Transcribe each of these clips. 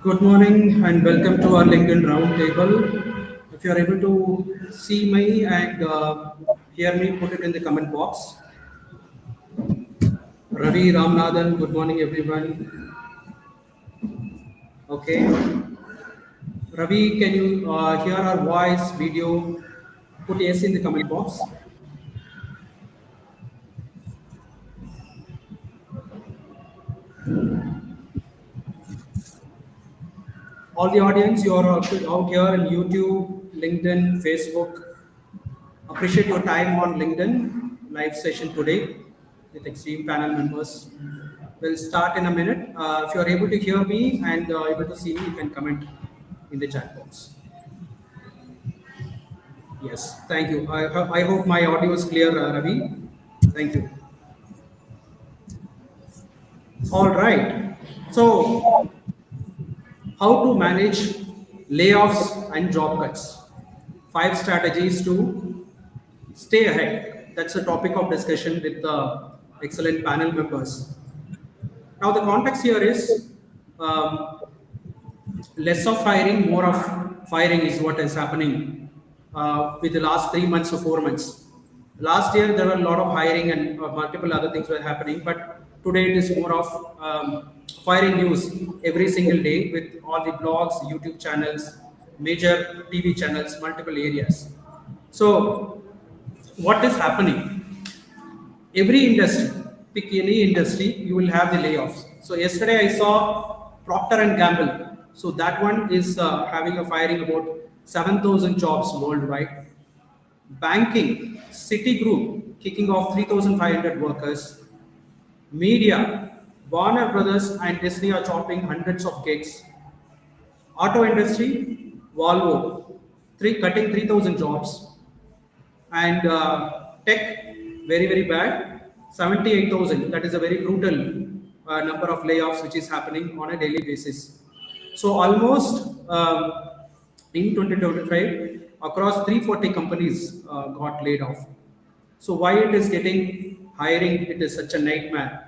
Good morning and welcome to our LinkedIn roundtable. If you are able to see me and hear me, put it in the comment box. Ravi Ramanathan, good morning everyone. Okay. Ravi, can you hear our voice, video? Put yes in the comment box. All the audience, you are out here in YouTube, LinkedIn, Facebook. Appreciate your time on LinkedIn live session today with extreme panel members. We'll start in a minute. If you are able to hear me and able to see me, you can comment in the chat box. Yes, thank you. I hope my audio is clear, Ravi. Thank you. All right. So, how to manage layoffs and job cuts? Five strategies to stay ahead. That's the topic of discussion with the excellent panel members. Now, the context here is um, less of hiring, more of firing is what is happening with the last 3 months or 4 months. Last year, there were a lot of hiring and multiple other things were happening, but today it is more of firing news every single day with all the blogs, YouTube channels, major TV channels, multiple areas. So, what is happening? Every industry, pick any industry, you will have the layoffs. So yesterday I saw Procter and Gamble. So that one is having a firing about 7,000 jobs worldwide. Banking, Citigroup kicking off 3,500 workers. Media, Warner Brothers and Disney are chopping hundreds of gigs. Auto industry, Volvo cutting 3,000 jobs. And tech, very bad, 78,000. That is a very brutal number of layoffs which is happening on a daily basis. So almost in 2025 across 340 companies got laid off. So why it is getting hiring, it is such a nightmare.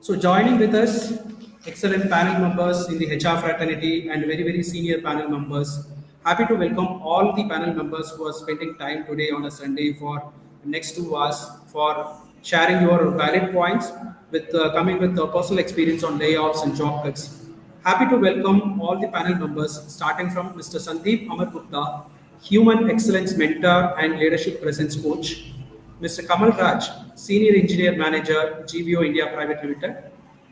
So joining with us, excellent panel members in the HR fraternity and very senior panel members. Happy to welcome all the panel members who are spending time today on a Sunday for next 2 hours for sharing your valid points with coming with personal experience on layoffs and job cuts. Happy to welcome all the panel members, starting from Mr. Sandeep Amar Gupta, Human Excellence Mentor and Leadership Presence Coach, Mr. Kamal Raj, Senior Engineer Manager, GVO India Private Limited,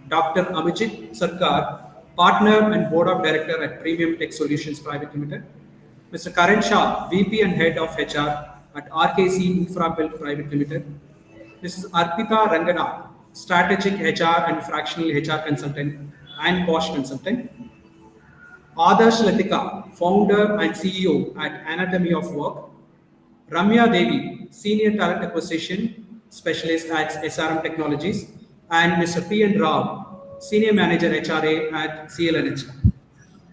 Dr. Abhijit Sarkar, Partner and Board of Director at Premium Tech Solutions Private Limited, Mr. Karan Shah, VP and Head of HR at RKC Infrabuild Private Limited, Mrs. Arpita Ranganath, Strategic HR and Fractional HR Consultant and Bosch Consultant, Adarsh Latika, Founder and CEO at Anatomy of Work, Ramya Devi, Senior Talent Acquisition Specialist at SRM Technologies, and Mr. P. N. Rao, Senior Manager HRA at CLNH.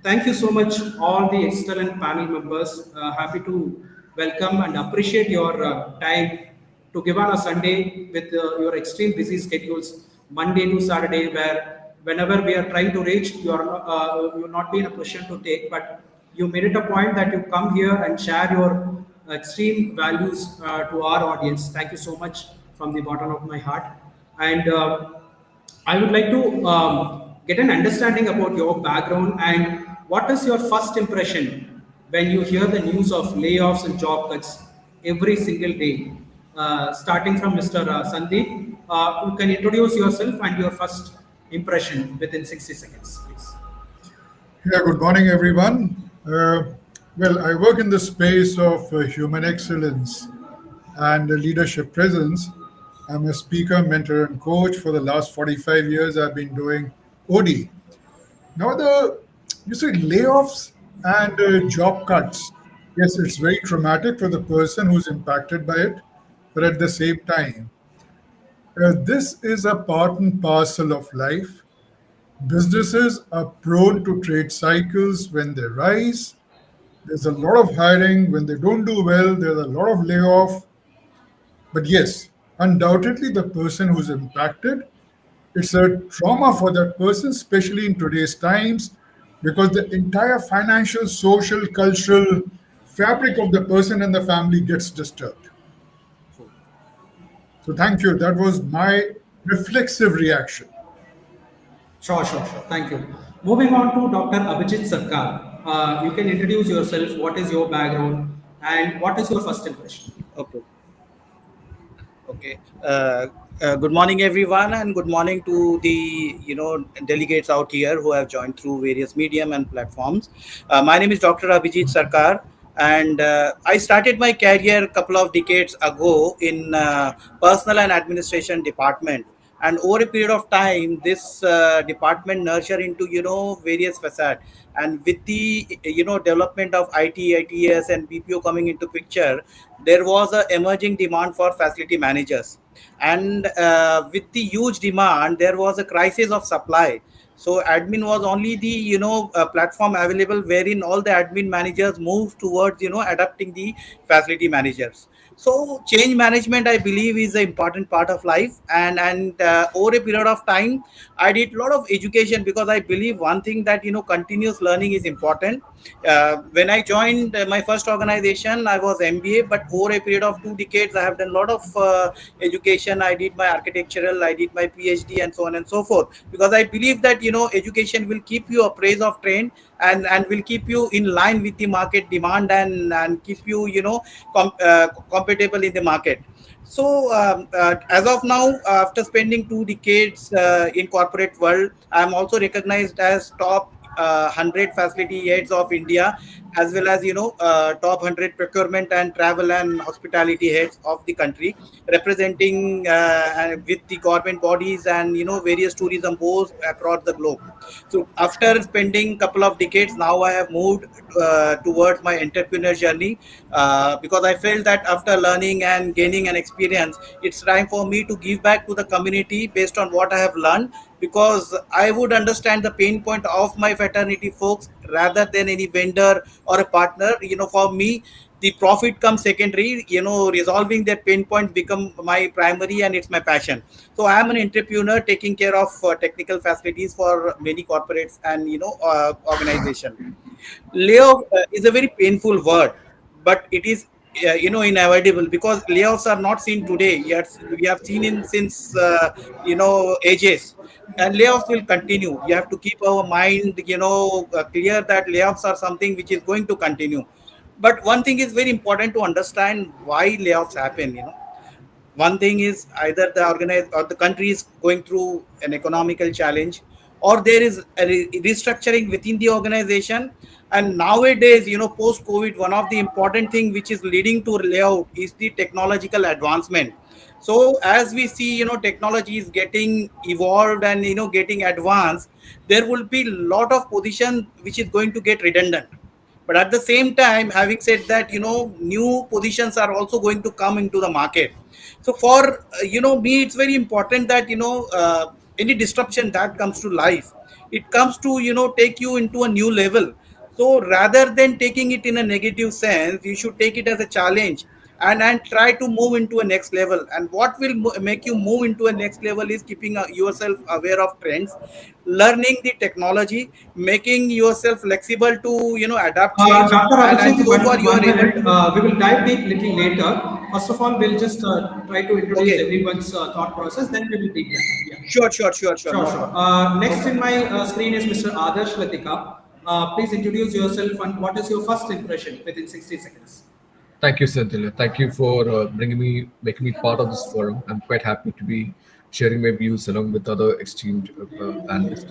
Thank you so much, all the excellent panel members. Happy to welcome and appreciate your time to give on a Sunday with your extreme busy schedules, Monday to Saturday, where whenever we are trying to reach, you will not be in a position to take, but you made it a point that you come here and share your extreme values to our audience. Thank you so much from the bottom of my heart. And I would like to get an understanding about your background and what is your first impression when you hear the news of layoffs and job cuts every single day. Starting from Mr. Sandeep, you can introduce yourself and your first impression within 60 seconds, please. Yeah, good morning, everyone. Well, I work in the space of human excellence and leadership presence. I'm a speaker, mentor, and coach. For the last 45 years, I've been doing OD. Now, you see, layoffs and job cuts. Yes, it's very traumatic for the person who's impacted by it, but at the same time, this is a part and parcel of life. Businesses are prone to trade cycles when they rise. There's a lot of hiring. When they don't do well, there's a lot of layoff. But yes, undoubtedly, the person who's impacted, it's a trauma for that person, especially in today's times because the entire financial, social, cultural fabric of the person and the family gets disturbed. True. So, thank you. That was my reflexive reaction. Sure, sure, sure. Thank you. Moving on to Dr. Abhijit Sarkar. You can introduce yourself. What is your background and what is your first impression? Okay. Okay. Good morning, everyone, and good morning to the delegates out here who have joined through various medium and platforms. My name is Dr. Abhijit Sarkar, and I started my career a couple of decades ago in personal and administration department. And over a period of time, this department nurture into various facets. And with the development of IT, ITS, and BPO coming into picture, there was a emerging demand for facility managers, and with the huge demand there was a crisis of supply. So admin was only the platform available wherein all the admin managers moved towards adapting the facility managers. So change management, I believe, is an important part of life, and over a period of time I did a lot of education, because I believe one thing, that continuous learning is important. When I joined my first organization, I was MBA, but over a period of 2 decades, I have done a lot of education. I did my architectural, I did my PhD, and so on and so forth. Because I believe that education will keep you appraised of trend, and will keep you in line with the market demand, and keep you compatible in the market. So as of now, after spending 2 decades in corporate world, I am also recognized as top 100 facility heads of India, as well as top 100 procurement and travel and hospitality heads of the country, representing with the government bodies and various tourism boards across the globe. So after spending couple of decades, now I have moved towards my entrepreneur journey, because I felt that after learning and gaining an experience, it's time for me to give back to the community based on what I have learned, because I would understand the pain point of my fraternity folks rather than any vendor or a partner. For me, the profit comes secondary. Resolving their pain point become my primary, and it's my passion. So I am an entrepreneur taking care of technical facilities for many corporates and organization. Layoff is a very painful word, but it is inevitable, because layoffs are not seen today, yet we have seen in since ages, and layoffs will continue. You have to keep our mind clear that layoffs are something which is going to continue. But one thing is very important to understand why layoffs happen. One thing is, either the organized or the country is going through an economical challenge, or there is a restructuring within the organization. And nowadays, post covid, one of the important thing which is leading to layout is the technological advancement. So as we see, technology is getting evolved and getting advanced, there will be lot of position which is going to get redundant. But at the same time, having said that, new positions are also going to come into the market. So for me, it's very important that any disruption that comes to life, it comes to take you into a new level. So rather than taking it in a negative sense, you should take it as a challenge, and try to move into a next level. And what will make you move into a next level is keeping yourself aware of trends, learning the technology, making yourself flexible to adapt change, Dr. and Abhijit, so far you one are able minute. We will dive deep little later. First of all, we'll just try to introduce okay. everyone's thought process, then we will deep dive. Yeah. Sure, Sure, no sure. problem. Next in my screen is Mr. Adarsh Latika. Please introduce yourself and what is your first impression within 60 seconds. Thank you, Senthil. Thank you for making me part of this forum. I'm quite happy to be sharing my views along with other esteemed panelists.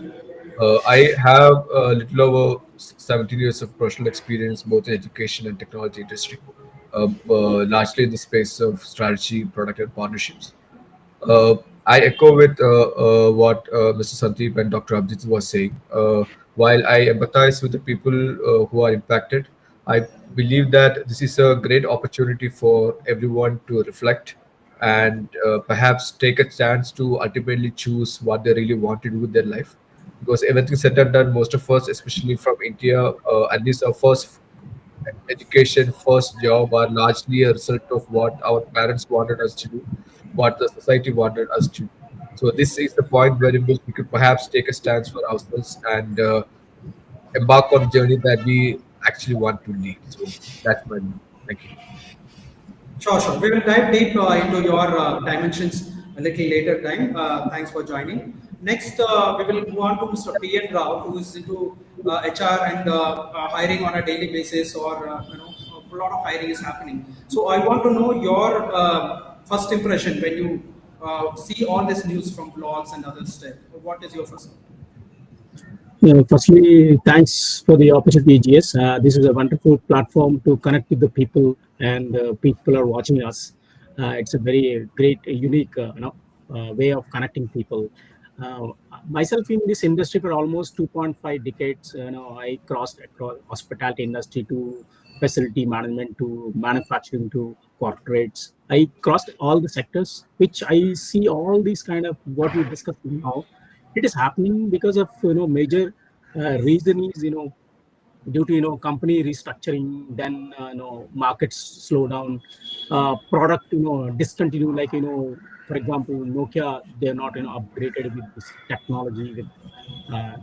I have a little over 17 years of professional experience, both in education and technology industry, largely in the space of strategy, product, and partnerships. Uh, I echo with what Mr. Sandeep and Dr. Abhijit was saying. While I empathize with the people who are impacted, I believe that this is a great opportunity for everyone to reflect and perhaps take a chance to ultimately choose what they really want to do with their life. Because everything said and done, most of us, especially from India, at least our first education, first job, are largely a result of what our parents wanted us to do, what the society wanted us to do. So this is the point where in which we could perhaps take a stance for ourselves and embark on a journey that we actually want to lead. So that's my view. Thank you. Sure, sure. We will dive deep into your dimensions a little later time. Thanks for joining. Next, we will move on to Mr. P.N. Rao, who is into HR and hiring on a daily basis, or a lot of hiring is happening. So I want to know your first impression when you see all this news from blogs and other stuff. What is your first? Firstly, thanks for the opportunity, GS. This is a wonderful platform to connect with the people, and people are watching us. It's a very great, unique, way of connecting people. Uh, Myself in this industry for almost 2.5 decades. I crossed across hospitality industry to facility management to manufacturing to corporates. I crossed all the sectors, which I see all these kind of what we discussed now. It is happening because of major reason is due to company restructuring, then markets slow down, product discontinue, like for example Nokia, they're not upgraded with this technology with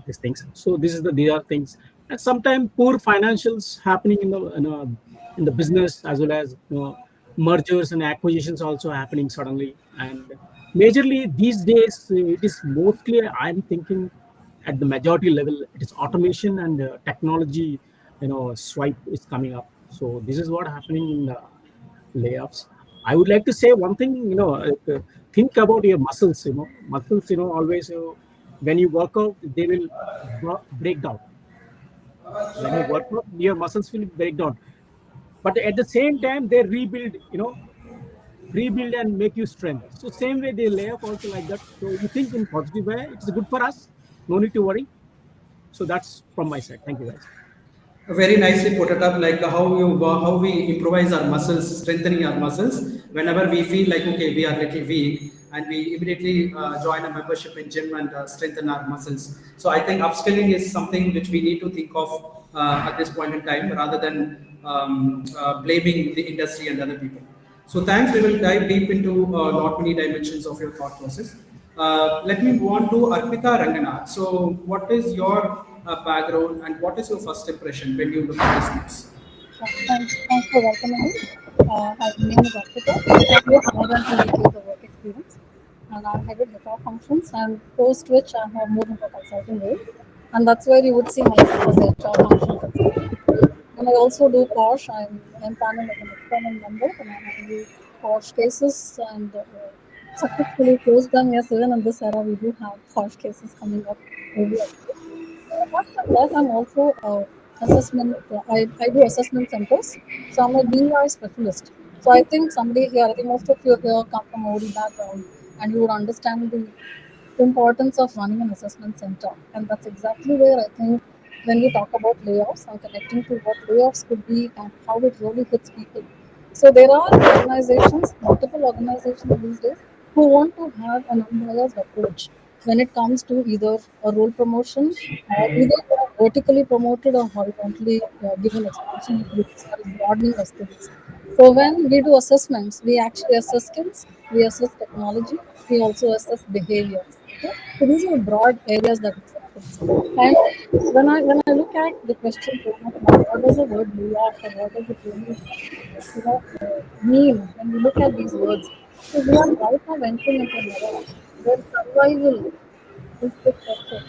these things. So these are things, and sometimes poor financials happening in the business, as well as mergers and acquisitions also happening suddenly. And majorly these days, it is mostly, I'm thinking, at the majority level, it is automation and technology swipe is coming up. So this is what happening in the layoffs. I would like to say one thing, think about your muscles. Muscles, always, when you work out, they will break down. When you work out, your muscles will break down, but at the same time they rebuild and make you strength. So same way they lay off also like that. So you think in positive way, it's good for us, no need to worry. So that's from my side. Thank you, guys. Very nicely put it up, like how we improvise our muscles, strengthening our muscles whenever we feel like okay we are little weak, and we immediately join a membership in gym and strengthen our muscles. So I think upskilling is something which we need to think of at this point in time, rather than blaming the industry and other people. So thanks. We will dive deep into lot many dimensions of your thought process. Let me move on to Arpita Ranganath. So, what is your background and what is your first impression when you look at this news? Thanks for welcoming me. My name is Arpita. I have more than 2 decades of work experience, and I've headed HR functions, and post which I have moved into a consulting role. And that's where you would see myself as a HR function consultant. And I also do POSH. I'm empaneled as an external member, and I handle POSH cases and successfully closed them. Yes, even in this era, we do have POSH cases coming up regularly. Apart from that, I'm also assessment. I do assessment centers, so I'm a BI specialist. So I think somebody here, I think most of you here come from OD background, and you would understand the importance of running an assessment center. And that's exactly where I think when we talk about layoffs, I'm connecting to what layoffs could be and how it really hits people. So there are organizations, multiple organizations these days, who want to have an unbiased approach when it comes to either a role promotion or either they are vertically promoted or horizontally given expansion as far as broadening of skills. So when we do assessments, we actually assess skills, we assess technology, we also assess behaviors. Okay? So these are broad areas that it happens. And when I look at the question, what does the word layoff or what does it really mean when we look at these words? So we are right now entering into an era where survival is the pressure.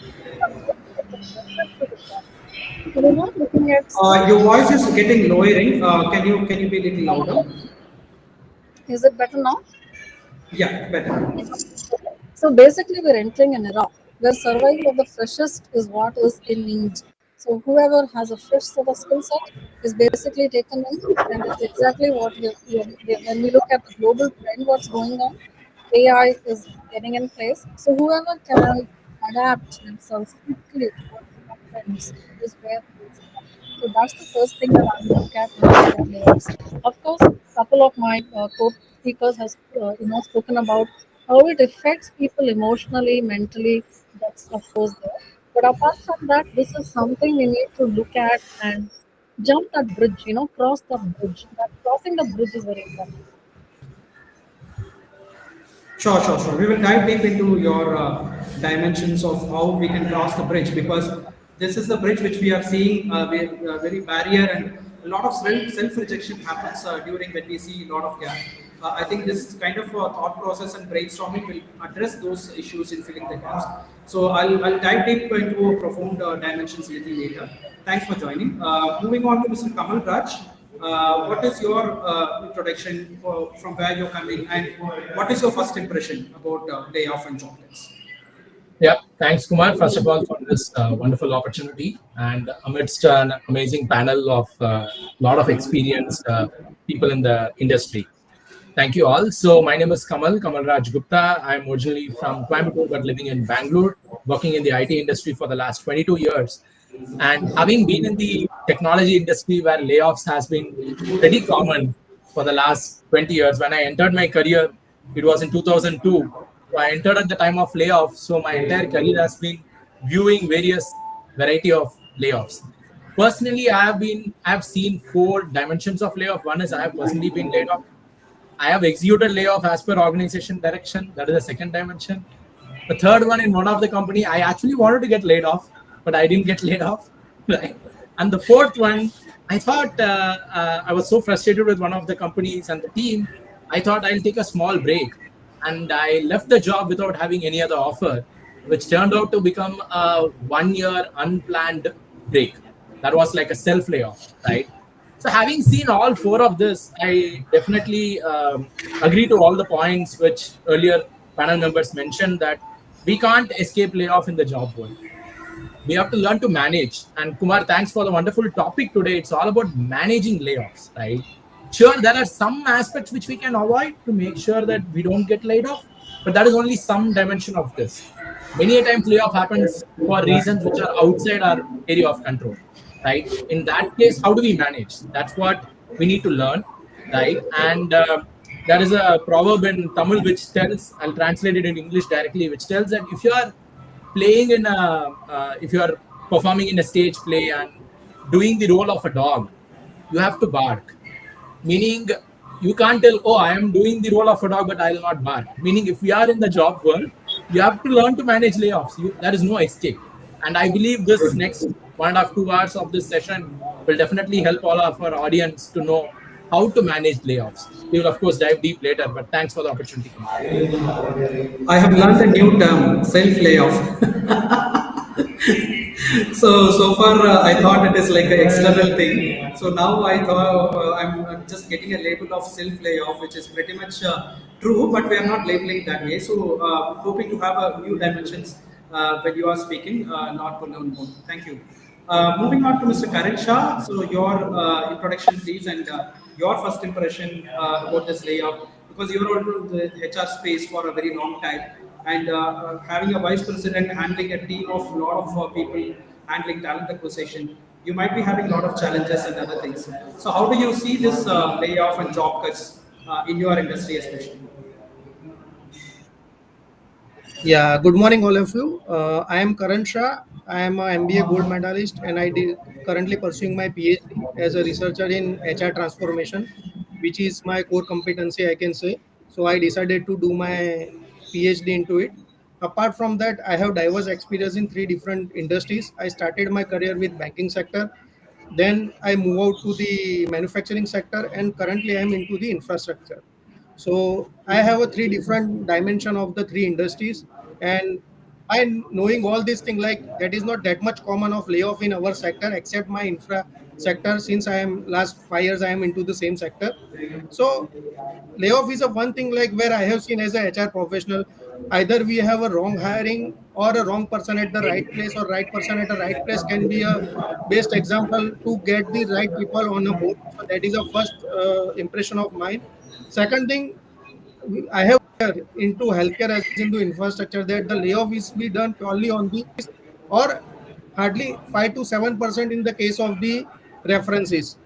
So we're not looking at Your voice is getting lowering. Can you be a little louder? is it better now? Yeah, better. So basically, we're entering an era where survival of the freshest is what is in need. So whoever has a fresh set of skill set is basically taken in, and that's exactly what when we look at the global trend, what's going on, AI is getting in place. So whoever can adapt themselves quickly to what trends is where things come. So that's the first thing that I look at when I look at layoffs. Of course, a couple of my co-speakers has spoken about how it affects people emotionally, mentally. That's of course there. But apart from that, this is something we need to look at and jump that bridge. Cross that bridge. That crossing the bridge is very important. Sure, sure. We will dive deep into your dimensions of how we can cross the bridge, because This is the bridge which we are seeing very barrier, and a lot of self rejection happens during when we see a lot of gap. I think this kind of thought process and brainstorming will address those issues in filling the gaps. So I'll dive deep into profound dimensions a little later. Thanks for joining. Moving on to Mr. Kamal Raj. What is your introduction from where you're coming, and what is your first impression about layoff and job cuts? Yeah, thanks, Kumar. First of all, for this wonderful opportunity, and amidst an amazing panel of lot of experienced people in the industry. Thank you all. So my name is Kamal Raj Gupta. I'm originally from Coimbatore, but living in Bangalore, working in the IT industry for the last 22 years. And having been in the technology industry where layoffs has been pretty common for the last 20 years, when I entered my career, it was in 2002. So I entered at the time of layoff. So my entire career has been viewing various variety of layoffs. Personally, I have seen four dimensions of layoff. One is I have personally been laid off. I have executed layoff as per organization direction. That is the second dimension. The third one, in one of the company, I actually wanted to get laid off, but I didn't get laid off. Right? And the fourth one, I thought I was so frustrated with one of the companies and the team. I thought I'll take a small break, and I left the job without having any other offer, which turned out to become a 1 year unplanned break. That was like a self layoff, right? So having seen all four of this, I definitely agree to all the points which earlier panel members mentioned, that we can't escape layoff in the job world. We have to learn to manage. And Kumar, thanks for the wonderful topic today. It's all about managing layoffs, right? Sure, there are some aspects which we can avoid to make sure that we don't get laid off, but that is only some dimension of this. Many a times layoff happens for reasons which are outside our area of control, right? In that case, how do we manage? That's what we need to learn, right? And there is a proverb in Tamil which tells, I'll translate it in English directly, which tells that if you are playing in if you are performing in a stage play and doing the role of a dog, you have to bark. Meaning, you can't tell, oh, I am doing the role of a dog, but I will not bark. Meaning, if we are in the job world, you have to learn to manage layoffs. There is no escape. And I believe this next 1.5 2 hours of this session will definitely help all of our audience to know how to manage layoffs. We will, of course, dive deep later, but thanks for the opportunity, Kumar. I have learned a new term, self layoff. So far I thought it is like an external thing. So now I thought I'm just getting a label of self layoff, which is pretty much true, but we are not labeling that way. So hoping to have a new dimensions when you are speaking, not to learn more. Thank you. Moving on to Mr. Karan Shah. So your introduction, please, and your first impression about this layoff, because you're in the HR space for a very long time, and having a vice president handling a team of a lot of people handling talent acquisition, you might be having a lot of challenges and other things. So how do you see this layoff and job cuts in your industry especially? Yeah, good morning, all of you. I am Karan Shah. I am a MBA gold medalist, and currently pursuing my PhD as a researcher in HR transformation, which is my core competency, I can say. So I decided to do my PhD into it. Apart from that, I have diverse experience in three different industries. I started my career with banking sector, then I move out to the manufacturing sector, and currently I am into the infrastructure. So I have a three different dimension of the three industries, and by knowing all these things, like that is not that much common of layoff in our sector, except my infra sector. Since I am last 5 years, I am into the same sector. So layoff is a one thing like where I have seen as a HR professional, either we have a wrong hiring or a wrong person at the right place, or right person at the right place can be a best example to get the right people on a board. So that is a first impression of mine. Second thing, I have into healthcare as into infrastructure, that the layoff is be done purely on the or hardly 5 to 7% in the case of the references.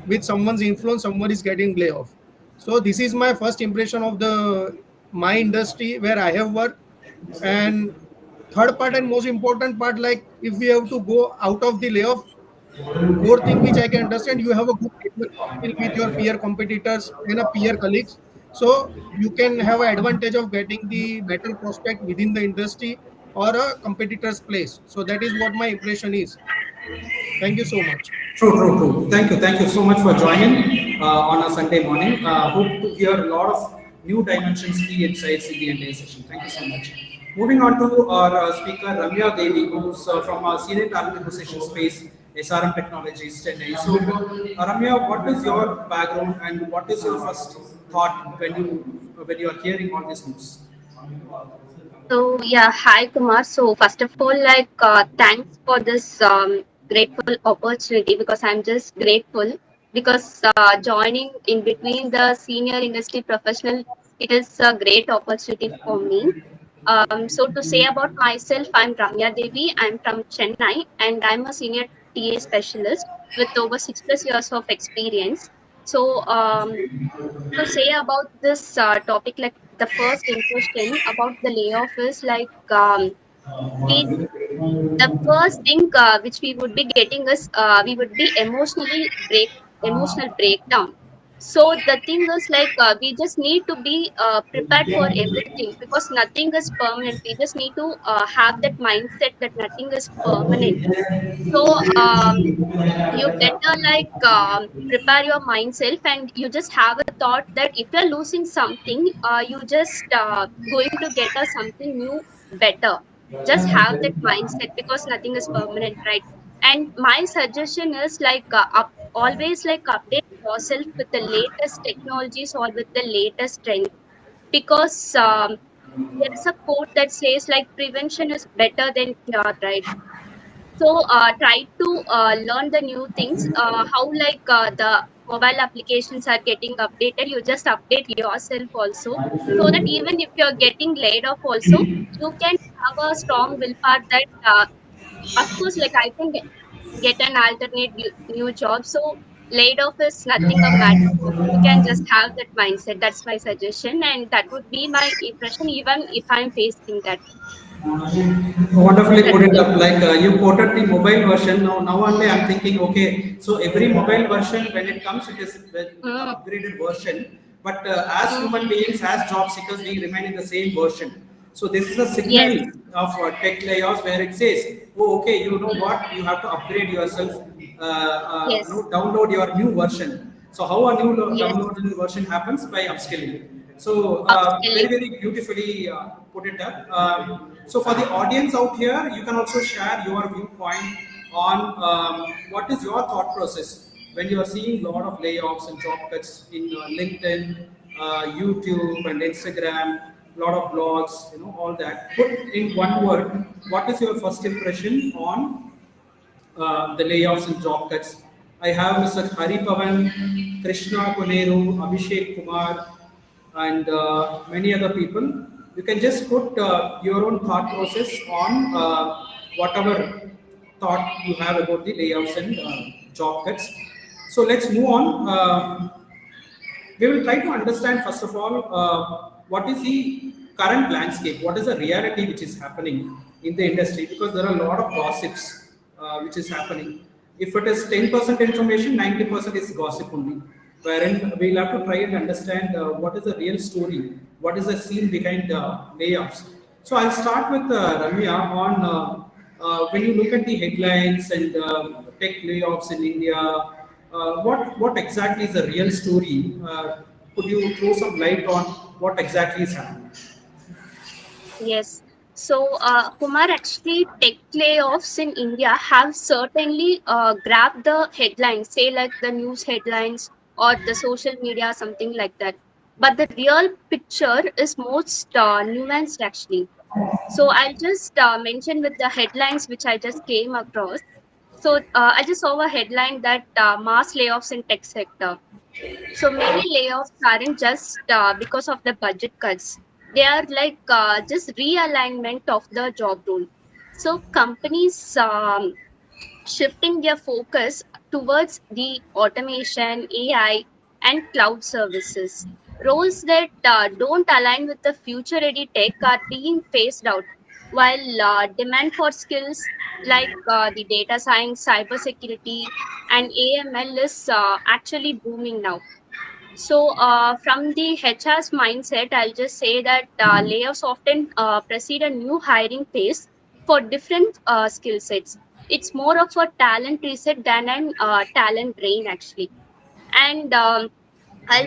With someone's influence, someone is getting layoff. So this is my first impression of the my industry where I have worked. And third part and most important part, like if we have to go out of the layoff, core thing which I can understand, you have a good network skill with your peer competitors and a peer colleagues. So you can have an advantage of getting the better prospect within the industry. or a competitor's place. So that is what my impression is. Thank you so much. True, true, true. Thank you so much for joining on a Sunday morning. Hope to hear a lot of new dimensions, key insights in the entire session. Thank you so much. Moving on to our speaker Ramya Devi, who's from our senior talent acquisition space, SRM Technologies, Chennai. So, Ramya, what is your background and what is your first thought when you are hearing all this news? So yeah, hi Kumar. So first of all, thanks for this grateful opportunity because I'm just grateful because joining in between the senior industry professional, it is a great opportunity for me. So to say about myself, I'm Ramya Devi. I'm from Chennai and I'm a senior TA specialist with over 6+ years of experience. So to say about this topic, like the first impression about the layoff is we the first thing which we would be getting is we would be emotional breakdown. So the thing is we just need to be prepared for everything because nothing is permanent. We just need to have that mindset that nothing is permanent. So you better prepare your mind self and you just have a thought that if you're losing something you just going to get a something new better. Just have that mindset because nothing is permanent, right? And my suggestion is always update yourself with the latest technologies or with the latest trend because there is a quote that says like prevention is better than cure, right? So try to learn the new things, how the mobile applications are getting updated. You just update yourself also, so that even if you're getting laid off also, you can have a strong willpower that of course I can get an alternate new job. So laid off is nothing a matter for me. You can just have that mindset. That's my suggestion, and that would be my impression even if I'm facing that. Wonderfully That's put it it. up. You quoted the mobile version. Now only I'm thinking, okay, so every mobile version when it comes, it is with the Mm, upgraded version. But as mm, human beings, as job seekers, we remain in the same version. So this is a yes, signal of tech layoffs where it says, oh, okay, you know what, you have to upgrade yourself. yes, Download your new version. So how a new yes. downloaded version happens by upskilling. So very Upskilling. very beautifully put it up. So for the audience out here, you can also share your viewpoint on what is your thought process when you are seeing a lot of layoffs and job cuts in LinkedIn, YouTube, and Instagram, a lot of blogs, all that. Put in one word, what is your first impression on the layoffs and job cuts? I have Mr. Hari Pavan, Krishna Koneru, Abhishek Kumar, and many other people. You can just put your own thought process on whatever thought you have about the layoffs and job cuts. So let's move on. We will try to understand first of all what is the current landscape, what is the reality which is happening in the industry, because there are a lot of gossips which is happening. If it is 10% information, 90% is gossip only, wherein we'll have to try and understand what is the real story, what is the scene behind layoffs. So I'll start with Ramya on when you look at the headlines and tech layoffs in India, what exactly is the real story? Could you throw some light on what exactly is happening? Yes. So, Kumar, actually, tech layoffs in India have certainly grabbed the headlines, say like the news headlines or the social media, something like that. But the real picture is most nuanced, actually. So, I'll just mention with the headlines which I just came across. So, I just saw a headline that mass layoffs in tech sector. So many layoffs aren't just because of the budget cuts. They are just realignment of the job role. So companies shifting their focus towards the automation, AI, and cloud services. Roles that don't align with the future ready tech are being phased out, while demand for skills the data science, cybersecurity, and AML is actually booming now. So, from the HR's mindset, I'll just say that layoffs often precede a new hiring phase for different skill sets. It's more of a talent reset than an talent drain, actually. And I'll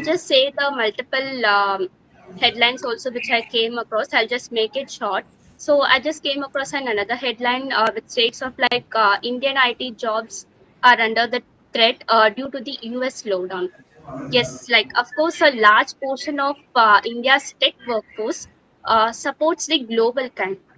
just say the multiple headlines also which I came across. I'll just make it short. So I just came across another headline which states of like Indian IT jobs are under the threat due to the US slowdown. Yes, like of course, a large portion of India's tech workforce supports the global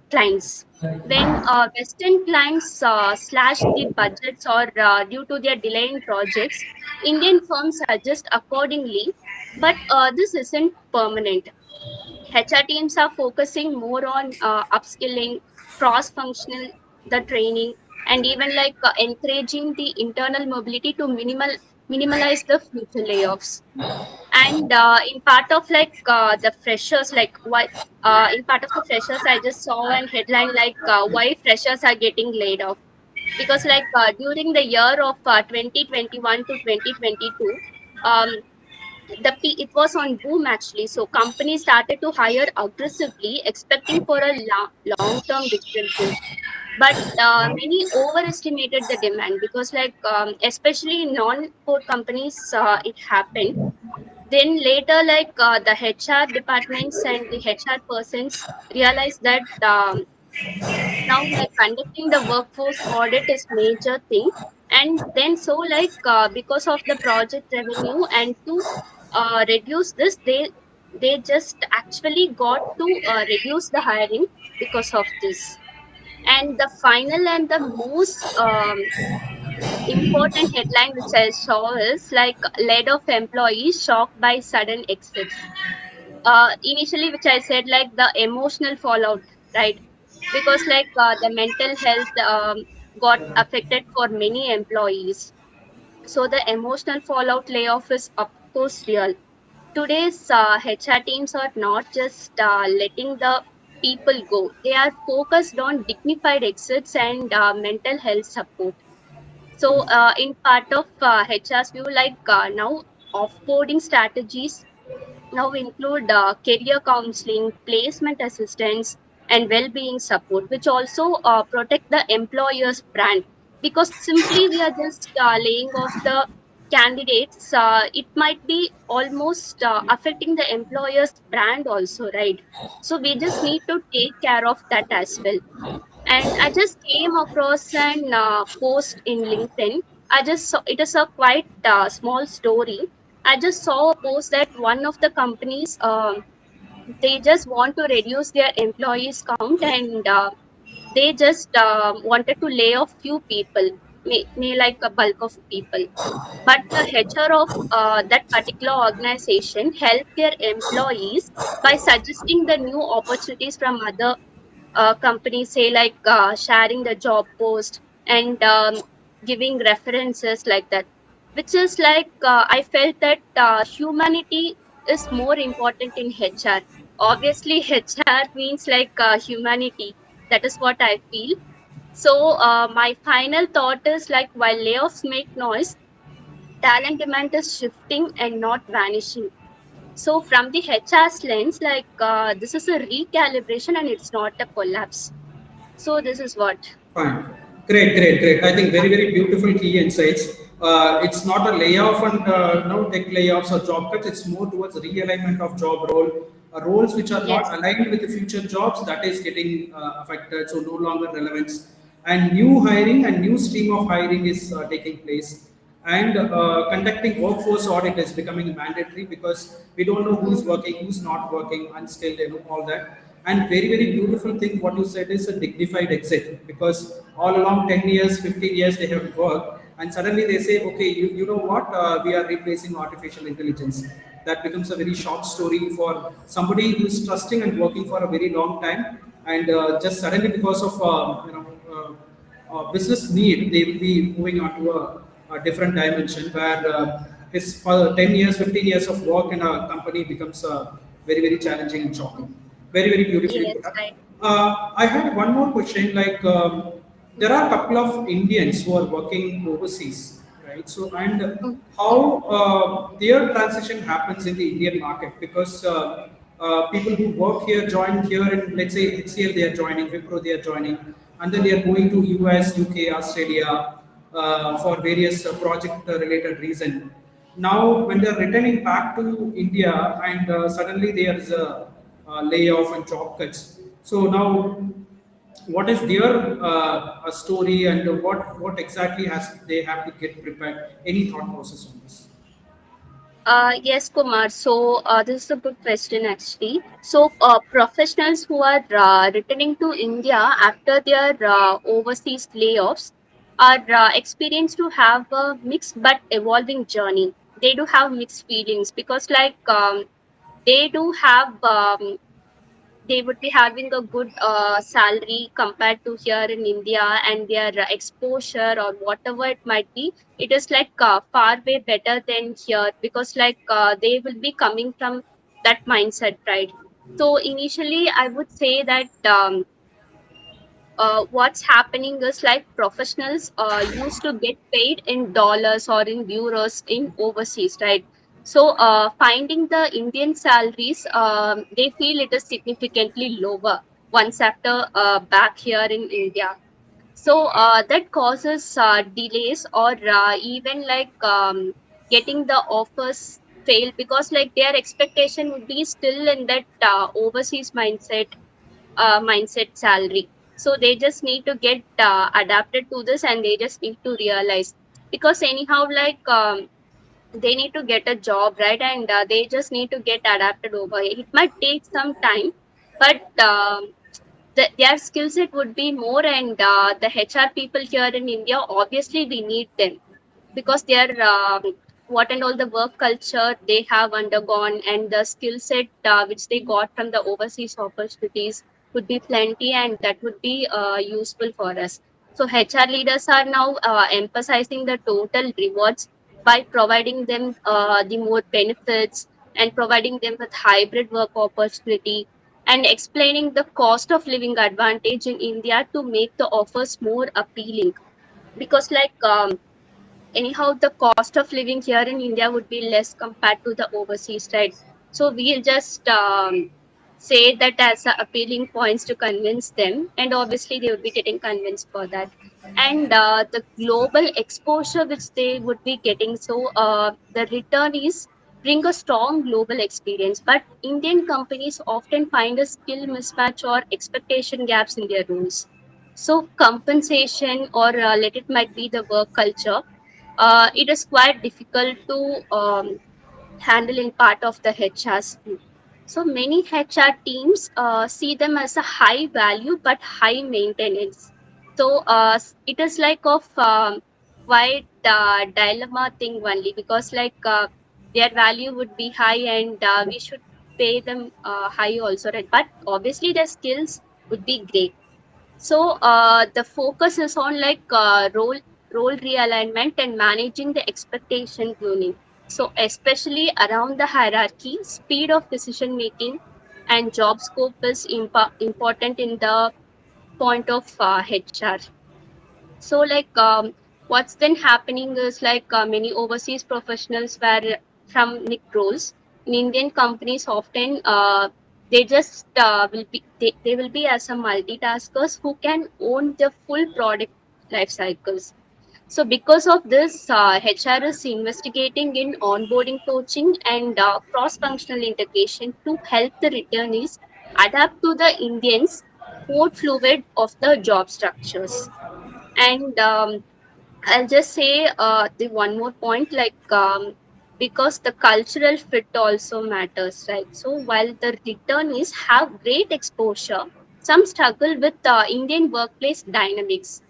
clients. When Western clients slash the budgets or due to their delay in projects, Indian firms adjust accordingly. But this isn't permanent. HR teams are focusing more on upskilling, cross-functional, the training, and even like encouraging the internal mobility to minimalize the future layoffs. And in part of like the freshers, like why in part of the freshers, I just saw an headline like why freshers are getting laid off. Because like during the year of 2021 to 2022, um, it was on boom actually. So companies started to hire aggressively, expecting for a long term digital push. But many overestimated the demand because like especially in non-core companies, it happened. Then later, like the HR departments and the HR persons realized that now like conducting the workforce audit is major thing. And then so like because of the project revenue and to reduce this, they just actually got to reduce the hiring because of this. And the final and the most important headline which I saw is like laid off employees shocked by sudden exits. Initially which I said like the emotional fallout, right? Because like the mental health got affected for many employees. So the emotional fallout layoff is of course real. Today's HR teams are not just letting the people go. They are focused on dignified exits and mental health support. So in part of HR's view, like now offboarding strategies now include career counseling, placement assistance, and well-being support, which also protect the employer's brand. Because simply we are just laying off the candidates, it might be almost affecting the employer's brand also, right? So we just need to take care of that as well. And I just came across an post in LinkedIn. I just saw it is a quite small story. I just saw a post that one of the companies they just want to reduce their employees count and they just wanted to lay off few people, may like a bulk of people. But the HR of that particular organization helped their employees by suggesting the new opportunities from other companies, say like sharing the job post and giving references like that, which is like I felt that humanity is more important in HR. Obviously HR means like humanity. That is what I feel. So my final thought is like while layoffs make noise, talent demand is shifting and not vanishing. So from the HR's lens, like this is a recalibration and it's not a collapse. So this is what. Fine. Great, great, great. I think very, very beautiful key insights. It's not a layoff and no tech layoffs or job cuts. It's more towards realignment of job roles which are Yes, not aligned with the future jobs that is getting affected. So no longer relevance. And new hiring and new stream of hiring is taking place. And conducting workforce audit is becoming mandatory because we don't know who's working, who's not working, unskilled, all that. And very, very beautiful thing what you said is a dignified exit because all along 10 years, 15 years they have worked and suddenly they say, okay, you know what, we are replacing artificial intelligence. That becomes a very short story for somebody who is trusting and working for a very long time and just suddenly because of, business need, they will be moving on to a different dimension where his for 10 years, 15 years of work in a company becomes very, very challenging and shocking. Very, very beautifully yes, put up. right. I had one more question. Like, there are a couple of Indians who are working overseas, right? So, and Mm. how their transition happens in the Indian market, because people who work here join here in, let's say, HCL, they are joining, Wipro, they are joining, and then they are going to US, UK, Australia for various project related reason. Now, when they are returning back to India, and suddenly there is a layoff and job cuts. So now, what is their story, and what exactly has they have to get prepared? Any thought process on this? Yes, Kumar. So this is a good question actually. So professionals who are returning to India after their overseas layoffs are experienced to have a mixed but evolving journey. They do have mixed feelings because they do have they would be having a good salary compared to here in India, and their exposure or whatever it might be, it is far way better than here, because they will be coming from that mindset, right? So initially, I would say that what's happening is like professionals used to get paid in dollars or in euros in overseas, right? So finding the Indian salaries, they feel it is significantly lower once after back here in India. So that causes delays, or even getting the offers fail, because like their expectation would be still in that overseas mindset salary. So they just need to get adapted to this, and they just need to realize, because anyhow they need to get a job, right? And they just need to get adapted over. It might take some time, but their skill set would be more, and the HR people here in India, obviously we need them, because they are what and all the work culture they have undergone, and the skill set which they got from the overseas opportunities would be plenty, and that would be useful for us. So HR leaders are now emphasizing the total rewards by providing them the more benefits, and providing them with hybrid work opportunity, and explaining the cost of living advantage in India to make the offers more appealing, because anyhow the cost of living here in India would be less compared to the overseas, right? So we'll just say that as a appealing points to convince them, and obviously they would be getting convinced for that. And the global exposure which they would be getting, so the returnees bring a strong global experience, but Indian companies often find a skill mismatch or expectation gaps in their roles. So compensation, or let it might be the work culture, it is quite difficult to handle in part of the HR's view. So many HR teams see them as a high value but high maintenance. So it is like of quite dilemma thing only, because their value would be high, and we should pay them high also, right? But obviously their skills would be great. So the focus is on role realignment and managing the expectation tuning. So especially around the hierarchy, speed of decision making, and job scope is important in the point of HR. So what's then happening is many overseas professionals were from nick roles in Indian companies. Often they just they will be as a multitaskers who can own the full product life cycles. So because of this, HR is investigating in onboarding coaching and cross-functional integration to help the returnees adapt to the Indians' more fluid of the job structures. And I'll just say the one more point, because the cultural fit also matters, right? So while the returnees have great exposure, some struggle with Indian workplace dynamics,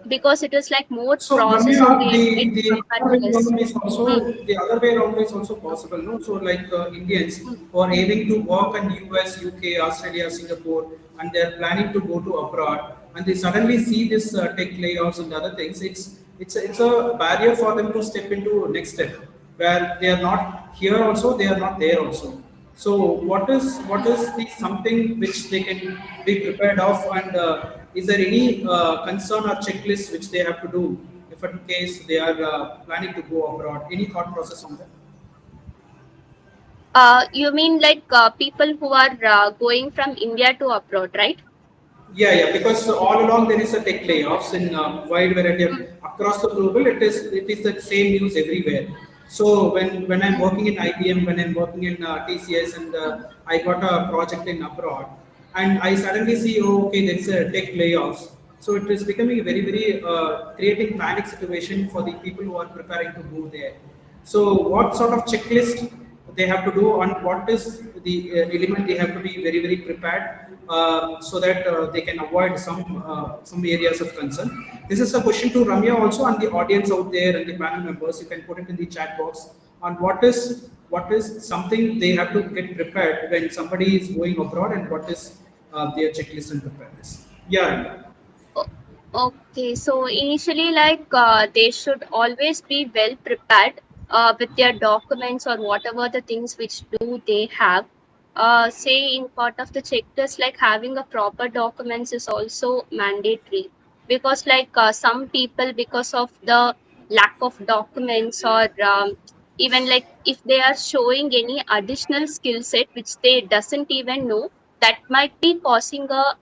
because it is like more So process Ramya, oriented compared to us. Hmm, the other way around is also possible, no? So like Indians hmm, who are aiming to work in US, UK, Australia, Singapore, and they're planning to go to abroad, and they suddenly see this tech layoffs and other things. It's a barrier for them to step into next step, where they are not here also, they are not there also. So what is the something which they can be prepared of, and is there any concern or checklist which they have to do if in case they are planning to go abroad? Any thought process on that? You mean like people who are going from India to abroad, right? Yeah, yeah, because all along there is a tech layoffs in wide variety of Mm, across the global. It is the same news everywhere. So when I'm mm, working in IBM, when I'm working in TCS, and mm. I got a project in abroad, and I suddenly see, oh, okay, there is a tech layoffs. So it is becoming very creating panic situation for the people who are preparing to move there. So what sort of checklist they have to do on what is the element they have to be very prepared, so that they can avoid some areas of concern. This is a question to Ramya also, and the audience out there and the panel members. You can put it in the chat box on what is something they have to get prepared when somebody is going abroad, and what is their checklist and preparedness. Yeah, Ramya. O- Okay, so initially, like they should always be well prepared with their documents or whatever the things which do they have. Say in part of the checklist, like having a proper documents is also mandatory, because like some people, because of the lack of documents, or even like if they are showing any additional skill set which they doesn't even know, that might be causing a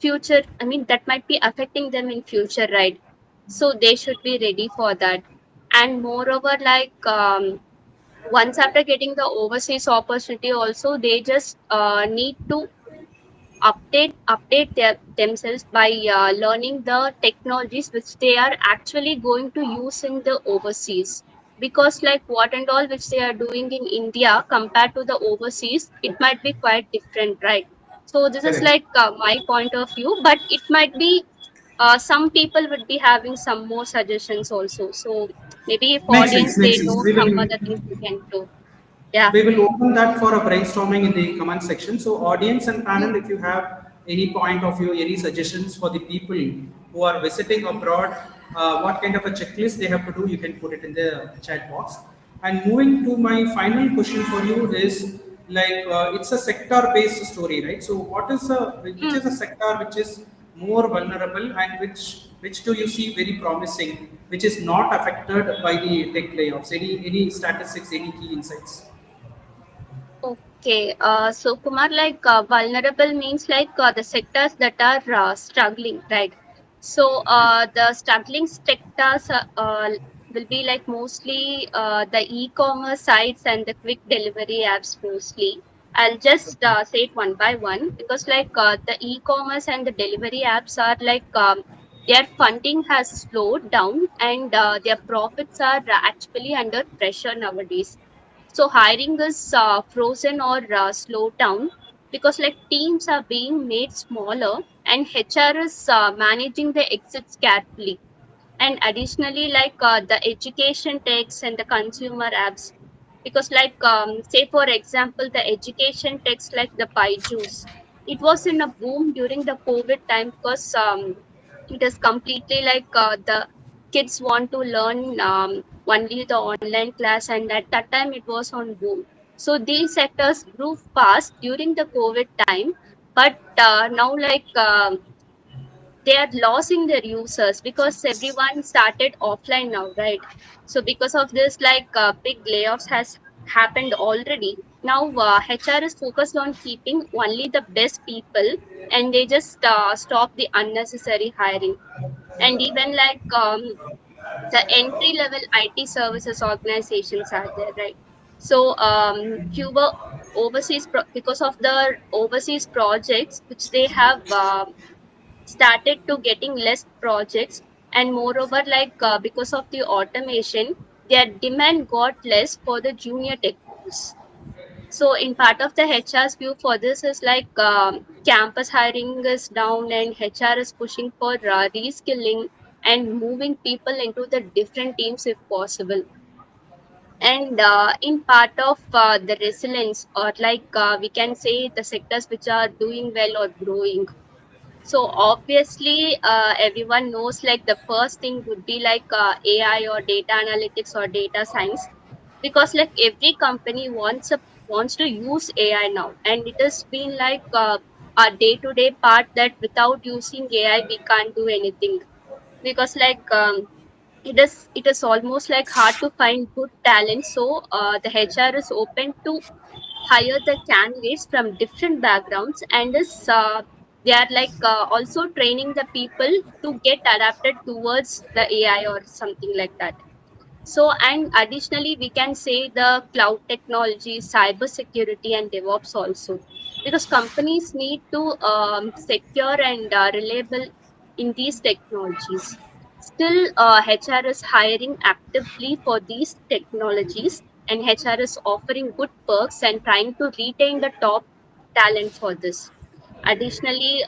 future, I mean that might be affecting them in future, right? So they should be ready for that. And moreover, like once after getting the overseas opportunity also, they just need to themselves by learning the technologies which they are actually going to use in the overseas, because like what and all which they are doing in India compared to the overseas, it might be quite different, right? So this is Correct. like my point of view, but it might be some people would be having some more suggestions also. So maybe if Makes sense. audience they Makes sense. know We some will other things we can do. Yeah. we will open that for a brainstorming in the comment section. So, audience and Mm, panel, if you have any point of view, any suggestions for the people who are visiting abroad, what kind of a checklist they have to do, you can put it in the chat box. And moving to my final question for you is, like, it's a sector-based story, right? So, which mm. is a sector which is more vulnerable, and which do you see very promising, which is not affected by the tech layoffs? Any statistics, any key insights? Okay, so Kumar, like vulnerable means like the sectors that are struggling, right? So the struggling sectors will be like mostly the e-commerce sites and the quick delivery apps mostly. I'll just say it one by one, because like the e-commerce and the delivery apps are like their funding has slowed down, and their profits are actually under pressure nowadays. So hiring is frozen or slowed down, because like teams are being made smaller, and HR is managing the exits carefully. And additionally, like the education techs and the consumer apps, because like say for example the education techs like the Byju's, it was in a boom during the COVID time, because it is completely like the kids want to learn only the online class, and at that time it was on boom. So these sectors grew fast during the COVID time, but now like they are losing their users, because everyone started offline now, right? So because of this, like big layoffs has happened already. Now HR is focused on keeping only the best people, and they just stop the unnecessary hiring. And even like the entry level IT services organizations are there, right? So Cuba overseas because of the overseas projects which they have started to getting less projects. And moreover, like because of the automation, their demand got less for the junior tech roles. So in part of the HR's view for this is like campus hiring is down, and HR is pushing for reskilling and moving people into the different teams if possible. And in part of the resilience, or like we can say the sectors which are doing well or growing. So obviously, everyone knows like the first thing would be like AI or data analytics or data science, because like every company wants to use AI now, and it has been like a day-to-day part that without using AI we can't do anything. because it is almost like hard to find good talent. So the HR is open to hire the candidates from different backgrounds, and is they are also training the people to get adapted towards the AI or something like that. So, and additionally, we can say the cloud technology, cyber security, and DevOps also, because companies need to secure and reliable in these technologies. Still, HR is hiring actively for these technologies, and HR is offering good perks and trying to retain the top talent for this. Additionally,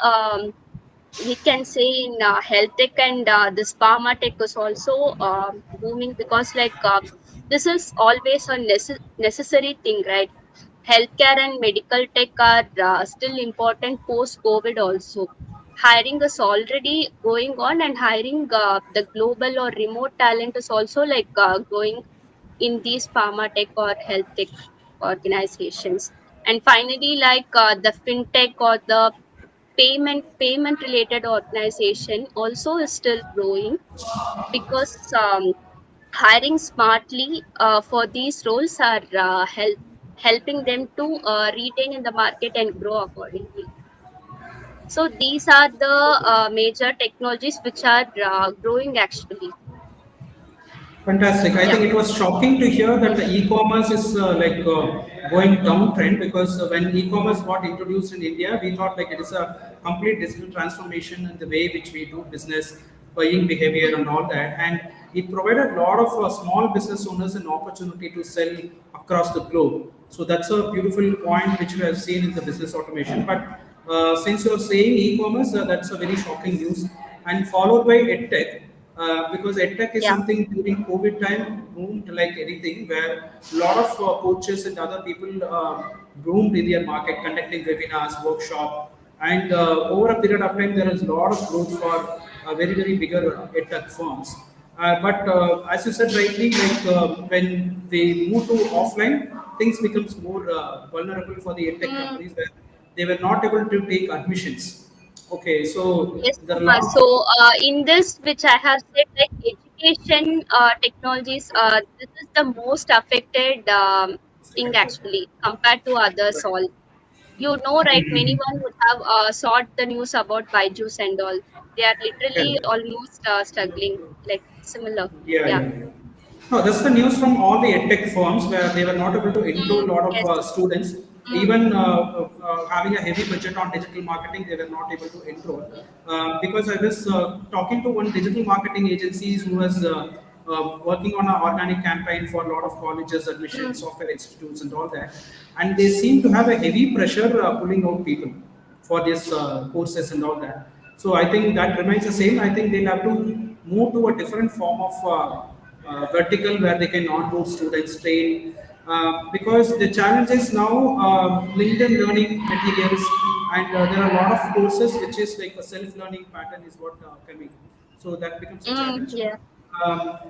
we can say in health tech and this pharma tech is also booming, because this is always a necessary thing, right? Healthcare and medical tech are still important post COVID also. Hiring is already going on, and hiring the global or remote talent is also growing in these pharma tech or health tech organizations. And finally, the fintech or the payment related organization also is still growing, because hiring smartly for these roles are helping them to retain in the market and grow accordingly. So these are the major technologies which are growing actually. Fantastic. I Yeah. think it was shocking to hear that the e-commerce is going downtrend, because when e-commerce got introduced in India, we thought like it is a complete digital transformation in the way which we do business, buying behavior and all that, and it provided a lot of small business owners an opportunity to sell across the globe. So that's a beautiful point which we have seen in the business automation. But since you're saying e-commerce, that's a very shocking news, and followed by edtech, because edtech is Yeah. something during COVID time boomed like anything, where a lot of coaches and other people boomed in their market, conducting webinars, workshop, and over a period of time, there is a lot of growth for very bigger edtech firms. But as you said rightly, when they move to offline, things becomes more vulnerable for the edtech Mm, companies, where they were not able to take admissions. Okay, so yes, there are a Kumar. lot of. So in this, which I have said, like education technologies, this is the most affected thing actually compared to others all. You know, right? Many one would have sought the news about Byju's and all. They are literally Correct. almost struggling, like similar. Yeah, Yeah. yeah. No, that's the news from all the edtech firms, where they were not able to enroll Mm, a lot of yes. students. Mm, Even having a heavy budget on digital marketing, they were not able to enroll. Because I was talking to one digital marketing agency who was working on an organic campaign for a lot of colleges, mm, admissions, software institutes, and all that. And they seem to have a heavy pressure pulling out people for these courses and all that. So I think that remains the same. I think they'll have to move to a different form of vertical, where they can onboard students, train, because the challenge is now LinkedIn learning materials, and there are a lot of courses which is like a self-learning pattern is what coming. So that becomes a challenge. yeah.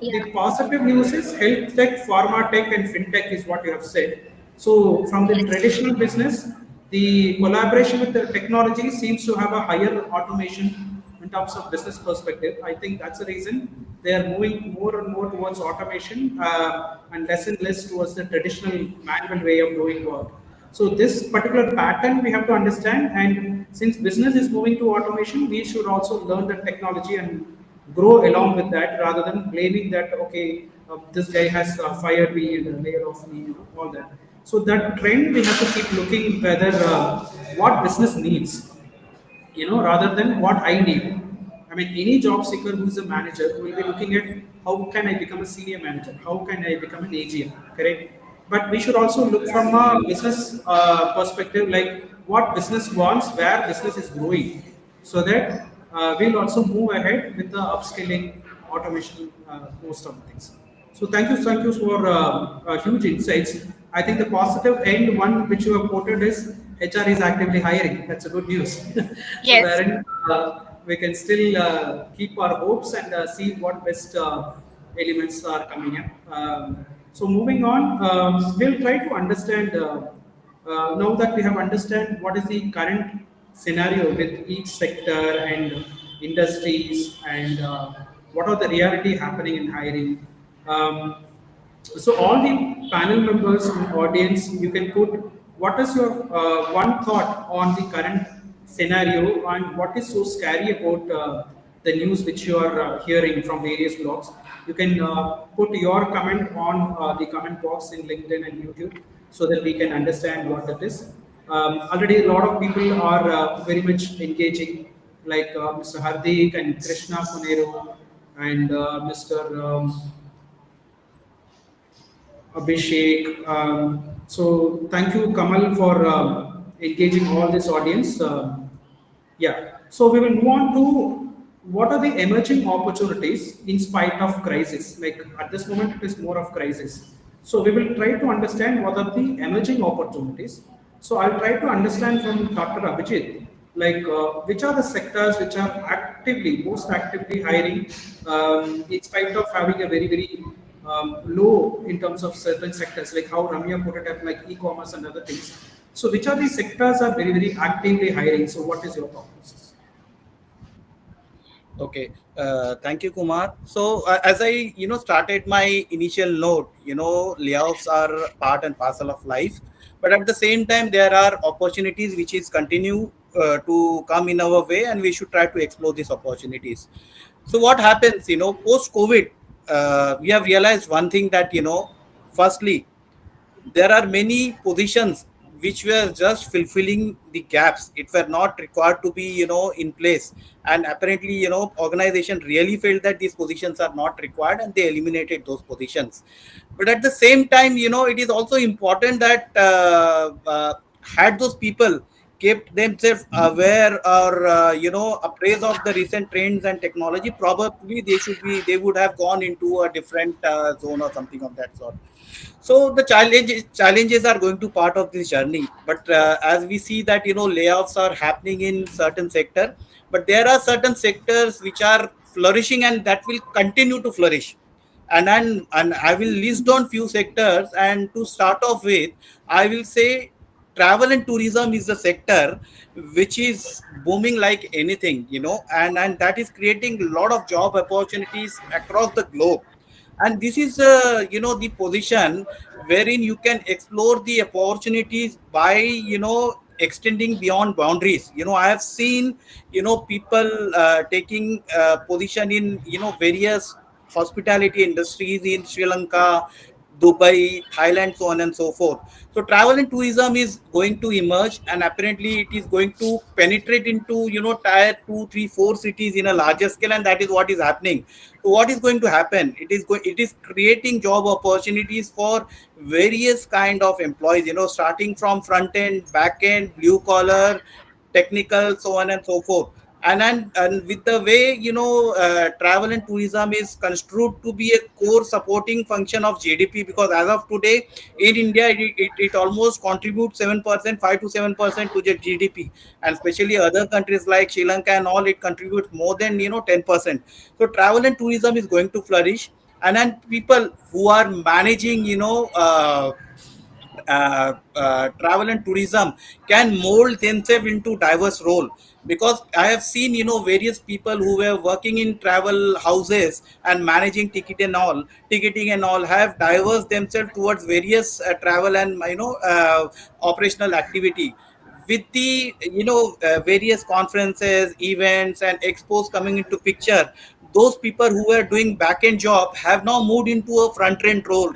Yeah. The positive news is health tech, pharma tech, and fintech is what you have said. So, from the Yes. traditional business, the collaboration with the technology seems to have a higher automation in terms of business perspective. I think that's the reason they are moving more and more towards automation, and less towards the traditional manual way of doing work. So this particular pattern we have to understand, and since business is moving to automation, we should also learn the technology and grow along with that, rather than blaming that, okay, this guy has fired me and laid off me, all that. So that trend we have to keep looking whether what business needs, rather than what I need. I mean, any job seeker who's a manager will be looking at how can I become a senior manager, how can I become an AGM, correct? But we should also look from a business perspective, like what business wants, where business is growing, so that we'll also move ahead with the upskilling, automation, most of the things. So thank you for huge insights. I think the positive end one which you have quoted is HR is actively hiring. That's a good news. So Yes. wherein we can still keep our hopes and see what best elements are coming up. So moving on, we'll try to understand now that we have understand what is the current scenario with each sector and industries and what are the reality happening in hiring. Um, so all the panel members in audience, you can put what is your one thought on the current scenario and what is so scary about the news which you are hearing from various blogs. You can put your comment on the comment box in LinkedIn and YouTube so that we can understand what it is. Already a lot of people are very much engaging, like Mr. Hardik and Krishna Punero and Mr. Abhishek. So thank you, Kamal, for engaging all this audience. Yeah. So we will move on to what are the emerging opportunities in spite of crisis. Like at this moment, it is more of crisis. So we will try to understand what are the emerging opportunities. So I'll try to understand from Dr. Abhijit, like which are the sectors which are actively, most actively hiring, in spite of having a very low in terms of certain sectors, like how Ramya put it up, like e-commerce and other things. So which are these sectors are very actively hiring? So what is your thought process? Okay, thank you, Kumar. So, as I started my initial note, layoffs are part and parcel of life, but at the same time, there are opportunities which is continue to come in our way, and we should try to explore these opportunities. So, what happens, post COVID, we have realized one thing that firstly, there are many positions which were just fulfilling the gaps. It were not required to be in place, and apparently organization really felt that these positions are not required and they eliminated those positions. But at the same time, it is also important that had those people kept themselves aware or appraised of the recent trends and technology, probably they would have gone into a different zone or something of that sort. So the challenges are going to part of this journey, but as we see that layoffs are happening in certain sector, but there are certain sectors which are flourishing and that will continue to flourish. And I will list down few sectors, and to start off with, I will say travel and tourism is the sector which is booming like anything, and that is creating a lot of job opportunities across the globe. And this is the position wherein you can explore the opportunities by extending beyond boundaries. I have seen people taking position in various hospitality industries in Sri Lanka, Dubai, Thailand, so on and so forth. So travel and tourism is going to emerge, and apparently it is going to penetrate into tier 2, 3, 4 cities in a larger scale, and that is what is happening. So what is going to happen? It is creating job opportunities for various kind of employees. Starting from front end, back end, blue collar, technical, so on and so forth. And with the way travel and tourism is construed to be a core supporting function of GDP, because as of today in India it almost contributes 7%, 5 to 7% to the GDP, and especially other countries like Sri Lanka and all, it contributes more than 10%. So travel and tourism is going to flourish, and then people who are managing travel and tourism can mold themselves into diverse role. Because I have seen various people who were working in travel houses and managing ticketing and all have diverse themselves towards various travel and operational activity. With the various conferences, events and expos coming into picture, those people who were doing back end job have now moved into a front end role.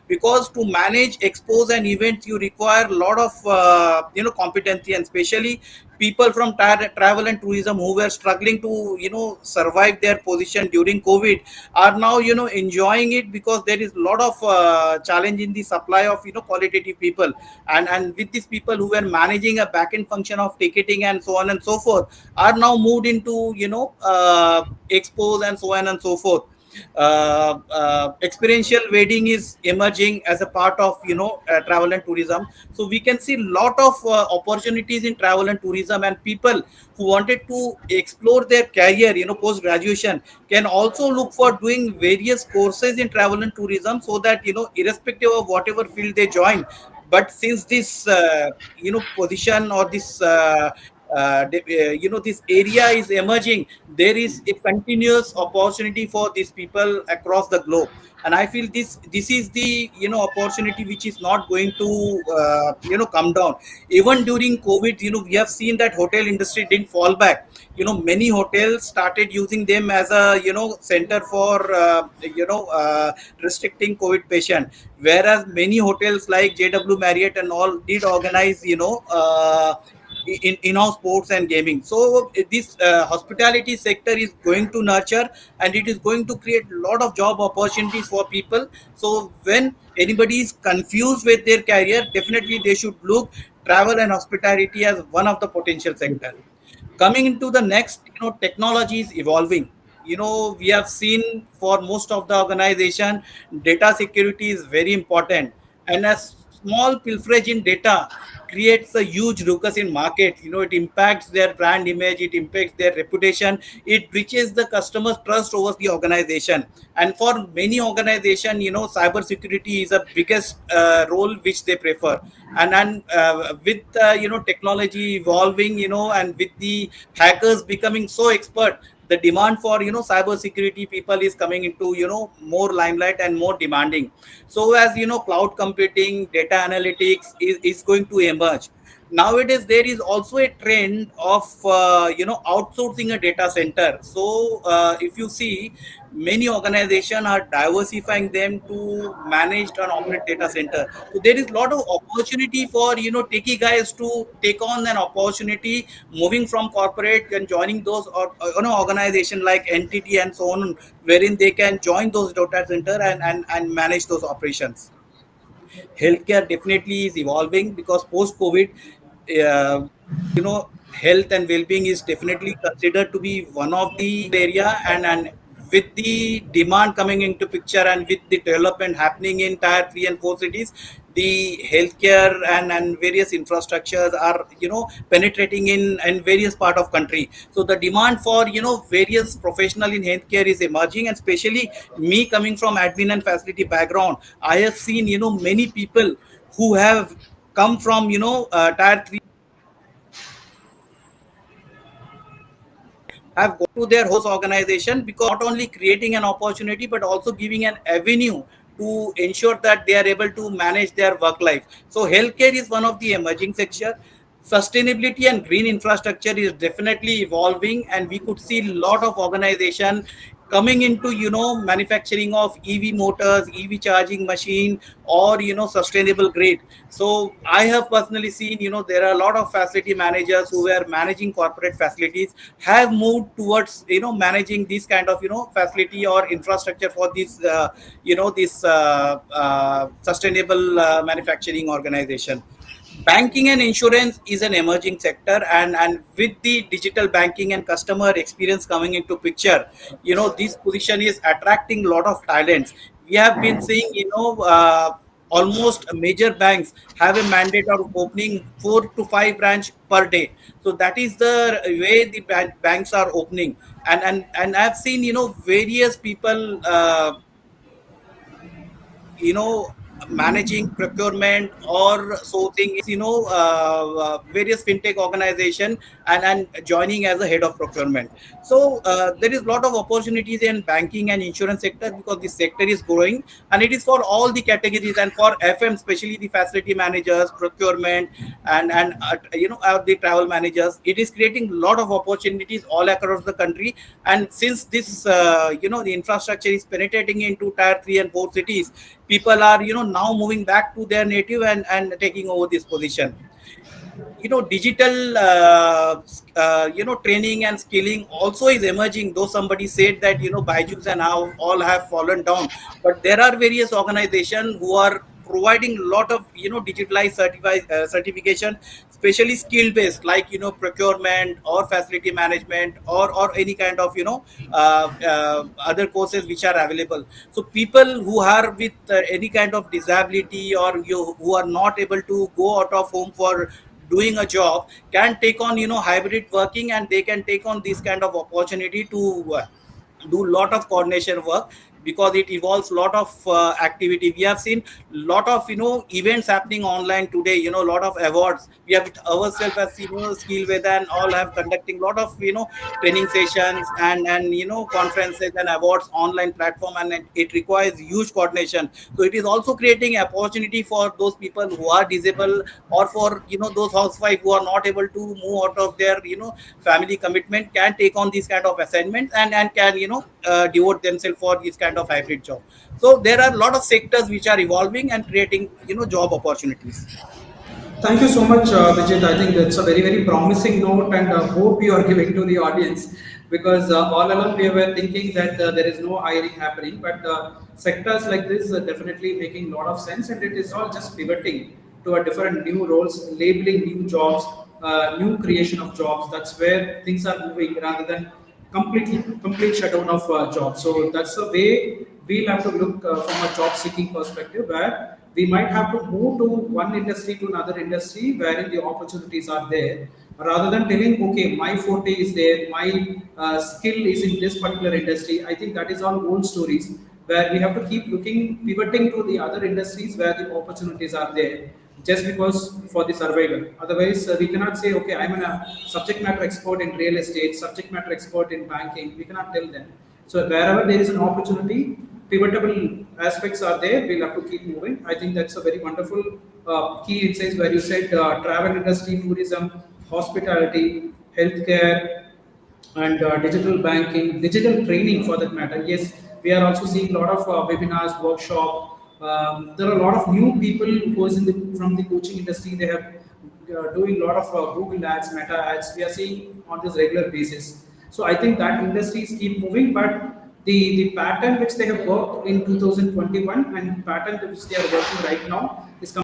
Because to manage expos and events you require a lot of competency, and especially people from travel and tourism who were struggling to survive their position during COVID are now enjoying it, because there is a lot of challenge in the supply of qualitative people. And with these people who were managing a back end function of ticketing and so on and so forth are now moved into expos and so on and so forth. Experiential wedding is emerging as a part of travel and tourism. So we can see a lot of opportunities in travel and tourism, and people who wanted to explore their career post graduation can also look for doing various courses in travel and tourism, so that irrespective of whatever field they join, but since this position or this this area is emerging. There is a continuous opportunity for these people across the globe, and I feel this is the opportunity which is not going to come down. Even during COVID, we have seen that hotel industry didn't fall back. Many hotels started using them as a center for restricting COVID patient, whereas many hotels like JW Marriott and all did organize in-house sports and gaming. So this hospitality sector is going to nurture, and it is going to create a lot of job opportunities for people. So when anybody is confused with their career, definitely they should look travel and hospitality as one of the potential sector. Coming into the next, technology is evolving. We have seen for most of the organization, data security is very important, and a small pilferage in data creates a huge ruckus in market. It impacts their brand image, it impacts their reputation, it breaches the customer's trust over the organization. And for many organization, cyber security is a biggest role which they prefer. And with technology evolving, and with the hackers becoming so expert, the demand for cyber security people is coming into more limelight and more demanding. So as cloud computing, data analytics is going to emerge. Nowadays there is also a trend of outsourcing a data center. So if you see, many organizations are diversifying them to manage and operate data center. So there is a lot of opportunity for techie guys to take on an opportunity, moving from corporate and joining those or organization like entity and so on, wherein they can join those data center and manage those operations. Healthcare definitely is evolving because post COVID, health and well-being is definitely considered to be one of the area, and with the demand coming into picture and with the development happening in tier 3 and 4 cities, the healthcare and various infrastructures are penetrating in various part of country. So the demand for various professional in healthcare is emerging, and especially me coming from admin and facility background, I have seen many people who have come from tier 3 have gone to their host organization, because not only creating an opportunity but also giving an avenue to ensure that they are able to manage their work life. So healthcare is one of the emerging sector. Sustainability and green infrastructure is definitely evolving, and we could see a lot of organization coming into manufacturing of EV motors, EV charging machine, or sustainable grid. So I have personally seen there are a lot of facility managers who were managing corporate facilities have moved towards managing this kind of facility or infrastructure for this sustainable manufacturing organization. Banking and insurance is an emerging sector, and with the digital banking and customer experience coming into picture, this position is attracting a lot of talents. We have been seeing almost major banks have a mandate of opening 4 to 5 branch per day. So that is the way the banks are opening. And I've seen various people you know managing procurement or sourcing various fintech organization, and joining as a head of procurement. So there is a lot of opportunities in banking and insurance sector, because this sector is growing, and it is for all the categories, and for FM especially the facility managers, procurement, and the travel managers. It is creating a lot of opportunities all across the country. And since this the infrastructure is penetrating into tier 3 and 4 cities, people are now moving back to their native and taking over this position. Digital training and skilling also is emerging, though somebody said that Byju's and how all have fallen down, but there are various organizations who are providing a lot of digitalized certification, especially skill based, like procurement or facility management, or any kind of other courses which are available. So people who are with any kind of disability, or who are not able to go out of home for doing a job, can take on hybrid working, and they can take on this kind of opportunity to do lot of coordination work. because it involves a lot of activity. We have seen lot of events happening online today, a lot of awards. We have ourselves as skill with and all have conducting lot of training sessions and conferences and awards online platform, and it requires huge coordination. So it is also creating opportunity for those people who are disabled, or for those housewives who are not able to move out of their family commitment, can take on these kind of assignments and can devote themselves for this kind of hybrid job. So there are a lot of sectors which are evolving and creating job opportunities. Thank you so much, Vijay. I think that's a very, very promising note, and hope you are giving to the audience, because all along we were thinking that there is no hiring happening, but sectors like this are definitely making a lot of sense, and it is all just pivoting to a different new roles, labeling new jobs, new creation of jobs. That's where things are moving rather than complete shutdown of jobs. So that's the way we'll have to look from a job seeking perspective, where we might have to move to one industry to another industry wherein the opportunities are there, rather than telling, okay, my forte is there, my skill is in this particular industry. I think that is all old stories, where we have to keep looking, pivoting to the other industries where the opportunities are there, just because for the survival. Otherwise, we cannot say, okay, I'm a subject matter expert in real estate, subject matter expert in banking. We cannot tell them. So wherever there is an opportunity, pivotable aspects are there. We'll have to keep moving. I think that's a very wonderful key insights where you said travel industry, tourism, hospitality, healthcare, and digital banking, digital training for that matter. Yes, we are also seeing a lot of webinars, workshop. There are a lot of new people who is in from the coaching industry. They have doing a lot of Google ads, Meta ads. We are seeing on this regular basis. So I think that industries keep moving, but the pattern which they have worked in 2021 and pattern which they are working right now is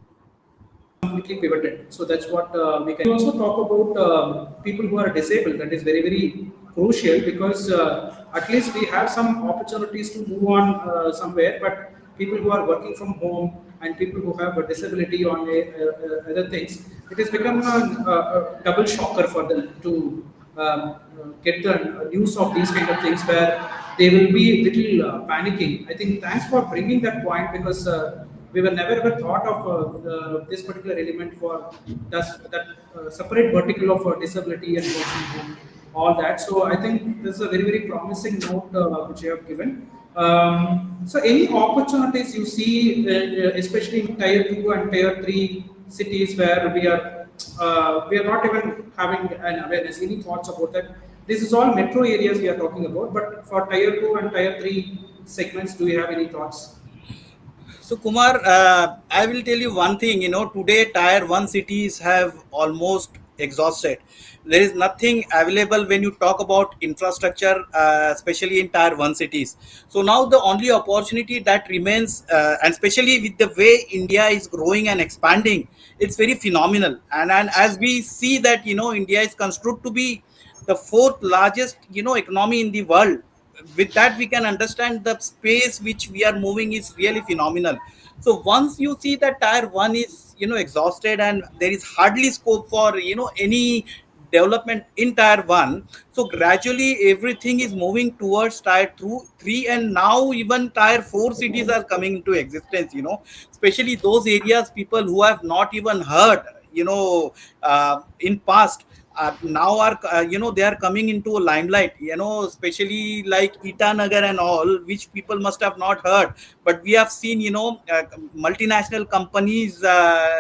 completely pivoted. So that's what we can also talk about. People who are disabled, that is very, very crucial, because at least we have some opportunities to move on somewhere. But people who are working from home and people who have a disability on other things, it has become a double shocker for them to get the news of these kind of things, where they will be little panicking. I think thanks for bringing that point, because we were never ever thought of this particular element for that separate vertical of disability and working home, all that. So I think this is a very, very promising note which you have given. So any opportunities you see, especially in tier 2 and tier 3 cities, where we are not even having an awareness. Any thoughts about that? This is all metro areas we are talking about, but for tier 2 and tier 3 segments, do you have any thoughts? So Kumar, I will tell you one thing. Today tier one cities have almost exhausted. There is nothing available when you talk about infrastructure, especially in tier one cities. So now the only opportunity that remains, and especially with the way India is growing and expanding, it's very phenomenal. And as we see that India is construed to be the fourth largest economy in the world. With that we can understand the space which we are moving is really phenomenal. So once you see that tier 1 is exhausted and there is hardly scope for any development in tier 1, so gradually everything is moving towards tier 2 3, and now even tier 4 cities are coming into existence, especially those areas people who have not even heard in past, now are they are coming into a limelight, especially like Itanagar and all, which people must have not heard, but we have seen multinational companies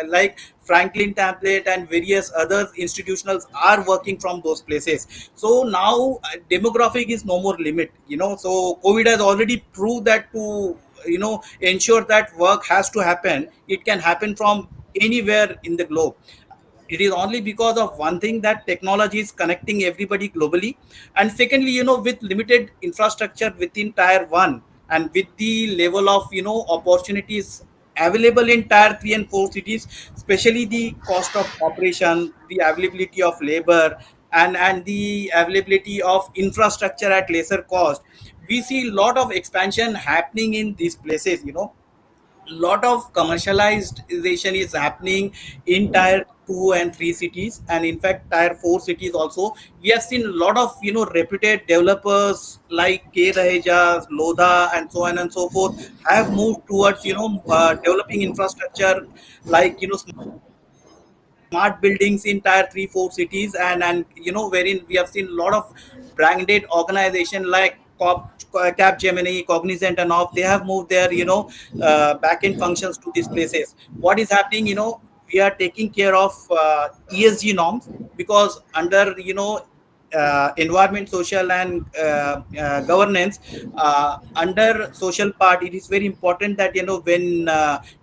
like Franklin Template and various other institutionals are working from those places. So now demographic is no more limit, so COVID has already proved that to ensure that work has to happen, it can happen from anywhere in the globe. It is only because of one thing, that technology is connecting everybody globally, and secondly with limited infrastructure within tier 1 and with the level of opportunities available in tier 3 and 4 cities, especially the cost of operation, the availability of labor, and the availability of infrastructure at lesser cost, we see a lot of expansion happening in these places. Lot of commercialization is happening in tier 2 and 3 cities, and in fact tier 4 cities also. We have seen a lot of reputed developers like K Rahejas, Lodha, and so on and so forth have moved towards developing infrastructure like smart buildings in tier 3 4 cities, and wherein we have seen a lot of branded organization like Capgemini, Cognizant, and all. They have moved their back end functions to these places. What is happening? We are taking care of ESG norms, because under environment, social, and governance, under social part, it is very important that when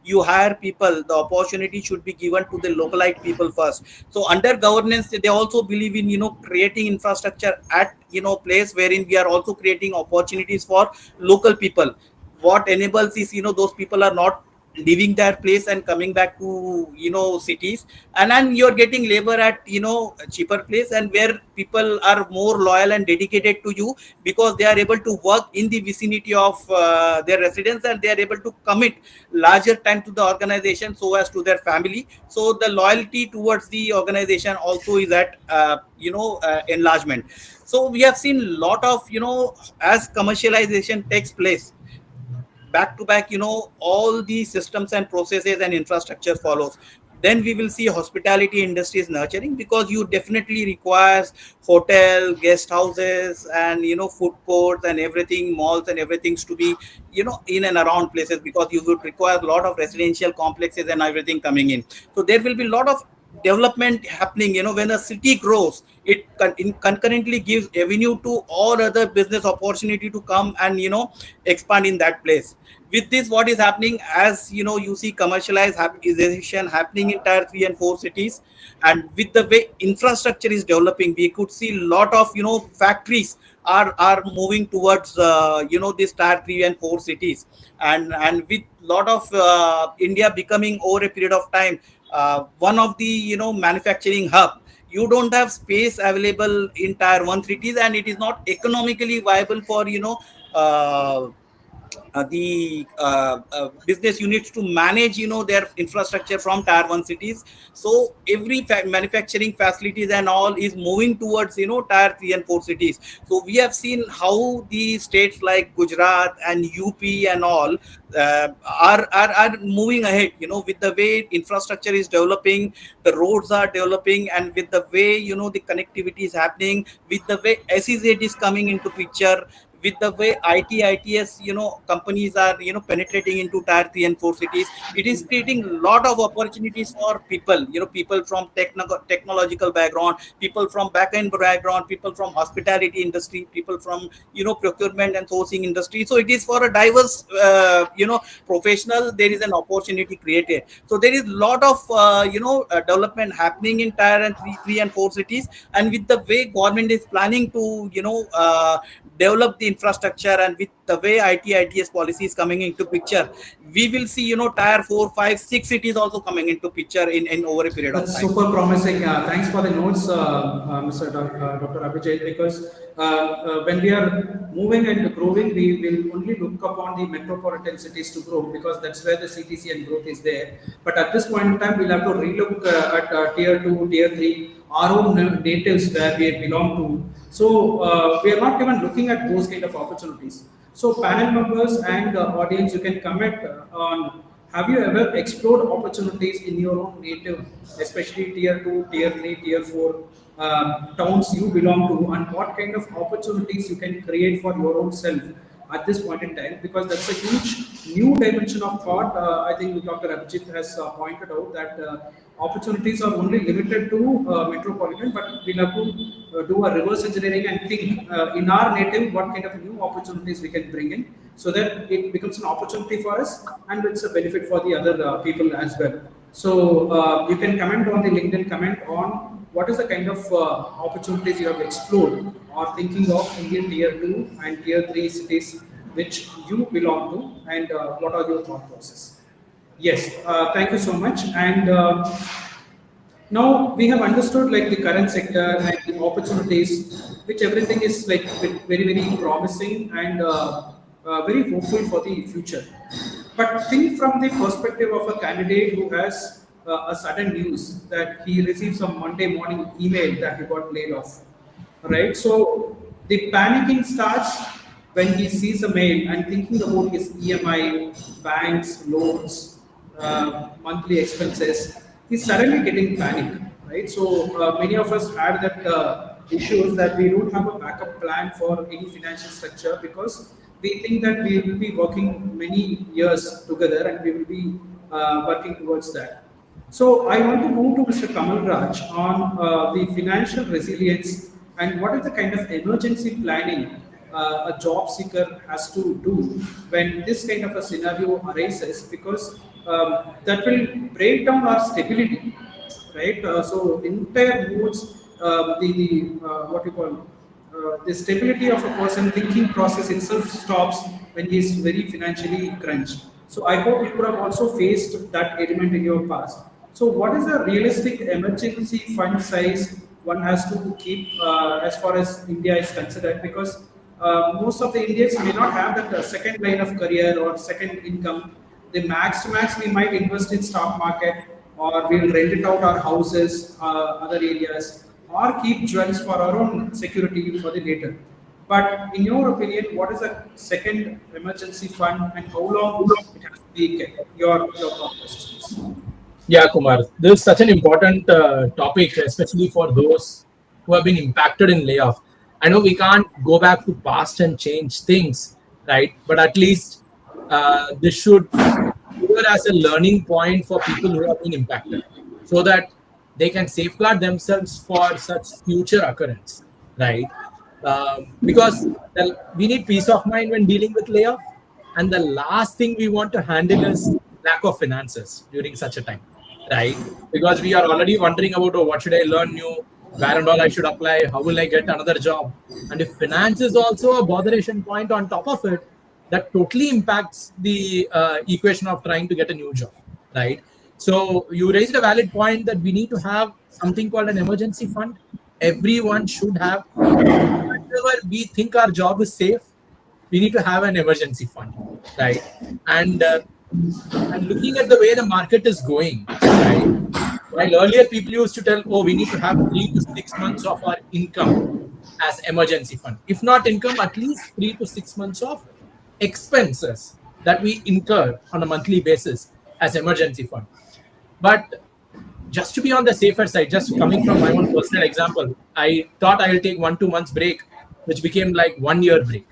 you hire people, the opportunity should be given to the localite people first. So under governance, they also believe in creating infrastructure at place wherein we are also creating opportunities for local people. What enables is those people are not leaving their place and coming back to cities, and then you're getting labor at a cheaper place, and where people are more loyal and dedicated to you, because they are able to work in the vicinity of their residence, and they are able to commit larger time to the organization so as to their family. So the loyalty towards the organization also is at enlargement. So we have seen a lot of as commercialization takes place, back to back all the systems and processes and infrastructure follows. Then we will see hospitality industries nurturing, because you definitely requires hotel, guest houses, and food courts and everything, malls and everything to be in and around places, because you would require a lot of residential complexes and everything coming in. So there will be a lot of development happening. When a city grows, it concurrently gives avenue to all other business opportunity to come and expand in that place. With this, what is happening, as you see commercialization happening in tier 3 and 4 cities, and with the way infrastructure is developing, we could see a lot of factories are moving towards this tier 3 and 4 cities, and with lot of India becoming over a period of time one of the manufacturing hub. You don't have space available in tier 1 cities, and it is not economically viable for uh, the business units to manage their infrastructure from tier 1 cities. So every manufacturing facilities and all is moving towards tier 3 and 4 cities. So we have seen how the states like Gujarat and UP and all are moving ahead, with the way infrastructure is developing, the roads are developing, and with the way the connectivity is happening, with the way SEZ is coming into picture, with the way ITS companies are penetrating into tier 3 and 4 cities. It is creating a lot of opportunities for people, people from technological background, people from back end background, people from hospitality industry, people from procurement and sourcing industry. So it is for a diverse professional, there is an opportunity created. So there is a lot of development happening in tier and 3 and 4 cities, and with the way government is planning to develop the infrastructure, and with the way ITS policy is coming into picture, we will see tier 4 5 6 cities also coming into picture in over a period of That's time. super promising. Thanks for the notes, Dr. Abhijay, because when we are moving and growing, we will only look upon the metropolitan cities to grow, because that's where the CTC and growth is there. But at this point in time, we'll have to relook at tier 2, tier 3, our own natives where we belong to. So we are not even looking at those kind of opportunities. So panel members and audience, you can comment on, have you ever explored opportunities in your own native, especially tier 2, tier 3, tier 4 towns you belong to, and what kind of opportunities you can create for your own self at this point in time? Because that's a huge new dimension of thought. I think Dr. Abhijit has pointed out that opportunities are only limited to metropolitan, but we'll have to do a reverse engineering and think in our native what kind of new opportunities we can bring in, so that it becomes an opportunity for us and it's a benefit for the other people as well. So you can comment on the LinkedIn comment on what is the kind of opportunities you have explored or thinking of in the tier 2 and tier 3 cities which you belong to, and what are your thought process. Yes, thank you so much. And now we have understood like the current sector and the opportunities, which everything is like very very promising and very hopeful for the future. But think from the perspective of a candidate who has a sudden news that he received some Monday morning email that he got laid off. Right? So the panicking starts when he sees a mail and thinking about his EMI, banks, loans, monthly expenses. He's suddenly getting panic, right? So many of us had that issues that we don't have a backup plan for any financial structure because we think that we will be working many years together and we will be working towards that. So I want to move to Mr. Kamal Raj on the financial resilience and what is the kind of emergency planning a job seeker has to do when this kind of a scenario arises because that will break down our stability, right? So entire moods, the what you call the stability of a person thinking process itself stops when he is very financially crunched. So I hope you could have also faced that element in your past. So what is the realistic emergency fund size one has to keep as far as India is considered? Because most of the Indians may not have that second line of career or second income. The max to max we might invest in stock market or we'll rent it out our houses, other areas, or keep jewels for our own security for the later. But in your opinion, what is a second emergency fund and how long it has to be kept? Your thought process, please. Yeah, Kumar, this is such an important topic, especially for those who have been impacted in layoff. I know we can't go back to past and change things, right? But at least this should serve as a learning point for people who have been impacted, so that they can safeguard themselves for such future occurrence, right? Because we need peace of mind when dealing with layoff, and the last thing we want to handle is lack of finances during such a time, right? Because we are already wondering about, oh, what should I learn new, where and all I should apply, how will I get another job, and if finance is also a botheration point on top of it, that totally impacts the equation of trying to get a new job, right? So you raised a valid point that we need to have something called an emergency fund. Everyone should have. Whenever we think our job is safe, we need to have an emergency fund, right? And and looking at the way the market is going, right? While earlier people used to tell, oh, we need to have 3 to 6 months of our income as emergency fund. If not income, at least 3 to 6 months of expenses that we incur on a monthly basis as emergency fund. But just to be on the safer side, just coming from my own personal example, I thought I will take 1 2 months break, which became like 1 year break,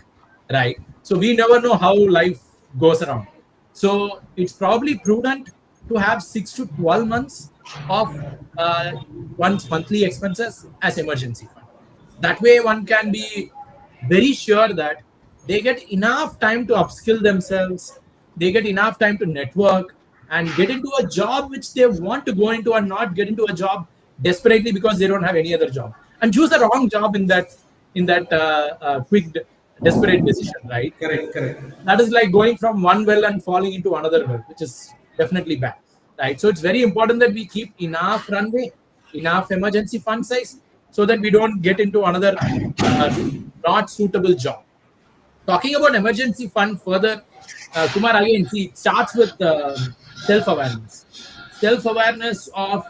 right? So we never know how life goes around. So it's probably prudent to have 6 to 12 months of one's monthly expenses as emergency fund. That way, one can be very sure that they get enough time to upskill themselves, they get enough time to network and get into a job which they want to go into, and not get into a job desperately because they don't have any other job and choose the wrong job in that quick desperate decision, right? Correct, correct. That is like going from one well and falling into another well, which is definitely bad, right? So it's very important that we keep enough runway, enough emergency fund size, so that we don't get into another not suitable job. Talking about emergency fund further, Kumar, again, see, it starts with self-awareness. Self-awareness of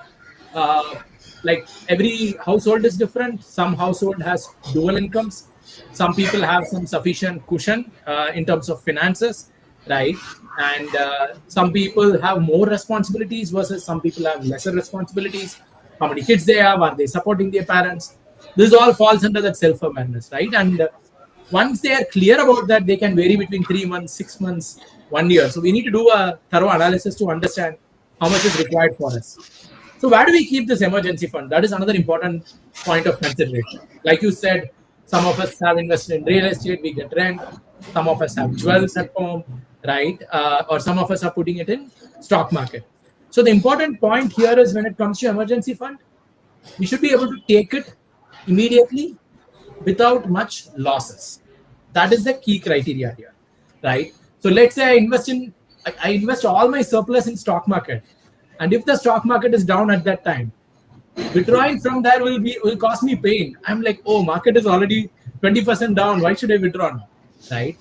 like every household is different. Some household has dual incomes. Some people have some sufficient cushion in terms of finances, right? And some people have more responsibilities versus some people have lesser responsibilities. How many kids they have? Are they supporting their parents? This all falls under that self-awareness, right? And once they are clear about that, they can vary between 3 months, 6 months, 1 year. So we need to do a thorough analysis to understand how much is required for us. So where do we keep this emergency fund? That is another important point of consideration. Like you said, some of us have invested in real estate, we get rent. Some of us have jewels at home, right? Or some of us are putting it in stock market. So the important point here is when it comes to emergency fund, we should be able to take it immediately without much losses. That is the key criteria here, right? So let's say I invest all my surplus in stock market, and if the stock market is down at that time, withdrawing from there will cause me pain. I'm like, oh, market is already 20% down. Why should I withdraw now, right?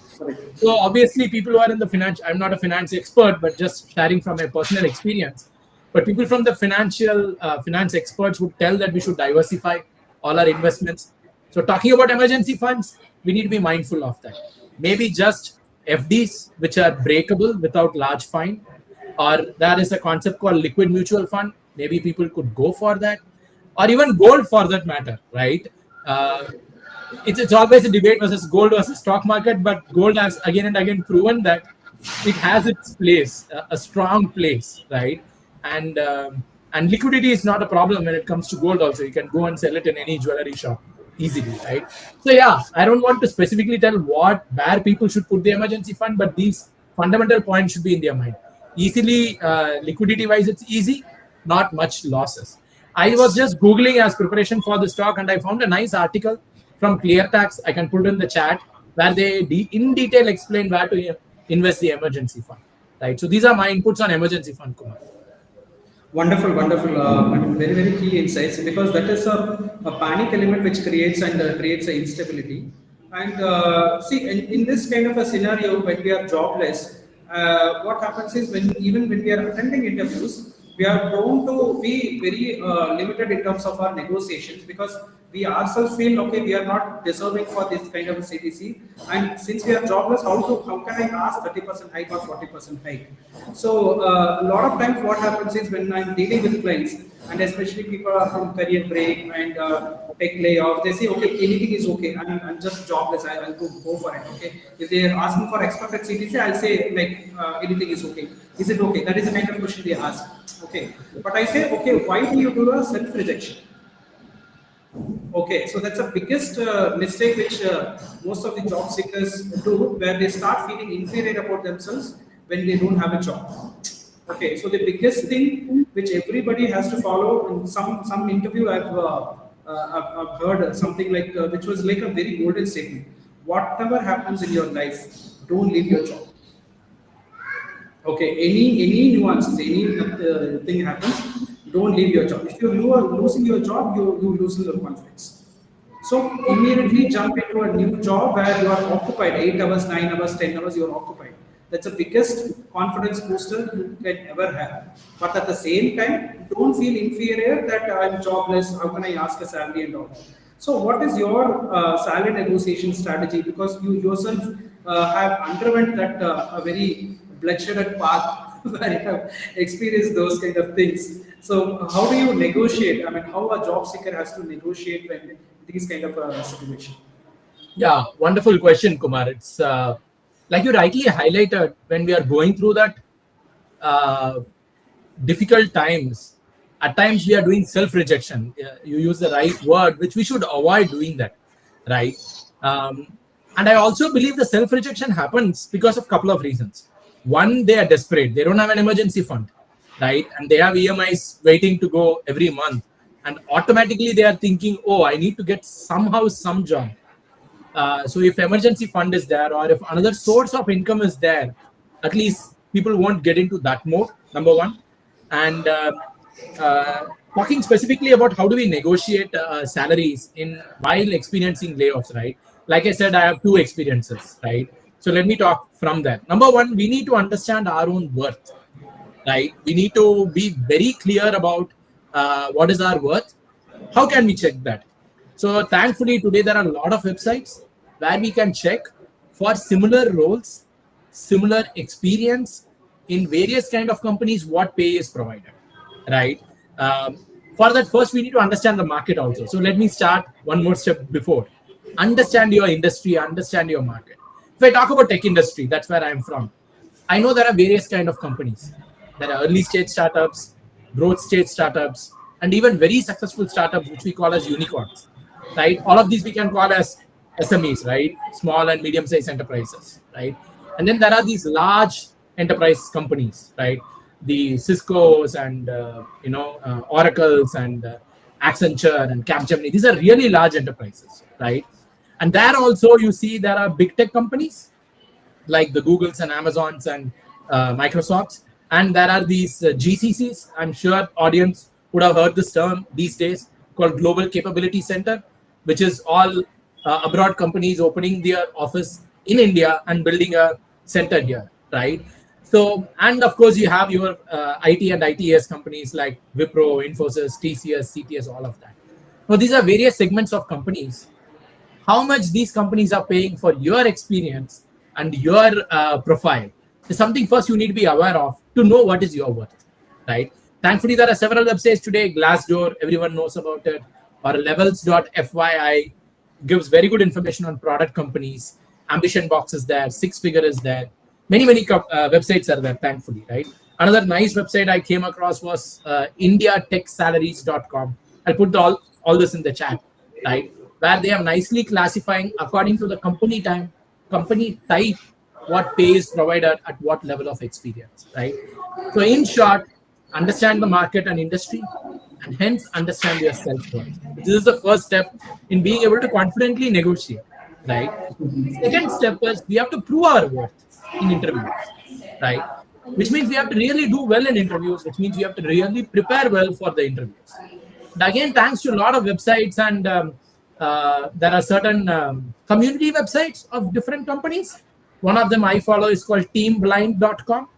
So obviously, people who are in the finance, I'm not a finance expert, but just sharing from my personal experience. But people from the finance experts would tell that we should diversify all our investments. So talking about emergency funds, we need to be mindful of that. Maybe just FDs, which are breakable without large fine, or there is a concept called liquid mutual fund. Maybe people could go for that, or even gold for that matter, right? Uh, it's always a debate versus gold versus stock market, but gold has again and again proven that it has its place, a strong place, right? And liquidity is not a problem when it comes to gold. Also, you can go and sell it in any jewelry shop easily, right? So yeah, I don't want to specifically tell where people should put the emergency fund, but these fundamental points should be in their mind. Easily, liquidity wise, it's easy, not much losses. I was just googling as preparation for this talk, and I found a nice article from ClearTax. I can put in the chat where they in detail explain where to invest the emergency fund, right? So these are my inputs on emergency fund, Kumar. Wonderful, wonderful, and very, very key insights, because that is a panic element which creates creates a instability. And see, in this kind of a scenario, when we are jobless, what happens is even when we are attending interviews, we are prone to be very limited in terms of our negotiations, because we ourselves feel okay, we are not deserving for this kind of a CTC, and since we are jobless, how can I ask 30% hike or 40% hike? So a lot of times what happens is, when I'm dealing with clients, and especially people are from career break and take layoff, they say okay, anything is okay, I'm just jobless, I'll go for it. Okay, if they are asking for expected CTC, I'll say like anything is okay. Is it okay? That is the kind of question they ask. Okay, but I say okay, why do you do a self rejection? Okay, so that's the biggest mistake which most of the job seekers do, where they start feeling inferior about themselves when they don't have a job. Okay, so the biggest thing which everybody has to follow, in some interview I've heard something like which was like a very golden statement: whatever happens in your life, don't leave your job. Okay, any nuances, any thing happens, don't leave your job. If you are losing your job, you losing your confidence. So immediately jump into a new job where you are occupied 8 hours, 9 hours, 10 hours, you are occupied. That's the biggest confidence booster you can ever have. But at the same time, don't feel inferior that I'm jobless, how can I ask a salary and all. So what is your salary negotiation strategy? Because you yourself have underwent that a very bloodshed path where you have experienced those kind of things. So how do you negotiate? I mean, how a job seeker has to negotiate when these kind of situation? Yeah, wonderful question, Kumar. It's like you rightly highlighted, when we are going through that difficult times, at times we are doing self-rejection. You use the right word, which we should avoid doing that, right? And I also believe the self-rejection happens because of a couple of reasons. One, they are desperate. They don't have an emergency fund, right? And they have EMIs waiting to go every month. And automatically they are thinking, oh, I need to get somehow some job. So if emergency fund is there, or if another source of income is there, at least people won't get into that mode, number one. And talking specifically about how do we negotiate salaries while experiencing layoffs, right? Like I said, I have two experiences, right? So let me talk from that. Number one, we need to understand our own worth, right? We need to be very clear about what is our worth. How can we check that? So thankfully today there are a lot of websites where we can check for similar roles, similar experience in various kind of companies, what pay is provided, right? For that, first we need to understand the market also. So let me start one more step before. Understand your industry, understand your market. If I talk about tech industry, that's where I'm from. I know there are various kind of companies. There are early stage startups, growth stage startups, and even very successful startups, which we call as unicorns, right? All of these we can call as SMEs, right? Small and medium-sized enterprises, right? And then there are these large enterprise companies, right? The Cisco's and Oracles and Accenture and Capgemini. These are really large enterprises, right? And there also you see there are big tech companies like the Googles and Amazons and Microsofts, and there are these GCCs. I'm sure audience would have heard this term these days, called Global Capability Center, which is all abroad companies opening their office in India and building a center here, right? So, and of course, you have your IT and ITS companies like Wipro, Infosys, TCS, CTS, all of that. Now, these are various segments of companies. How much these companies are paying for your experience and your profile is something first you need to be aware of to know what is your worth, right? Thankfully, there are several websites today. Glassdoor, everyone knows about it, or levels.fyi gives very good information on product companies. Ambition Box is there, Six Figure is there. Many websites are there, thankfully, right? Another nice website I came across was indiatechsalaries.com. I'll put all this in the chat, right? Where they are nicely classifying according to the company time, company type, what pay is provided at what level of experience, right? So in short, understand the market and industry, and hence understand your self-worth. This is the first step in being able to confidently negotiate, right? Second step is we have to prove our worth in interviews, right? Which means we have to really do well in interviews, which means we have to really prepare well for the interviews. And again, thanks to a lot of websites, and there are certain community websites of different companies. One of them I follow is called teamblind.com,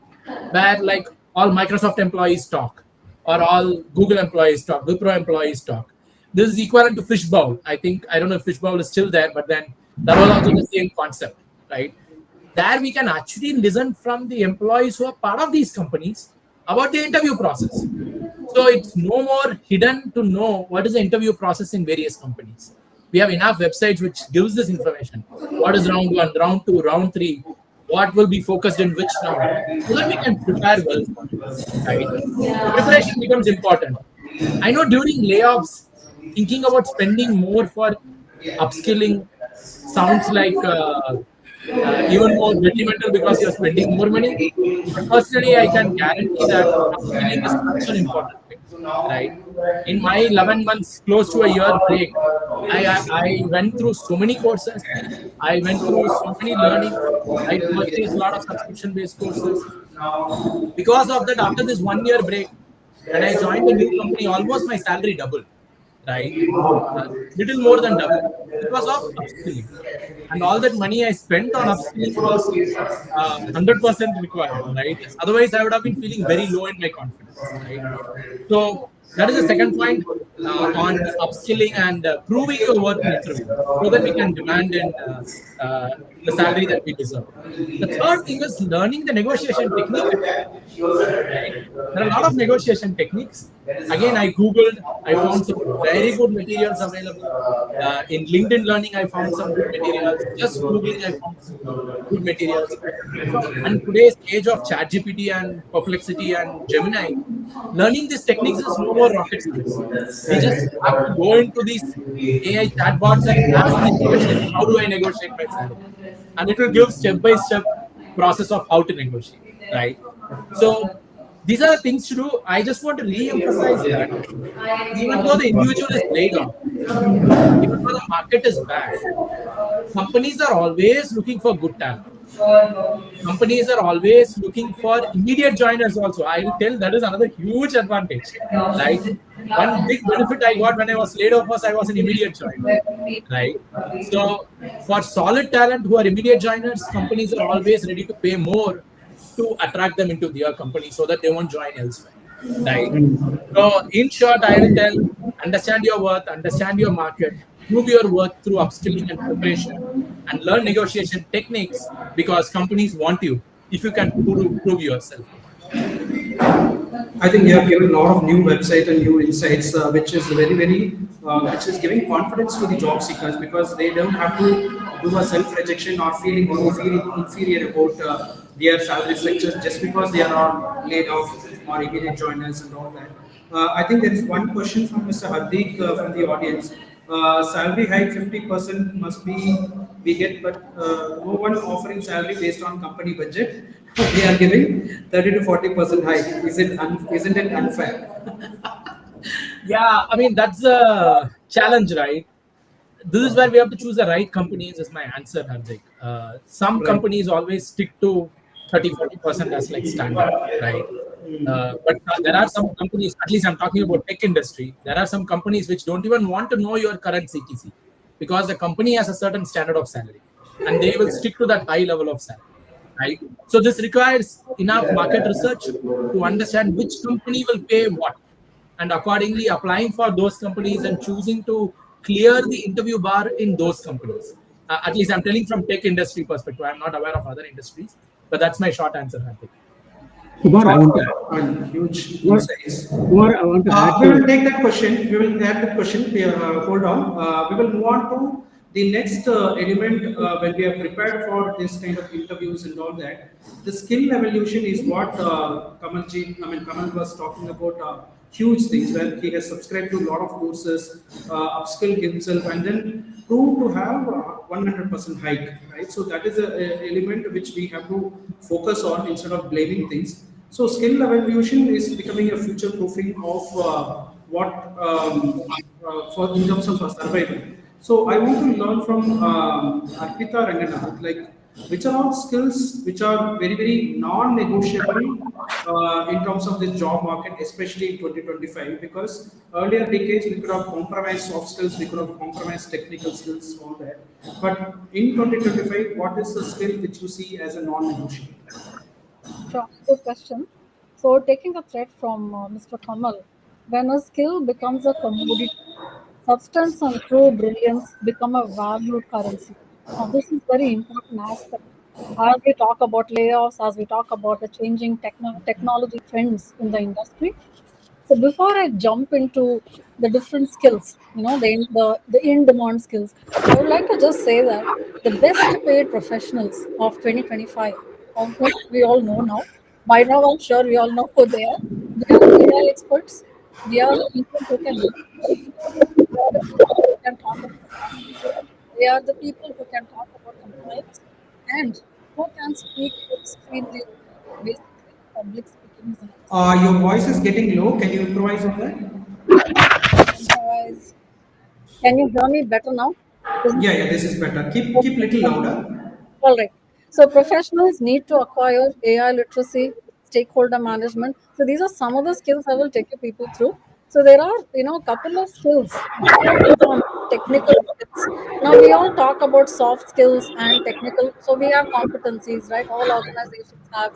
where like all Microsoft employees talk, or all Google employees talk, Wipro employees talk. This is equivalent to Fishbowl. I think, I don't know if Fishbowl is still there, but then that was also the same concept, right? There we can actually listen from the employees who are part of these companies about the interview process. So it's no more hidden to know what is the interview process in various companies. We have enough websites which gives this information. What is round one, round two, round three? What will be focused in which round? So that we can prepare well for it, right? So preparation becomes important. I know during layoffs, thinking about spending more for upskilling sounds like even more detrimental because you're spending more money. But personally, I can guarantee that upskilling is such an important thing, right? In my 11 months, close to a year break, I went through so many courses. I went through so many learnings. I purchased a lot of subscription-based courses. Because of that, after this 1 year break, when I joined a new company, almost my salary doubled, right? Little more than double because of upskilling. And all that money I spent on upskilling was 100% required, right? Otherwise, I would have been feeling very low in my confidence, right? So that is the second point on upskilling and proving your worth in interview, so that we can demand in the salary that we deserve. The third thing is learning the negotiation technique. Right? There are a lot of negotiation techniques. Again, I Googled, I found some very good materials available. In LinkedIn Learning, I found some good materials. Just Googling, I found some good materials. So, and today's age of ChatGPT and Perplexity and Gemini, learning these techniques is no more rocket science. We just have to go into these AI chatbots and ask these questions. How do I negotiate my salary? And it will give step-by-step process of how to negotiate, right? So these are the things to do. I just want to re-emphasize that even though the individual is laid off, even though the market is bad, companies are always looking for good talent. Companies are always looking for immediate joiners also. I will tell that is another huge advantage. Right? One big benefit I got when I was laid off was I was an immediate joiner. Right? So for solid talent who are immediate joiners, companies are always ready to pay more to attract them into their company so that they won't join elsewhere. Right? So in short, I will tell, understand your worth, understand your market, prove your worth through upskilling and preparation, and learn negotiation techniques because companies want you if you can prove yourself. I think you have given a lot of new websites and new insights, which is which is giving confidence to the job seekers because they don't have to do a self-rejection or feeling inferior about their salary structures just because they are all laid off or immediate joiners and all that. I think there is one question from Mr. Hardik from the audience. Salary hike 50% must be we get, but no one offering salary based on company budget. They are giving 30 to 40% hike. Isn't it unfair? Yeah, I mean that's a challenge, right? This is where we have to choose the right companies. Is my answer, Hardik. Some companies always stick to 30-40% as like standard, right? But there are some companies, at least I'm talking about tech industry, there are some companies which don't even want to know your current CTC because the company has a certain standard of salary and they will stick to that high level of salary. right? So this requires enough market research to understand which company will pay what, and accordingly applying for those companies and choosing to clear the interview bar in those companies. At least I'm telling from tech industry perspective. I'm not aware of other industries, but that's my short answer, Hardik. Kumar, I Short want to and huge Kumar, insights. Kumar, I want to add We will to. take that question. We will add that question. Hold on. We will move on to the next element when we are prepared for this kind of interviews and all that. The skill evolution is what Kamal was talking about. Huge things where he has subscribed to a lot of courses, upskill himself, and then prove to have 100% hike. Right. So that is a element which we have to focus on instead of blaming things. So skill evolution is becoming a future proofing of what for in terms of survival. So I want to learn from Arpita Ranganath, like which are all skills which are very non-negotiable in terms of the job market, especially in 2025. Because earlier decades we could have compromised soft skills, we could have compromised technical skills, all that. But in 2025, what is the skill which you see as a non-negotiable? Sure, good question. So, taking a thread from Mr. Kamal, when a skill becomes a commodity, substance and true brilliance become a valued currency. Now, this is very important aspect. As we talk about layoffs, as we talk about the changing technology trends in the industry, so before I jump into the different skills, the in demand skills, I would like to just say that the best paid professionals of 2025, of whom we all know now, by now I'm sure we all know who they are. They are the AI experts. They are the people who can lead people. They are the people who can talk about automation. They are the people who can talk about compliance and who can speak extremely well. Basically, public speaking is an asset. Your voice is getting low. Can you improvise on that? Otherwise, can you hear me better now? Is Yeah, yeah, this is better. Keep little louder. All right. So professionals need to acquire AI literacy, stakeholder management. So these are some of the skills I will take you people through. So there are, a couple of skills based on technical skills. Now we all talk about soft skills and technical. So we have competencies, right? All organizations have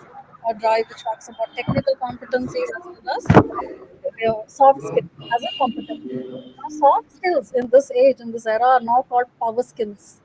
a drive which talks about technical competencies as well as soft skills as a competence. Now, soft skills in this age, in this era, are now called power skills.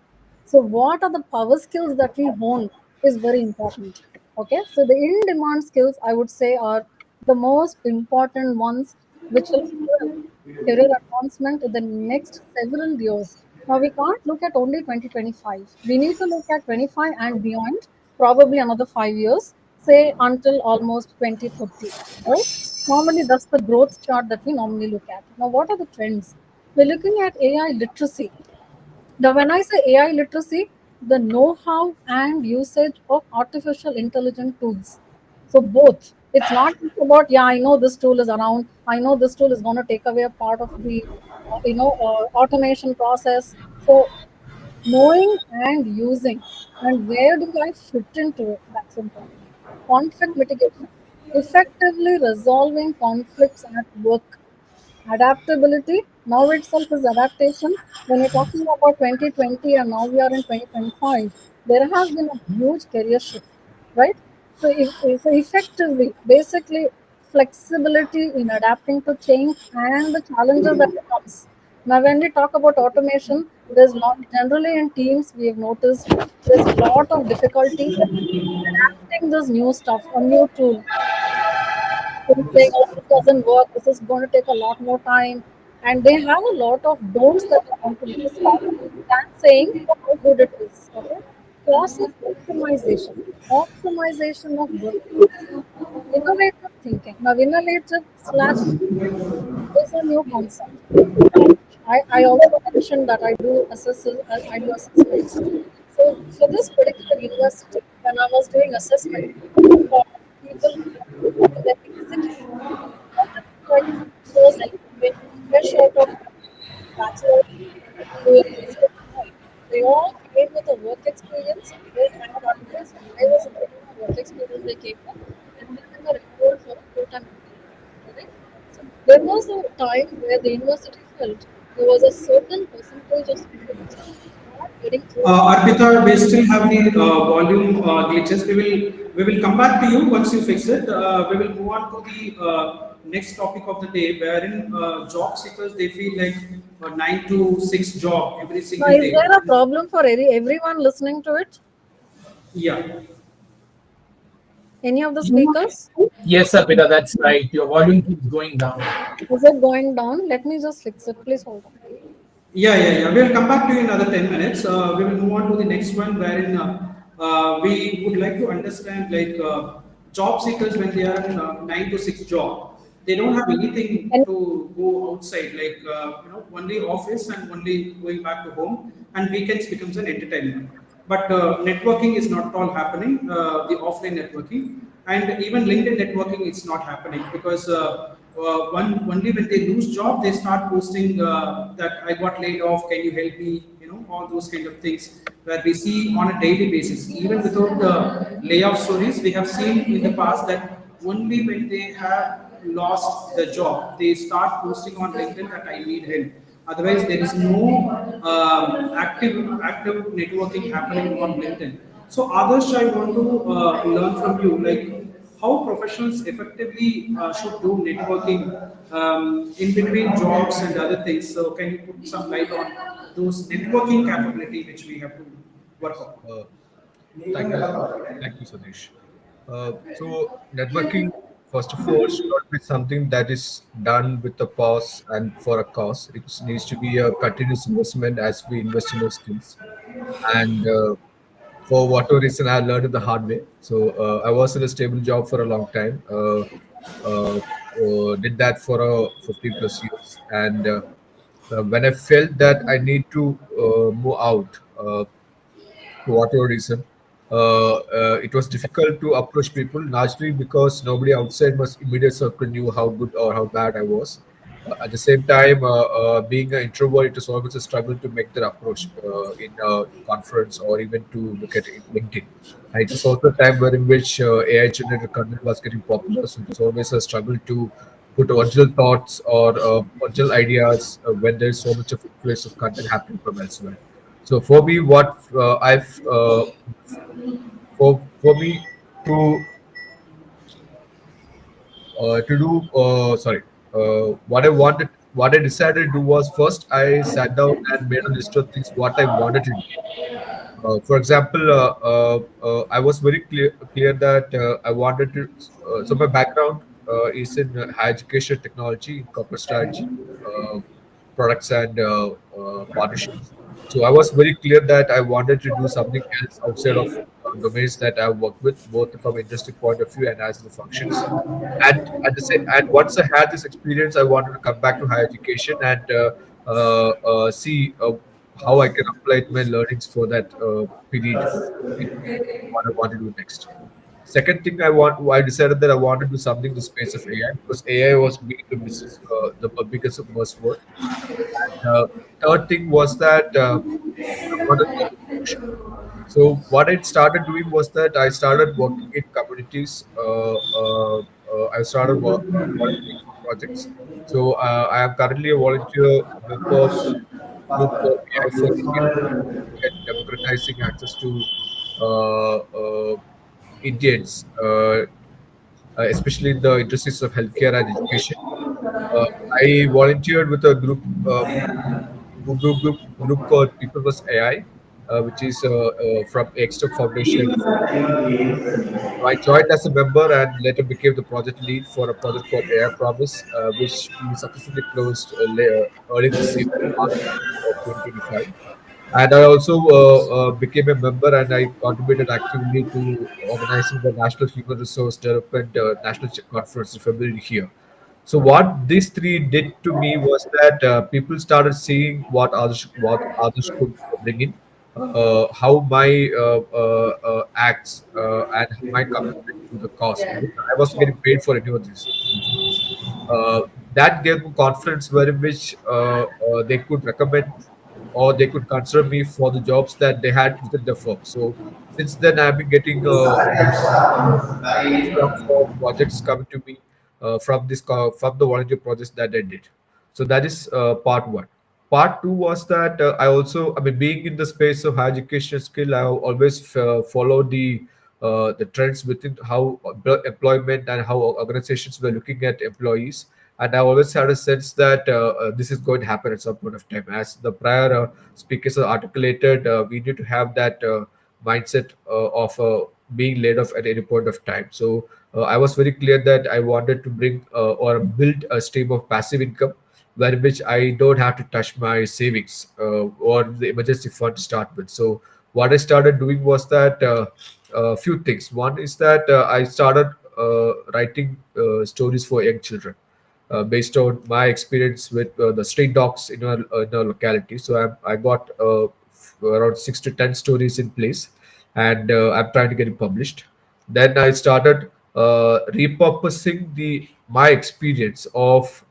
So, what are the power skills that we hone is very important. Okay, so the in demand skills, I would say, are the most important ones which will fuel career advancement in the next several years. Now, we can't look at only 2025. We need to look at 25 and beyond, probably another 5 years, say until almost 2030. Right? Normally, that's the growth chart that we normally look at. Now, what are the trends? We're looking at AI literacy. Now, when I say AI literacy, the know-how and usage of artificial intelligence tools. So both. It's not just about, yeah, I know this tool is around. I know this tool is going to take away a part of the, automation process. So knowing and using, and where do I fit into it? That's important. Conflict mitigation, effectively resolving conflicts at work. Adaptability now itself is adaptation. When we're talking about 2020 and now we are in 2025, there has been a huge career shift, right? So effectively, basically, flexibility in adapting to change and the challenges that comes. Now, when we talk about automation, there's not generally in teams we have noticed there's a lot of difficulty adapting this new stuff, a new tool, saying, oh, this doesn't work, this is going to take a lot more time. And they have a lot of don'ts that they want to list out than saying how good it is. Okay. Process optimization of workflows, innovative thinking. Now, innovative slash is a new concept. I also mentioned that I do assessments. So for this particular university, when I was doing assessment for people in their exit, like those like fresh out of bachelor doing master's and all, they all came with a work experience. They had at least 5 years of work experience they came with, and then they were enrolled for a full-time MBA. Correct? So there was a time where the university felt there was a certain percentage of students Getting Arpita, we still have the volume glitches. We will come back to you once you fix it. We will move on to the next topic of the day, wherein job seekers they feel like a 9 to 6 job every now, single is there day. a problem for everyone listening to it? Yeah. Any of the speakers? Yes, Apita, that's right. Your volume keeps going down. Is it going down? Let me just fix it. Please hold on. Yeah. We'll come back to you in another 10 minutes. We will move on to the next one, wherein we would like to understand like job seekers when they are in 9 to 6 job, they don't have anything And to go outside, like only office and only going back to home, and weekends becomes an entertainment. But networking is not all happening. The offline networking and even LinkedIn networking is not happening because only when they lose job they start posting that I got laid off. Can you help me? All those kind of things where we see on a daily basis. Even without the layoff stories, we have seen in the past that only when they have lost the job, they start posting on LinkedIn that I need help. Otherwise, there is no active networking happening on LinkedIn. So, others, I want to learn from you, like how professionals effectively should do networking in between jobs and other things. So, can you put some light on those networking capability which we have to work on? Uh, thank you. Thank you, Satish. So networking, first of all, should not be something that is done with a pause and for a cause. It needs to be a continuous investment as we invest in our skills. And for whatever reason, I learned it the hard way. So I was in a stable job for a long time. Did that for 15 plus years, and when I felt that I need to move out. For whatever reason. It was difficult to approach people, largely because nobody outside my immediate circle knew how good or how bad I was. At the same time, being an introvert, it was always a struggle to make that approach in a conference or even to look at it in LinkedIn. And it was also a time where in which AI generated content was getting popular, so it was always a struggle to put original thoughts or original ideas when there's so much of influx of content happening from elsewhere. So for me, what I've for me to do sorry, what I decided to do was first I sat down and made a list of things what I wanted to do. For example, I was very clear that I wanted to. So my background is in higher education technology, in corporate strategy, uh, products, and partnerships. So I was very clear that I wanted to do something else outside of domains that I work with, both from an industry point of view and as the functions. And at the same, and once I had this experience, I wanted to come back to higher education and see how I can apply my learnings for that period in what I want to do next. Second thing I decided that I wanted to do something in the space of AI because AI was being the business, the biggest buzzword. And third thing was that I wanted to learn social. So what I started doing was that I started working in communities. I started volunteering for projects. So I am currently a volunteer member of a group called AI for India, at democratizing access to uh, Indians, especially in the industries of healthcare and education. Uh, I volunteered with a group called People vs AI, which is from Extra Foundation for India. So I joined as a member and later became the project lead for a project called AI Promise, which we successfully closed early this year, March of 2025. And I also became a member and I contributed actively to organizing the National Human Resource Development National Conference in February here. So what these three did to me was that people started seeing what others could bring in, how my acts and my commitment to the cause. Because I wasn't getting paid for any of these things. Uh, that gave them confidence, where in which they could recommend or they could consider me for the jobs that they had within the firm. So since then, I've been getting stuff for projects coming to me from the volunteer projects that I did. So that is part one. Part two was that I mean, being in the space of higher education skill, I always followed the trends within how employment and how organizations were looking at employees. And I always had a sense that this is going to happen at some point of time. As the prior speakers have articulated, we need to have that mindset of being laid off at any point of time. So I was very clear that I wanted to bring or build a stream of passive income where which I don't have to touch my savings or the emergency fund to start with. So what I started doing was that a few things. One is that I started writing stories for young children based on my experience with the street dogs in our locality. So I got around 6 to 10 stories in place, and I'm trying to get it published. Then I started repurposing the my experience of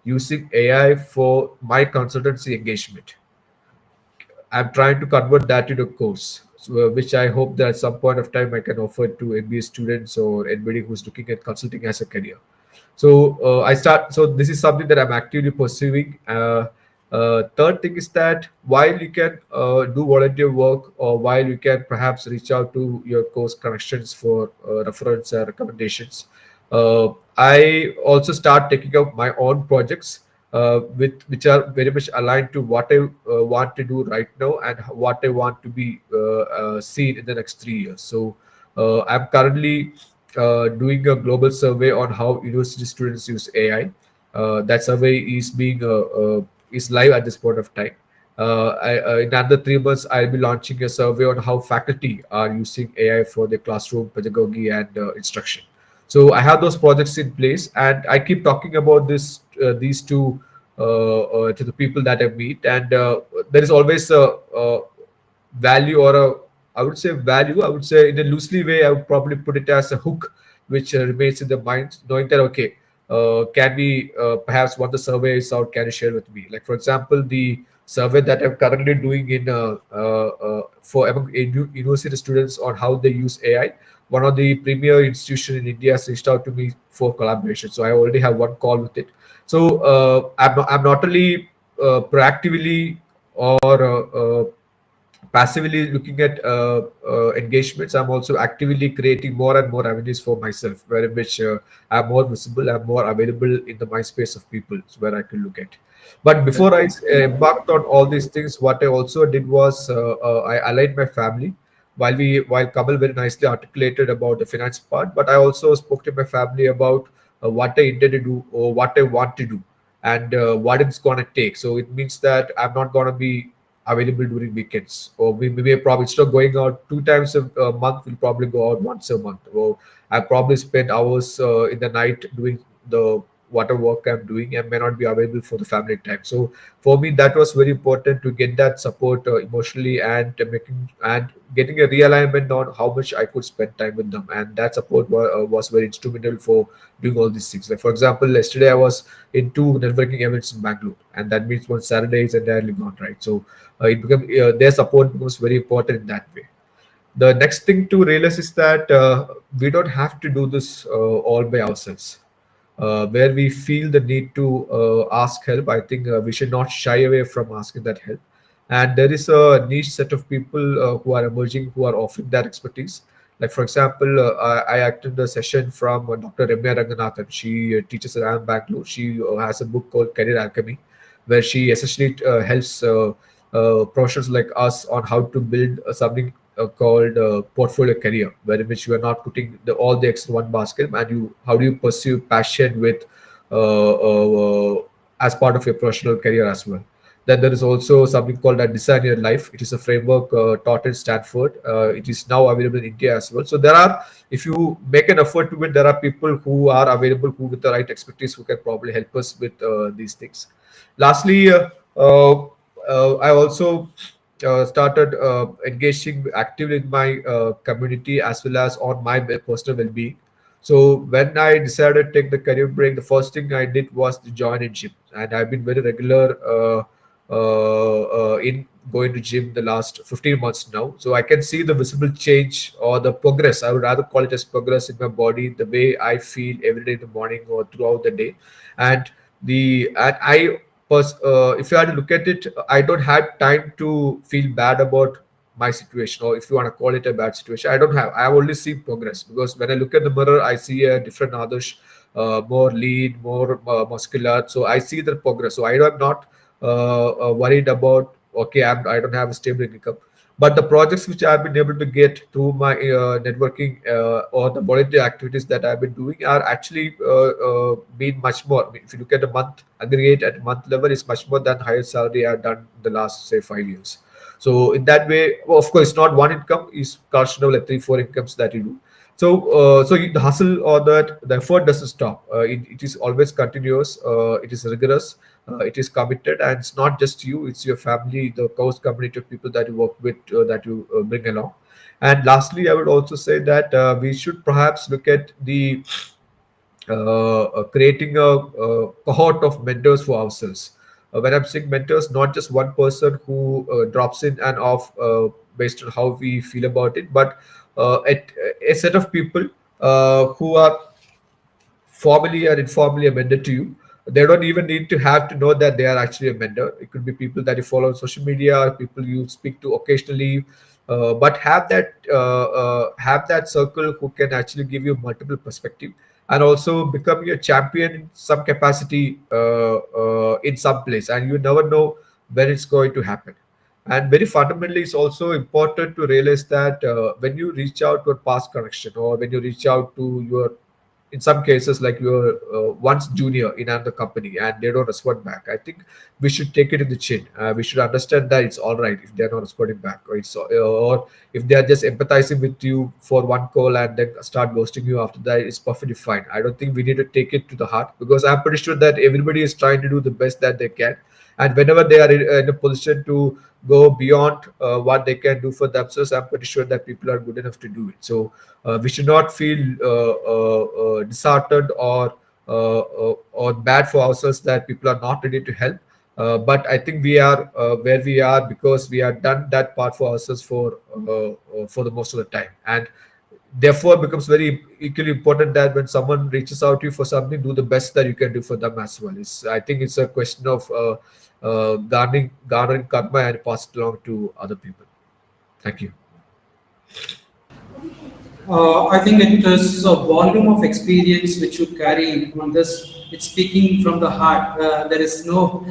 using AI for my consultancy engagement. I'm trying to convert that into a course, so, which I hope that at some point of time I can offer to MBA students or anybody who's looking at consulting as a career. So so this is something that I'm actively pursuing. Third thing is that while you can do volunteer work, or while you can perhaps reach out to your course connections for reference and recommendations, I also start taking up my own projects with which are very much aligned to what I want to do right now and what I want to be seen in the next 3 years. So I'm currently doing a global survey on how university students use AI. That survey is live at this point of time. In another 3 months, I'll be launching a survey on how faculty are using AI for their classroom pedagogy and instruction. So I have those projects in place, and I keep talking about these two to the people that I meet, and there is always a value or a I would say value. I would say in a loosely way, I would probably put it as a hook, which remains in the mind, knowing that okay, can we perhaps what the survey is out, can you share with me? Like for example, the survey that I'm currently doing in for among university students on how they use AI. One of the premier institution in India has reached out to me for collaboration, so I already have one call with it. So I'm not only proactively or passively looking at engagements. I'm also actively creating more and more avenues for myself, where in which I'm more visible, I'm more available in the mind space of people where I can look at. But before I embarked on all these things, what I also did was I aligned my family. While Kamal very nicely articulated about the finance part, but I also spoke to my family about what I intend to do or what I want to do and what it's gonna take. So it means that I'm not gonna be available during weekends, or we may probably instead of going out 2 times a month, we'll probably go out once a month. Or I probably spend hours in the night doing the whatever work I'm doing and may not be available for the family time. So for me, that was very important to get that support emotionally and making and getting a realignment on how much I could spend time with them, and that support was very instrumental for doing all these things. Like for example, yesterday I was in two networking events in Bangalore, and that means one Saturday is entirely gone, right? So their support becomes very important in that way. The next thing to realize is that we don't have to do this all by ourselves. Where we feel the need to ask help, I think we should not shy away from asking that help. And there is a niche set of people who are emerging, who are offering that expertise. Like for example, I attended a session from Dr. Ramya Ranganathan. She teaches at IIM Bangalore. She has a book called Career Alchemy, where she essentially helps professionals like us on how to build something called portfolio career, where in which you are not putting all the eggs in one basket, and you how do you pursue passion with as part of your professional career as well. Then there is also something called a Design Your Life. It is a framework taught in Stanford. It is now available in India as well. So there are, if you make an effort to it, there are people who are available who with the right expertise who can probably help us with these things. Lastly, I also started engaging actively in my community as well as on my personal well-being. So when I decided to take the career break, the first thing I did was to join a gym, and I've been very regular in going to gym the last 15 months now. So I can see the visible change or the progress. I would rather call it as progress in my body, the way I feel every day in the morning or throughout the day, and the and I if you had to look at it, I don't have time to feel bad about my situation, or if you want to call it a bad situation. I've only seen progress, because when I look at the mirror, I see a different Adarsh, more lean, more muscular. So I see the progress. So I'm not worried about, okay, I don't have a stable income. But the projects which I've been able to get through my networking or the volunteer activities that I've been doing are actually been much more. I mean, if you look at the month aggregate at month level, it's much more than higher salary I've done the last, say, 5 years. So in that way, well, of course, not one income is questionable, like 3, 4 incomes that you do. So the hustle or the effort doesn't stop. It is always continuous. It is rigorous. It is committed, and it's not just you; it's your family, the close community of people that you work with, that you bring along. And lastly, I would also say that we should perhaps look at the creating a cohort of mentors for ourselves. When I'm saying mentors, not just one person who drops in and off based on how we feel about it, but a set of people who are formally or informally a mentor to you. They don't even need to have to know that they are actually a mentor. It could be people that you follow on social media, people you speak to occasionally, but have that circle who can actually give you multiple perspective, and also become a champion in some capacity in some place, and you never know when it's going to happen. And very fundamentally, it's also important to realize that when you reach out to a past connection, or when you reach out to your, in some cases, like your once junior in another company, and they don't respond back, I think we should take it in the chin. We should understand that it's all right if they're not responding back, or if they are just empathizing with you for one call and then start ghosting you after that, it's perfectly fine. I don't think we need to take it to the heart, because I'm pretty sure that everybody is trying to do the best that they can, and whenever they are in a position to go beyond what they can do for themselves, I'm pretty sure that people are good enough to do it. So we should not feel disheartened or bad for ourselves that people are not ready to help. But I think we are where we are because we have done that part for ourselves for the most of the time, and therefore it becomes very equally important that when someone reaches out to you for something, do the best that you can do for them as well. I think it's a question of garnering karma and pass it along to other people. Thank you. I think it is a volume of experience which you carry on this. It's speaking from the heart. There is no,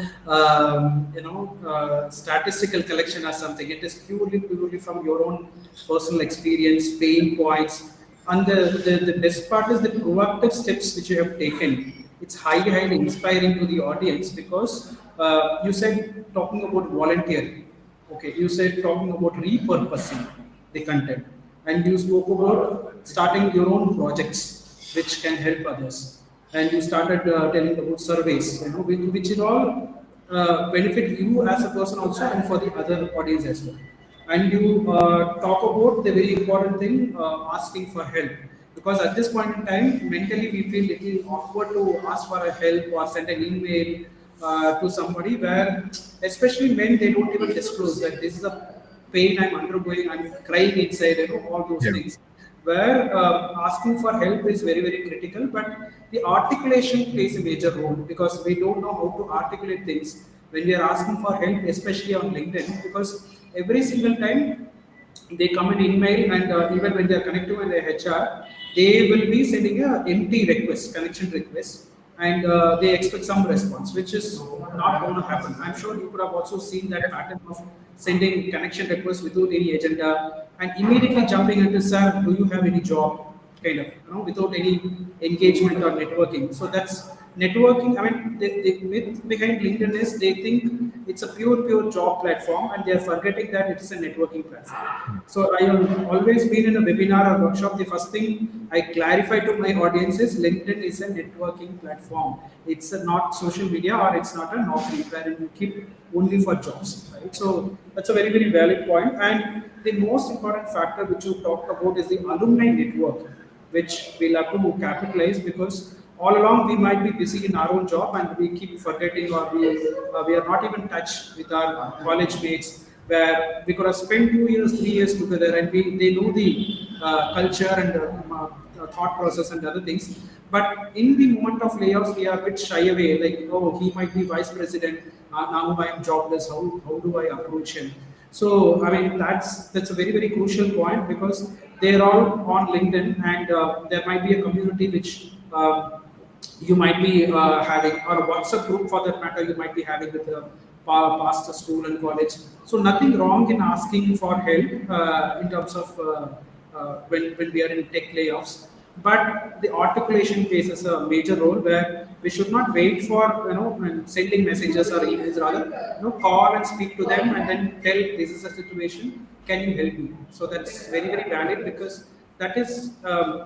statistical collection or something. It is purely from your own personal experience, pain points, and the best part is the proactive steps which you have taken. It's highly inspiring to the audience because you said talking about volunteering. Okay, you said talking about repurposing the content, and you spoke about starting your own projects which can help others, and you started telling about surveys, which it all benefit you as a person also, and for the other audience as well. And you talk about the very important thing, asking for help, because at this point in time, mentally we feel little awkward to ask for a help or send an email to somebody, where especially men, they don't even disclose that this is a pain I'm undergoing, I'm crying inside, all those Yeah. things. Where asking for help is very critical, but the articulation plays a major role, because we don't know how to articulate things when we are asking for help, especially on LinkedIn, because every single time they come an email, and even when they are connecting with their HR, they will be sending a empty request, connection request, and they expect some response, which is not going to happen. I'm sure you could have also seen that pattern of sending connection requests without any agenda and immediately jumping into, sir, do you have any job? Kind of, without any engagement or networking. So that's networking. I mean, the myth behind LinkedIn is they think it's a pure job platform, and they're forgetting that it is a networking platform. So I have always been in a webinar or workshop. The first thing I clarify to my audience is LinkedIn is a networking platform. It's not social media, or it's not a Naukri where you keep only for jobs, right? So that's a very valid point. And the most important factor which you talked about is the alumni network, which we'll have to capitalize, because all along we might be busy in our own job and we keep forgetting, or we are not even in touch with our college mates, where we could have spent 2 years, 3 years together, and they know the culture and thought process and other things. But in the moment of layoffs, we are a bit shy away, like, oh, he might be vice president, now I am jobless, how do I approach him? So, I mean, that's a very, very crucial point because they're all on LinkedIn and there might be a community which you might be having, or a WhatsApp group for that matter, you might be having with the past school and college. So nothing wrong in asking for help in terms of when we are in tech layoffs. But the articulation plays a major role where we should not wait for when sending messages or emails, rather call and speak to them and then tell this is a situation. Can you help me? So that's very very valid because that is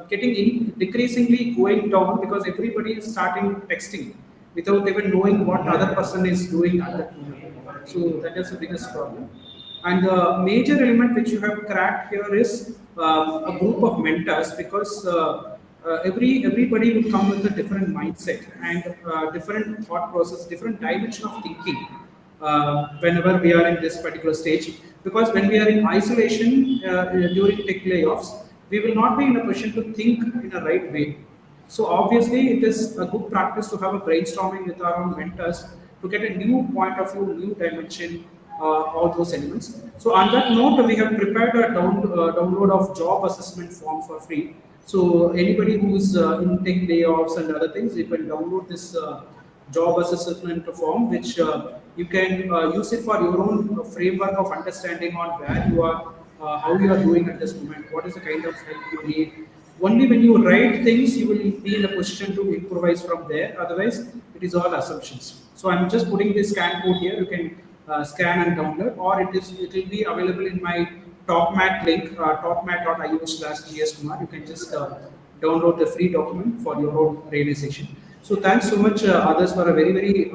getting decreasingly going down because everybody is starting texting without even knowing what other person is doing at that moment. So that is the biggest problem. And the major element which you have cracked here is a group of mentors because everybody will come with a different mindset and different thought process, different dimension of thinking whenever we are in this particular stage. Because when we are in isolation during tech layoffs, we will not be in a position to think in a right way. So obviously, it is a good practice to have a brainstorming with our own mentors to get a new point of view, new dimension, all those elements. So on that note, we have prepared a download of job assessment form for free. So anybody who's in tech layoffs and other things, you can download this job assessment form, which you can use it for your own framework of understanding on where you are, how you are doing at this moment, what is the kind of help you need. Only when you write things, you will be in a position to improvise from there. Otherwise, it is all assumptions. So I'm just putting the scan code here. You can scan and download, or it will be available in my TopMat link, topmat.io/gskumar. You can just download the free document for your own realization. So thanks so much, others, for a very very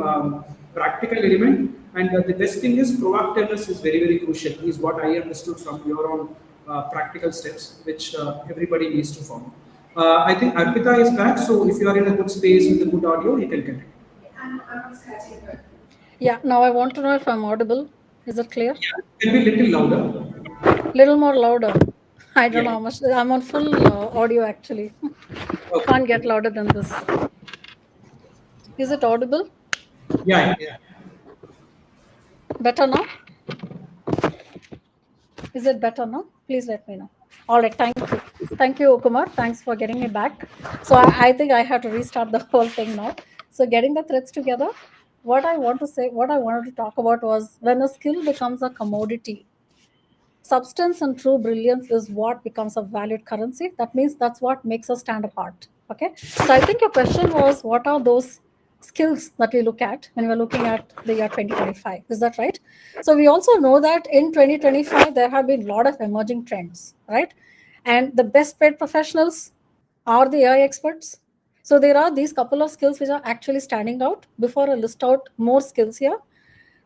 practical element. And the best thing is proactiveness is very very crucial. Is what I understood from your own practical steps, which everybody needs to follow. I think Arpita is back, so if you are in a good space with a good audio, you can get it. Yeah, now I want to know if I'm audible. Is it clear? Can be little louder. Little more louder. I don't know Yeah. how much. I'm on full audio actually. Okay. Can't get louder than this. Is it audible? Yeah. Yeah. Better now? Is it better now? Please let me know. All right, thank you. Thank you, Kumar. Thanks for getting me back. So I think I have to restart the whole thing now. So getting the threads together, what I wanted to talk about was when a skill becomes a commodity, substance and true brilliance is what becomes a valued currency. That means that's what makes us stand apart. Okay. So I think your question was, what are those skills that we look at when we're looking at the year 2025? Is that right? So we also know that in 2025, there have been a lot of emerging trends, right? And the best paid professionals are the AI experts. So there are these couple of skills which are actually standing out. Before I list out more skills here,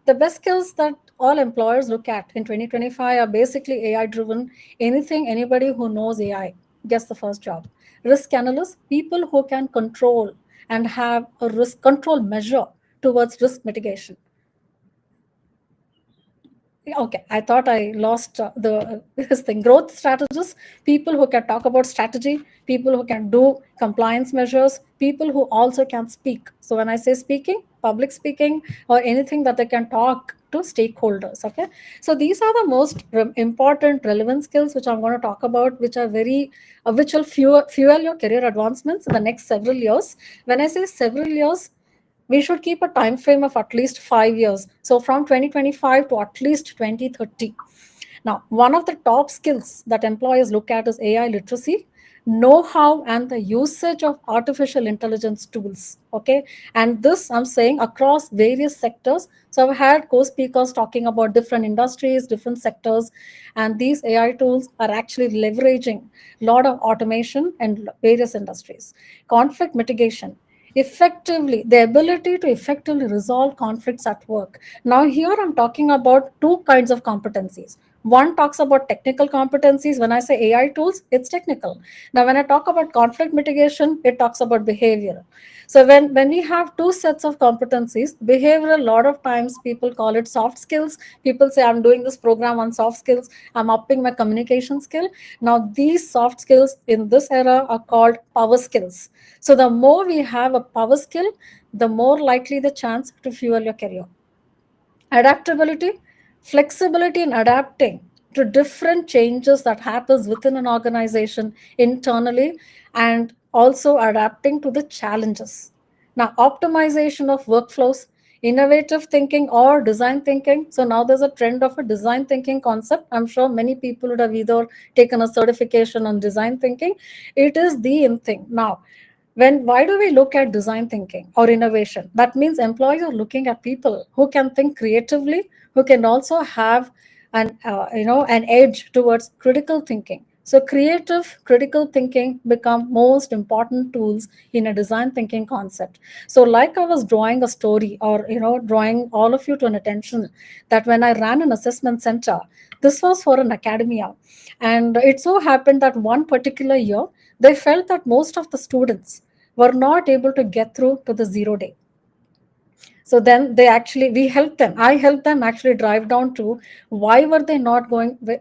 the best skills that all employers look at in 2025 are basically AI driven. Anything, anybody who knows AI gets the first job. Risk analysts, people who can control and have a risk control measure towards risk mitigation. Okay, I thought I lost this thing. Growth strategists, people who can talk about strategy, people who can do compliance measures, people who also can speak. So when I say speaking, public speaking, or anything that they can talk to stakeholders. Okay, so these are the most important relevant skills which I'm going to talk about, which are which will fuel your career advancements in the next several years. When I say several years, we should keep a time frame of at least 5 years. So from 2025 to at least 2030. Now, one of the top skills that employers look at is AI literacy, know-how, and the usage of artificial intelligence tools. Okay, and this I'm saying across various sectors. So I've had co-speakers talking about different industries, different sectors, and these AI tools are actually leveraging a lot of automation in various industries. Conflict mitigation, effectively the ability to effectively resolve conflicts at work. Now here I'm talking about two kinds of competencies. One talks about technical competencies. When I say AI tools, it's technical. Now, when I talk about conflict mitigation, it talks about behavior. So when we have two sets of competencies, behavioral, a lot of times people call it soft skills. People say, I'm doing this program on soft skills, I'm upping my communication skill. Now, these soft skills in this era are called power skills. So the more we have a power skill, the more likely the chance to fuel your career. Adaptability, flexibility in adapting to different changes that happens within an organization internally, and also adapting to the challenges. Now, optimization of workflows, innovative thinking or design thinking. So now there's a trend of a design thinking concept. I'm sure many people would have either taken a certification on design thinking. It is the in thing now. Why do we look at design thinking or innovation? That means employees are looking at people who can think creatively, who can also have an edge towards critical thinking. So creative critical thinking become most important tools in a design thinking concept. So like I was drawing a story, or drawing all of you to an attention, that when I ran an assessment center, this was for an academia, and it so happened that one particular year they felt that most of the students were not able to get through to the 0 day. So then we helped them. I helped them actually drive down to why were they not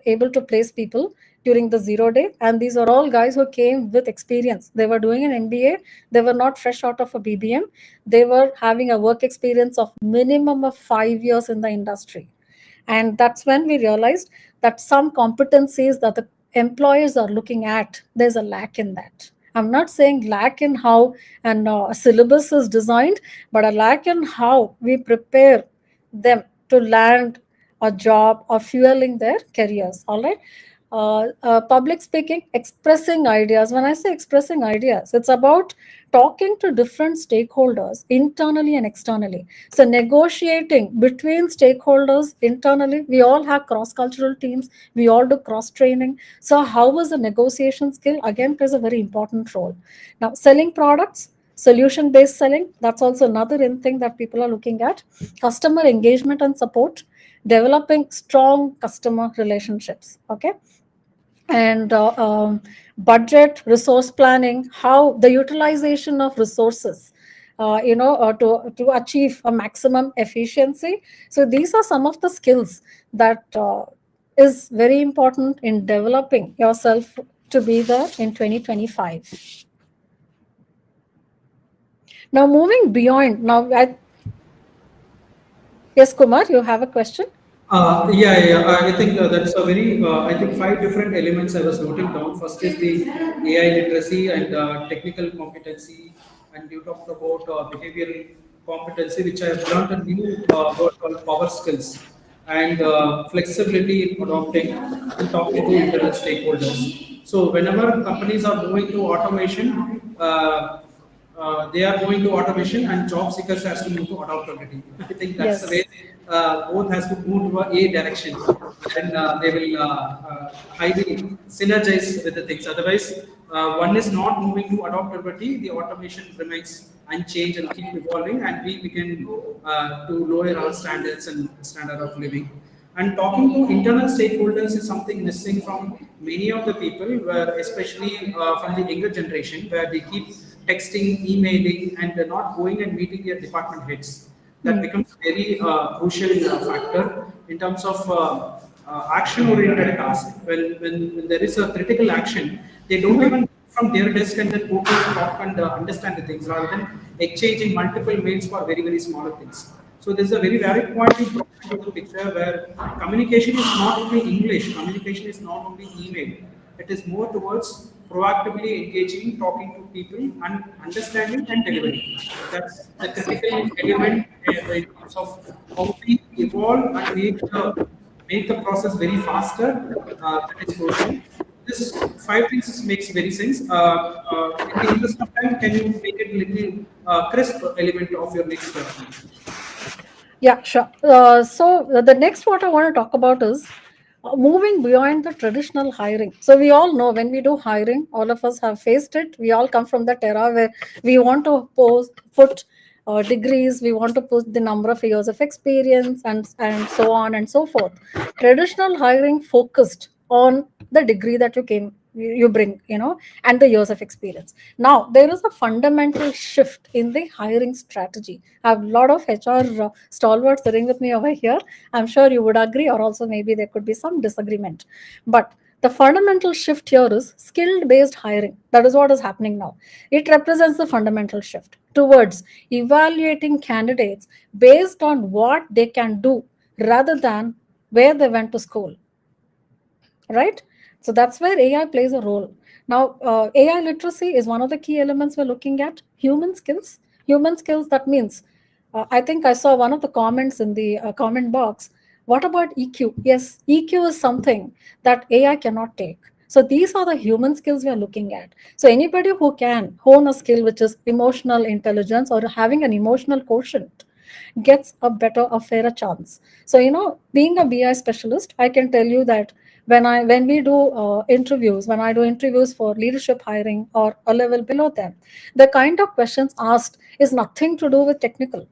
able to place people during the 0 day. And these are all guys who came with experience. They were doing an MBA. They were not fresh out of a BBM. They were having a work experience of minimum of 5 years in the industry. And that's when we realized that some competencies that the employers are looking at, there's a lack in that. I'm not saying lack in how a syllabus is designed, but a lack in how we prepare them to land a job or fueling their careers. All right. Public speaking, expressing ideas. When I say expressing ideas, it's about talking to different stakeholders internally and externally. So negotiating between stakeholders internally, we all have cross-cultural teams, we all do cross-training. So how is the negotiation skill? Again, plays a very important role. Now, selling products, solution-based selling, that's also another thing that people are looking at. Customer engagement and support, developing strong customer relationships. Okay. And budget, resource planning, how the utilization of resources, to achieve a maximum efficiency. So these are some of the skills that is very important in developing yourself to be there in 2025. Now moving beyond, yes, Kumar, you have a question? Yeah. I think that's a very, I think five different elements I was noting down. First is the AI literacy and technical competency, and you talked about behavioral competency, which I have learned a new word called power skills, and flexibility in adopting and talking to internal stakeholders. So whenever companies are moving to automation, they are moving to automation, and job seekers has to move to adaptability. I think that's the Yes. way both has to move to a direction, wherein they will highly synergize with the things. Otherwise, one is not moving to adaptability, the automation remains unchanged and keep evolving, and we begin to lower our standards and standard of living. And talking to internal stakeholders is something missing from many of the people, where especially from the younger generation, where they keep texting, emailing, and they're not going and meeting their department heads. That becomes a very crucial factor in terms of action-oriented tasks. When there is a critical action, they don't even from their desk and then go to talk and understand the things, rather than exchanging multiple mails for very, very smaller things. So there's a very valid point you brought into the picture, where communication is not only English, communication is not only email. It is more towards proactively engaging, talking to people, and understanding and delivering. That's the critical element in terms of how we evolve and make the process very faster. That is crucial. This five things makes very sense. In the interest of time, can you make it a little crisp element of your next question? Yeah, sure. So the next what I want to talk about is moving beyond the traditional hiring. So we all know when we do hiring, all of us have faced it. We all come from that era where we want to put degrees, we want to put the number of years of experience, and so on and so forth. Traditional hiring focused on the degree that you bring, and the years of experience. Now there is a fundamental shift in the hiring strategy. I have a lot of HR stalwarts sitting with me over here. I'm sure you would agree, or also maybe there could be some disagreement. But the fundamental shift here is skill based hiring. That is what is happening now. It represents the fundamental shift towards evaluating candidates based on what they can do rather than where they went to school, right? So that's where AI plays a role. Now, AI literacy is one of the key elements we're looking at. Human skills. Human skills, that means, I think I saw one of the comments in the comment box. What about EQ? Yes, EQ is something that AI cannot take. So these are the human skills we are looking at. So anybody who can hone a skill which is emotional intelligence or having an emotional quotient gets a fairer chance. So, being a BI specialist, I can tell you that when we do interviews, when I do interviews for leadership hiring or a level below them, the kind of questions asked is nothing to do with technical.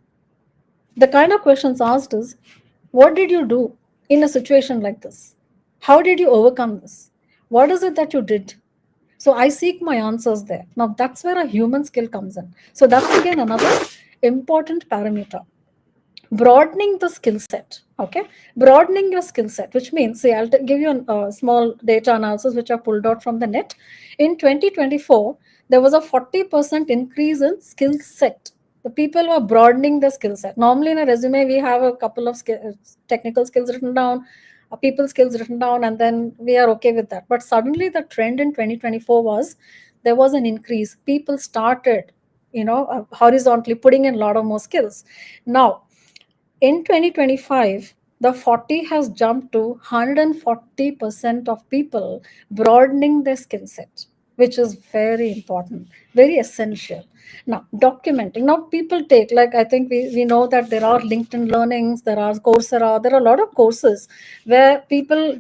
The kind of questions asked is, what did you do in a situation like this? How did you overcome this? What is it that you did? So I seek my answers there. Now that's where a human skill comes in. So that's again another important parameter. Broadening the skill set. Okay, broadening your skill set, which means, say, I'll give you a small data analysis which I pulled out from the net. In 2024, there was a 40% increase in skill set. The people were broadening the skill set. Normally in a resume we have a couple of technical skills written down, people skills written down, and then we are okay with that. But suddenly the trend in 2024 was there was an increase. People started horizontally putting in a lot of more skills. Now in 2025, the 40 has jumped to 140% of people broadening their skill set, which is very important, very essential. Now, documenting. Now, people take, like, I think we know that there are LinkedIn learnings, there are Coursera, there are a lot of courses where people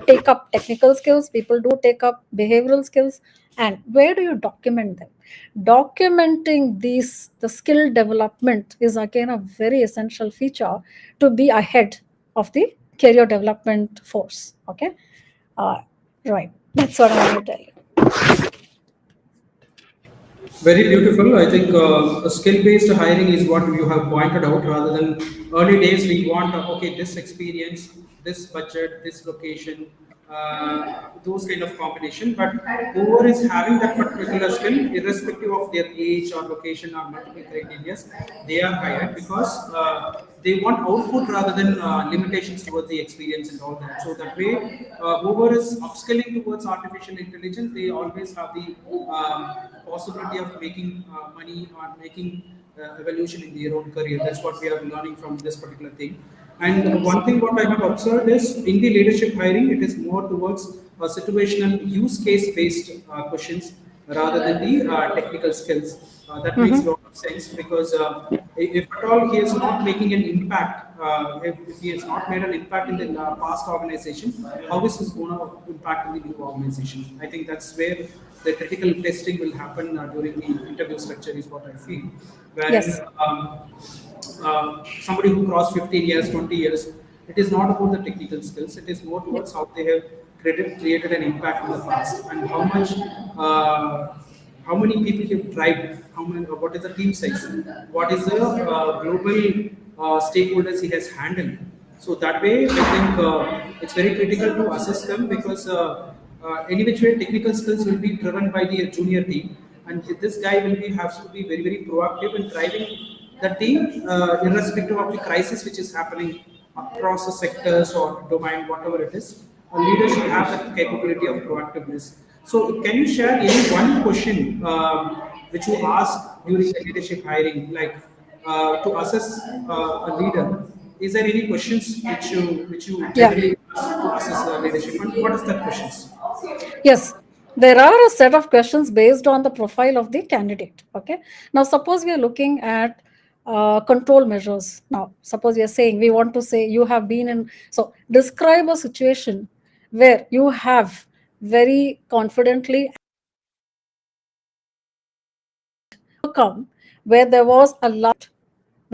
take up technical skills, people do take up behavioral skills. And where do you document them? Documenting the skill development is again a very essential feature to be ahead of the career development force. Okay, right, that's what I want to tell you. Very beautiful. I think skill-based hiring is what you have pointed out. Rather than early days, we want okay, this experience, this budget, this location, those kind of combination. But whoever is having that particular skill, irrespective of their age or location or multiple criteria, they are hired because they want output rather than limitations towards the experience and all that. So that way, whoever is upskilling towards artificial intelligence, they always have the possibility of making money or making evolution in their own career. That's what we are learning from this particular thing. And one thing what I have observed is in the leadership hiring, it is more towards situational use case based questions rather than the technical skills. That makes a lot of sense because if at all he is not making an impact, if he has not made an impact in the past organization, how is this going to impact in the new organization? I think that's where the critical testing will happen during the interview structure is what I feel. Wherein Yes. Somebody who crossed 15 years, 20 years, it is not about the technical skills, it is more Yep. towards how they have created an impact in the past and how many people have tried, what is the team size, what is the global stakeholders he has handled. So that way, I think it's very critical to assess them because any which way technical skills will be driven by the junior team, and this guy will be has to be very very proactive in driving the team, irrespective of the crisis which is happening across the sectors or domain, whatever it is. A leader should have that capability of proactiveness. So, can you share any one question which you ask during the leadership hiring, like to assess a leader? Is there any questions which you Yeah. generally ask to assess leadership, and what is that questions? Yes, there are a set of questions based on the profile of the candidate. Okay. Now, suppose we are looking at control measures. Now, suppose we are saying we want to say you have been in. So, describe a situation where you have very confidently overcome, where there was a lot.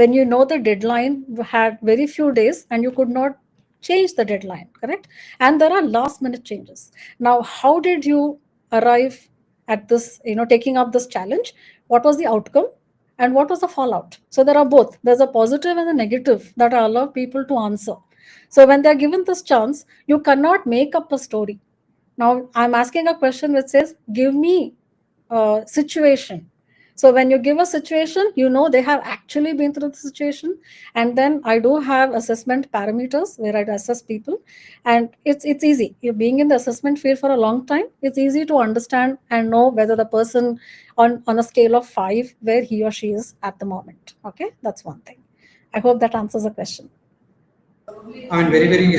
when you know the deadline had very few days and you could not change the deadline, correct? And there are last minute changes. Now, how did you arrive at this, taking up this challenge? What was the outcome? And what was the fallout? So there are both. There's a positive and a negative that I allow people to answer. So when they're given this chance, you cannot make up a story. Now I'm asking a question which says, give me a situation. So when you give a situation, they have actually been through the situation. And then I do have assessment parameters where I assess people. And it's easy. You're being in the assessment field for a long time. It's easy to understand and know whether the person on a scale of 5, where he or she is at the moment. Okay, that's one thing. I hope that answers the question. I mean, very, very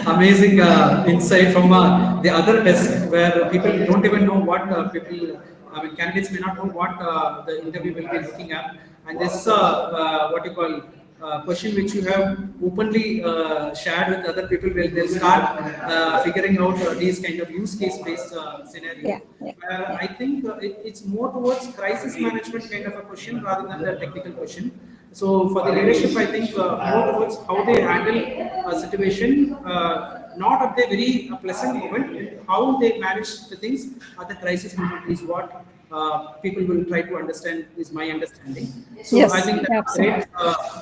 amazing insight from the other desk where people don't even know what candidates may not know what the interview will be looking at. And this, what you call, question which you have openly shared with other people, will they'll start figuring out these kind of use case based scenario. I think it's more towards crisis management kind of a question rather than the technical question. So for the leadership, I think more towards how they handle a situation, not at the very pleasant moment, how they manage the things at the crisis moment is what people will try to understand, is my understanding. So Yes, I think that's absolutely.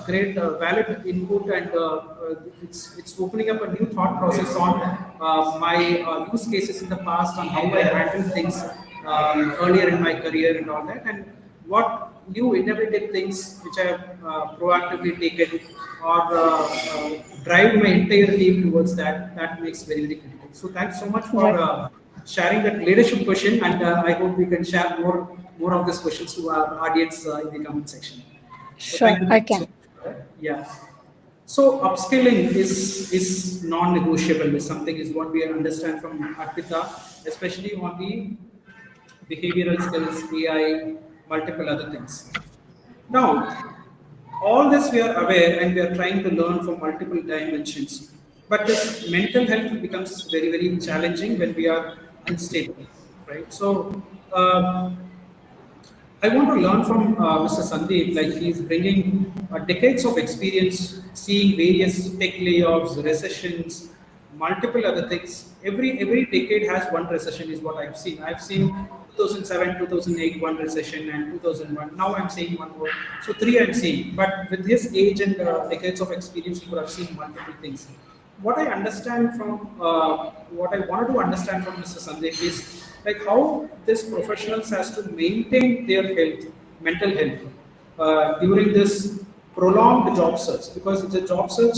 great valid input, and it's opening up a new thought process on my use cases in the past, on how I handled things earlier in my career and all that, and what new innovative things which I have proactively taken or drive my entire team towards that. That makes very, very critical. So thanks so much for sharing that leadership question, and I hope we can share more of these questions to our audience in the comment section. So Sure, thank you I so can. much for that. Yeah. So upskilling is non-negotiable. Is something is what we understand from Arpita, especially on the behavioral skills, AI, multiple other things. Now, all this we are aware and we are trying to learn from multiple dimensions. But this mental health becomes very, very challenging when we are unstable, right? So, I want to learn from Mr. Sandeep, like he's bringing decades of experience seeing various tech layoffs, recessions, multiple other things. Every decade has one recession, is what I've seen. I've seen 2007, 2008, one recession, and 2001. Now I'm seeing one more. So three I'm seeing. But with his age and decades of experience, he could have seen multiple things. What I understand from what I wanted to understand from Mr. Sandeep is like how this professionals has to maintain their health, mental health during this prolonged job search, because the job search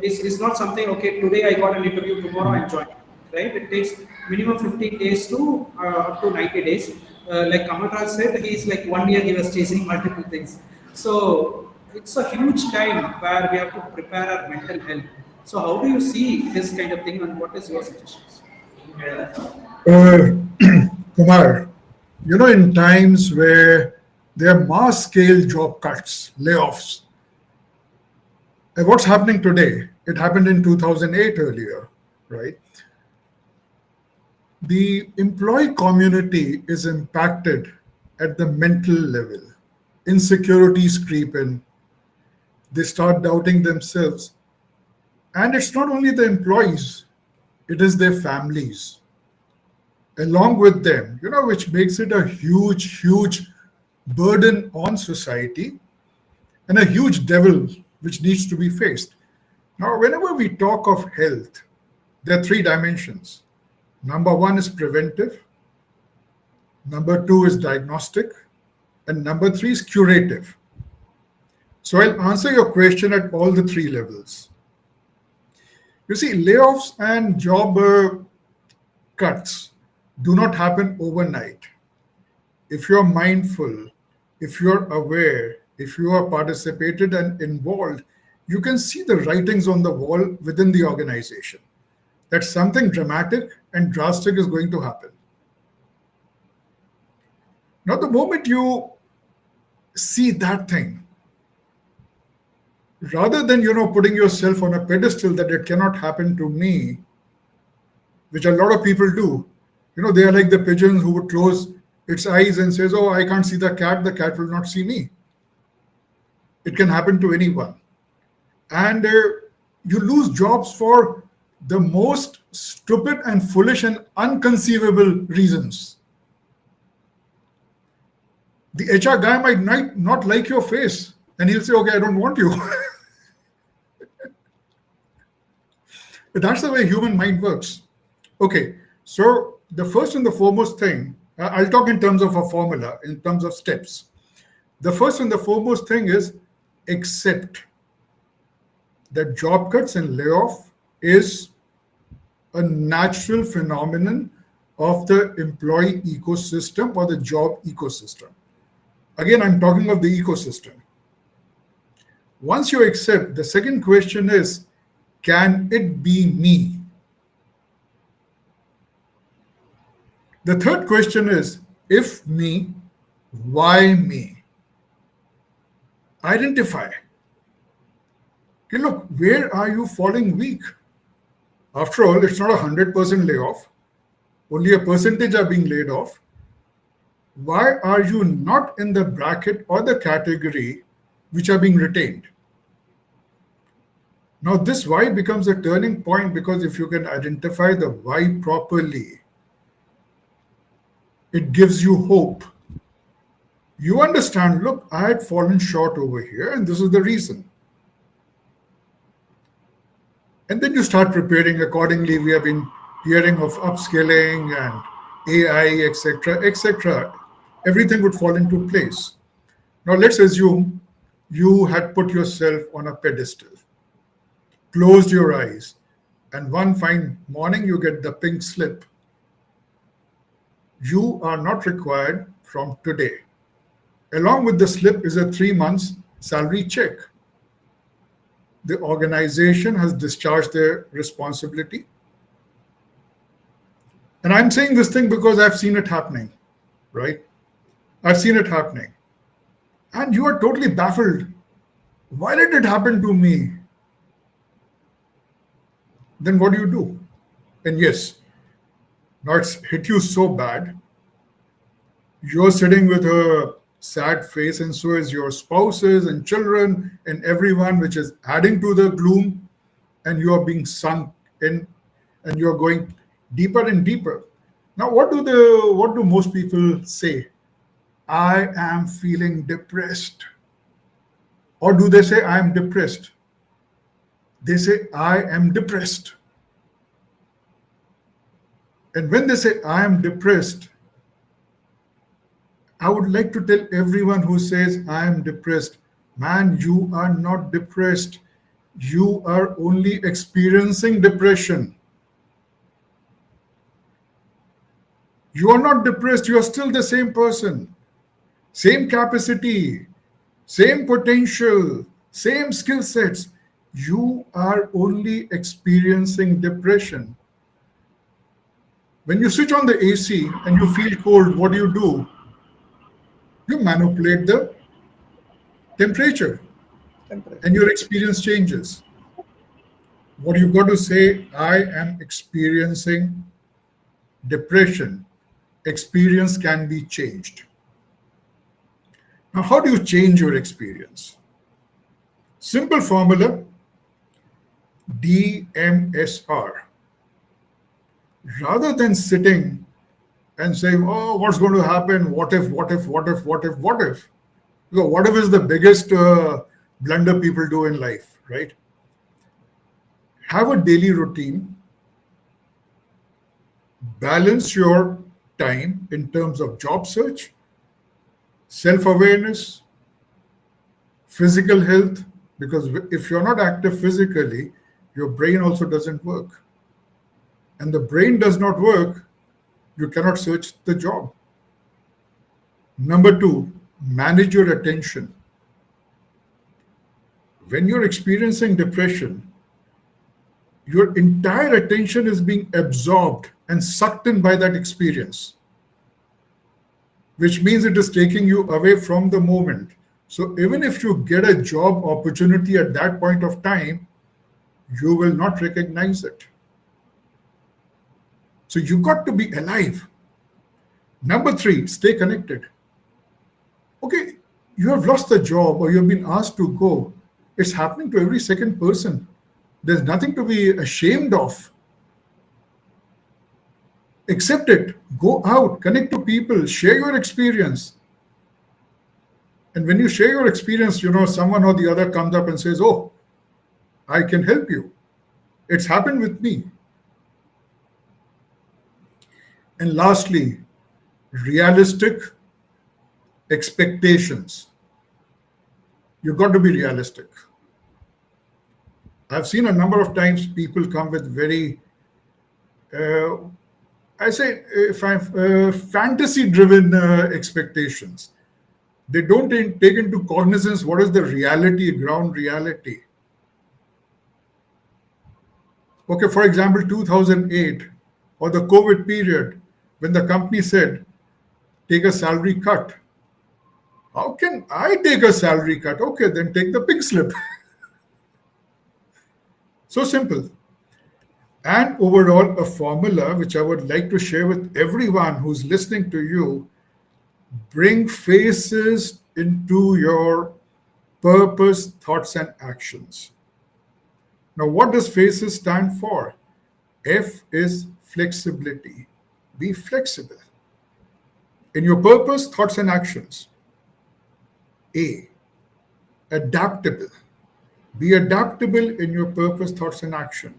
is not something, okay, today I got an interview, tomorrow I'm joining, right? It takes minimum 15 days to up to 90 days. Like Kumar said, he's like 1 year he was chasing multiple things. So it's a huge time where we have to prepare our mental health. So how do you see this kind of thing, and what is your suggestions? Uh, Kumar, in times where there are mass scale job cuts, layoffs, and what's happening today? It happened in 2008 earlier, right? The employee community is impacted at the mental level. Insecurities creep in, they start doubting themselves. And it's not only the employees, it is their families along with them, which makes it a huge, huge burden on society and a huge devil which needs to be faced. Now, whenever we talk of health, there are three dimensions. Number one is preventive, number two is diagnostic, and number three is curative. So I'll answer your question at all the three levels. You see, layoffs and job cuts do not happen overnight. If you're mindful, if you're aware, if you are participated and involved, you can see the writings on the wall within the organization that something dramatic and drastic is going to happen. Now, the moment you see that thing, rather than putting yourself on a pedestal that it cannot happen to me, which a lot of people do, they are like the pigeons who would close its eyes and says, oh, I can't see the cat will not see me. It can happen to anyone. And you lose jobs for the most stupid and foolish and unconceivable reasons. The HR guy might not like your face, and he'll say, okay, I don't want you. But that's the way human mind works. Okay, so the first and the foremost thing, I'll talk in terms of a formula, in terms of steps. The first and the foremost thing is accept that job cuts and layoff is a natural phenomenon of the employee ecosystem or the job ecosystem. Again, I'm talking of the ecosystem. Once you accept, the second question is, can it be me? The third question is, if me, why me? Identify. Okay, look, where are you falling weak? After all, it's not 100% layoff. Only a percentage are being laid off. Why are you not in the bracket or the category which are being retained? Now, this why becomes a turning point, because if you can identify the why properly, it gives you hope. You understand, look, I had fallen short over here, and this is the reason. And then you start preparing accordingly. We have been hearing of upskilling and AI, etc., etc. Everything would fall into place. Now, let's assume you had put yourself on a pedestal, closed your eyes, and one fine morning you get the pink slip. You are not required from today. Along with the slip is a 3 months salary check. The organization has discharged their responsibility. And I'm saying this thing because I've seen it happening, right? I've seen it happening. And you are totally baffled. Why did it happen to me? Then what do? And yes, now it's hit you so bad. You're sitting with a sad face, and so is your spouses and children and everyone, which is adding to the gloom, and you are being sunk in, and you're going deeper and deeper. Now, what do most people say? I am feeling depressed. Or do they say I am depressed? They say I am depressed. And when they say I am depressed, I would like to tell everyone who says I am depressed, man, you are not depressed. You are only experiencing depression. You are not depressed. You are still the same person, same capacity, same potential, same skill sets. You are only experiencing depression. When you switch on the AC and you feel cold, what do? You manipulate the temperature and your experience changes. What you've got to say, I am experiencing depression. Experience can be changed. Now, how do you change your experience? Simple formula, DMSR. Rather than sitting and saying, oh, what's going to happen? What if? What if? So what if is the biggest blunder people do in life, right? Have a daily routine. Balance your time in terms of job search, self-awareness, physical health, because if you're not active physically, your brain also doesn't work. And the brain does not work, you cannot search the job. Number 2, manage your attention. When you're experiencing depression, your entire attention is being absorbed and sucked in by that experience, which means it is taking you away from the moment. So even if you get a job opportunity at that point of time, you will not recognize it. So you've got to be alive. Number 3, stay connected. Okay, You have lost the job or you've been asked to go. It's happening to every second person. There's nothing to be ashamed of. Accept it. Go out, connect to people, share your experience. And when you share your experience, someone or the other comes up and says, "Oh, I can help you." It's happened with me. And lastly, realistic expectations. You've got to be realistic. I've seen a number of times people come with very, I say, fantasy driven expectations. They don't take into cognizance what is the reality, ground reality. Okay, for example, 2008 or the COVID period, when the company said, take a salary cut. How can I take a salary cut? Okay, then take the pink slip. So simple. And overall, a formula which I would like to share with everyone who's listening to you: bring faces into your purpose, thoughts, and actions. Now, what does faces stand for? F is flexibility. Be flexible in your purpose, thoughts, and actions. A, adaptable. Be adaptable in your purpose, thoughts, and action.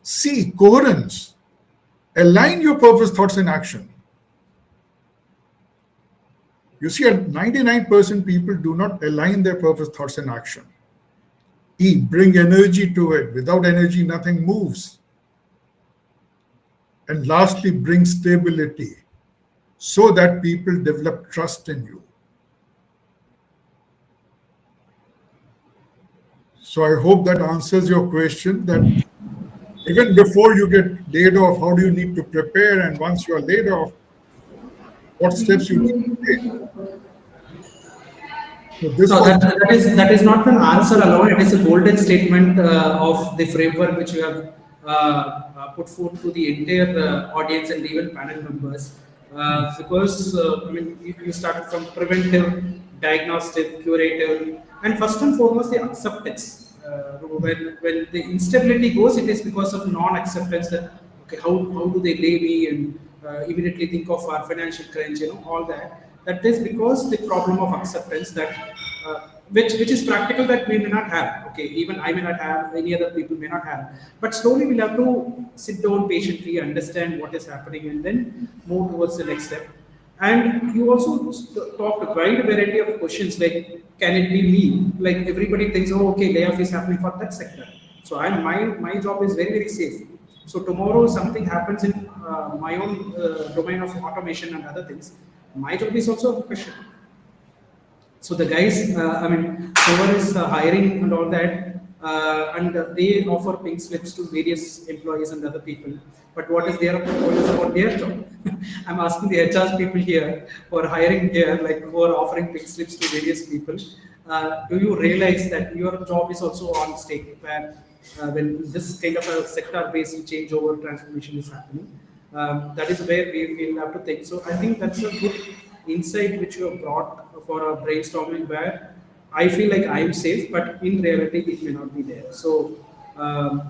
C, coherence. Align your purpose, thoughts, and action. You see, 99% people do not align their purpose, thoughts, and action. E, bring energy to it. Without energy, nothing moves. And lastly, bring stability so that people develop trust in you. So I hope that answers your question, that even before you get laid off, how do you need to prepare? And once you are laid off, what steps you need to take? So this So was that is not an answer alone. It is a golden statement of the framework which you have put forth to the entire audience and even panel members. Because I mean, you started from preventive, diagnostic, curative, and first and foremost the acceptance. When the instability goes, it is because of non-acceptance that okay, how do they lay me and immediately think of our financial crunch, all that. That is because the problem of acceptance that which is practical that we may not have. Okay, even I may not have, any other people may not have. But slowly we'll have to sit down patiently, understand what is happening, and then move towards the next step. And you also talked a wide variety of questions like, can it be me? Like everybody thinks, oh, okay, layoff is happening for that sector. So my job is very very safe. So tomorrow something happens in my own domain of automation and other things. My job is also a question. So the guys, I mean, whoever is hiring and all that, and they offer pink slips to various employees and other people. But what is about their job? I'm asking the HR people here who are hiring here, like who are offering pink slips to various people. Do you realize that your job is also on stake where when this kind of a sector-based changeover transformation is happening? That is where we will have to think. So I think that's a good insight which you have brought for a brainstorming where I feel like I am safe, but in reality it may not be there. So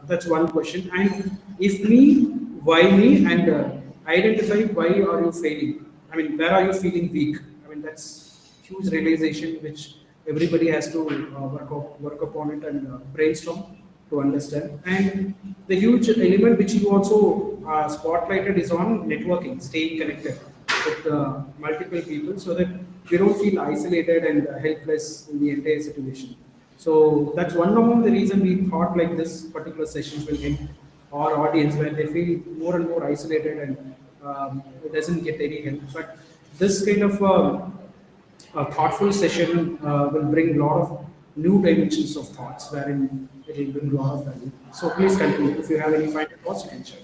that's one question. And if me, why me? And identify why are you failing? I mean, where are you feeling weak? I mean, that's huge realization which everybody has to work upon it and brainstorm to understand. And the huge element which you also spotlighted is on networking, staying connected with multiple people so that we don't feel isolated and helpless in the entire situation. So that's one of the reason we thought like this particular session will help our audience when they feel more and more isolated and it doesn't get any help. But this kind of a thoughtful session will bring a lot of new dimensions of thoughts wherein it will bring a lot of value. So please continue. If you have any final thoughts, you can share.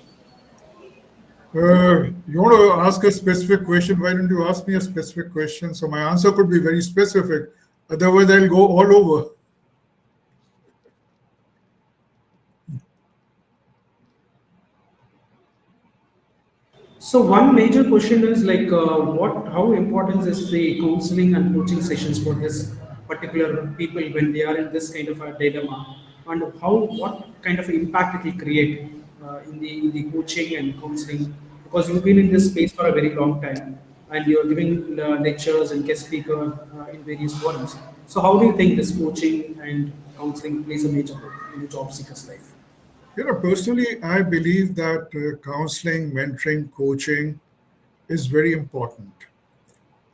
you want to ask a specific question, why don't you ask me a specific question? So my answer could be very specific. Otherwise, I'll go all over. So one major question is like how important is the counseling and coaching sessions for this particular people when they are in this kind of a dilemma, and how what kind of impact it will create in the coaching and counseling, because you've been in this space for a very long time and you're giving lectures and guest speaker in various forums. So how do you think this coaching and counseling plays a major role in the job seeker's life? Personally, I believe that counseling, mentoring, coaching is very important.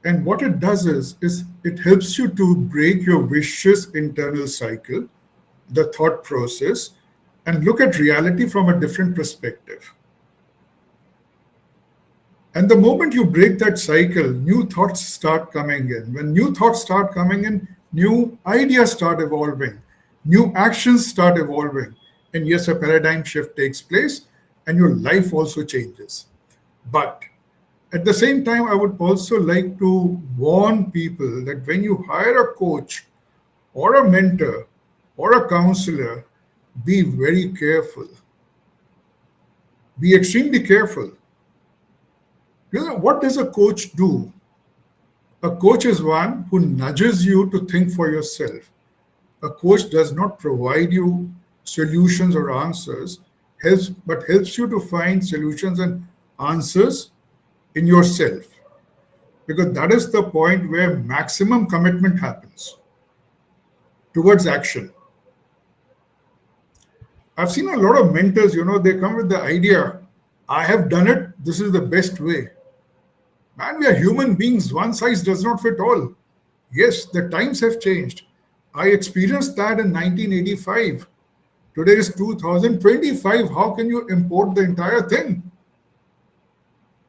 And what it does is it helps you to break your vicious internal cycle, the thought process, and look at reality from a different perspective. And the moment you break that cycle, new thoughts start coming in. When new thoughts start coming in, new ideas start evolving, new actions start evolving. And yes, a paradigm shift takes place and your life also changes. But at the same time, I would also like to warn people that when you hire a coach or a mentor or a counselor, be very careful. Be extremely careful. What does a coach do? A coach is one who nudges you to think for yourself. A coach does not provide you solutions or answers, but helps you to find solutions and answers in yourself. Because that is the point where maximum commitment happens towards action. I've seen a lot of mentors, they come with the idea, I have done it, this is the best way. Man, we are human beings. One size does not fit all. Yes, the times have changed. I experienced that in 1985. Today is 2025. How can you import the entire thing?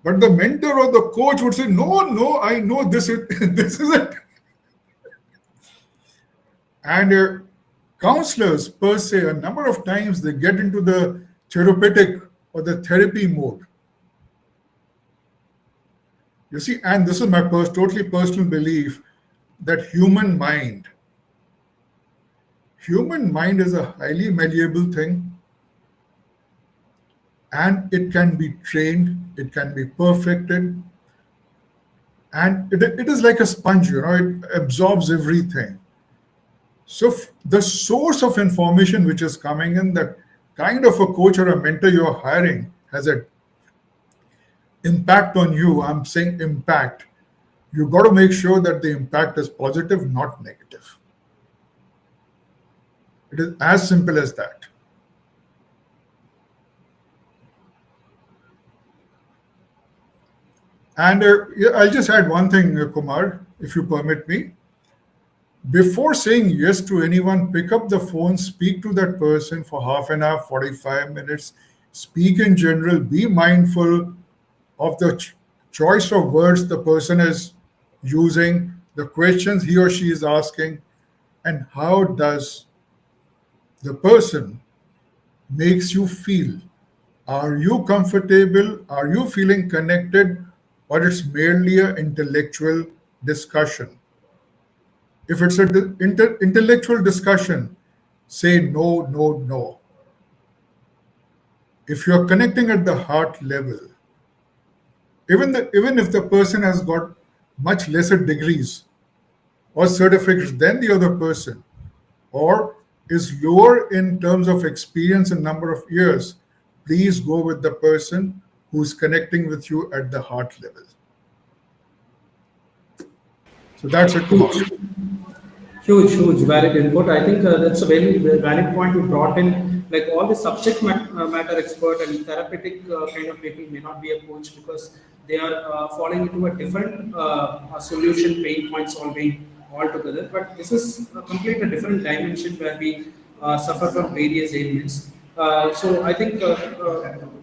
But the mentor or the coach would say, no, I know this is, this is it. And counselors, per se, a number of times they get into the therapeutic or the therapy mode. You see, and this is my totally personal belief that human mind is a highly malleable thing, and it can be trained, it can be perfected, and it is like a sponge, it absorbs everything. So the source of information which is coming in, that kind of a coach or a mentor you're hiring has an impact on you. I'm saying impact. You've got to make sure that the impact is positive, not negative. It is as simple as that. And I'll just add one thing, Kumar, if you permit me. Before saying yes to anyone, pick up the phone, speak to that person for half an hour, 45 minutes, speak in general, be mindful of the choice of words the person is using, the questions he or she is asking, and how does the person makes you feel. Are you comfortable? Are you feeling connected? Or it's merely an intellectual discussion? If it's an intellectual discussion, say no, no, no. If you're connecting at the heart level, even if the person has got much lesser degrees or certificates than the other person, or is lower in terms of experience and number of years, please go with the person who's connecting with you at the heart level. So that's it, Kumar. Huge, valid input. I think that's a very valid point you brought in. Like all the subject matter expert and therapeutic kind of people may not be a coach because they are falling into a different solution, pain point solving altogether. But this is a completely different dimension where we suffer from various ailments. So I think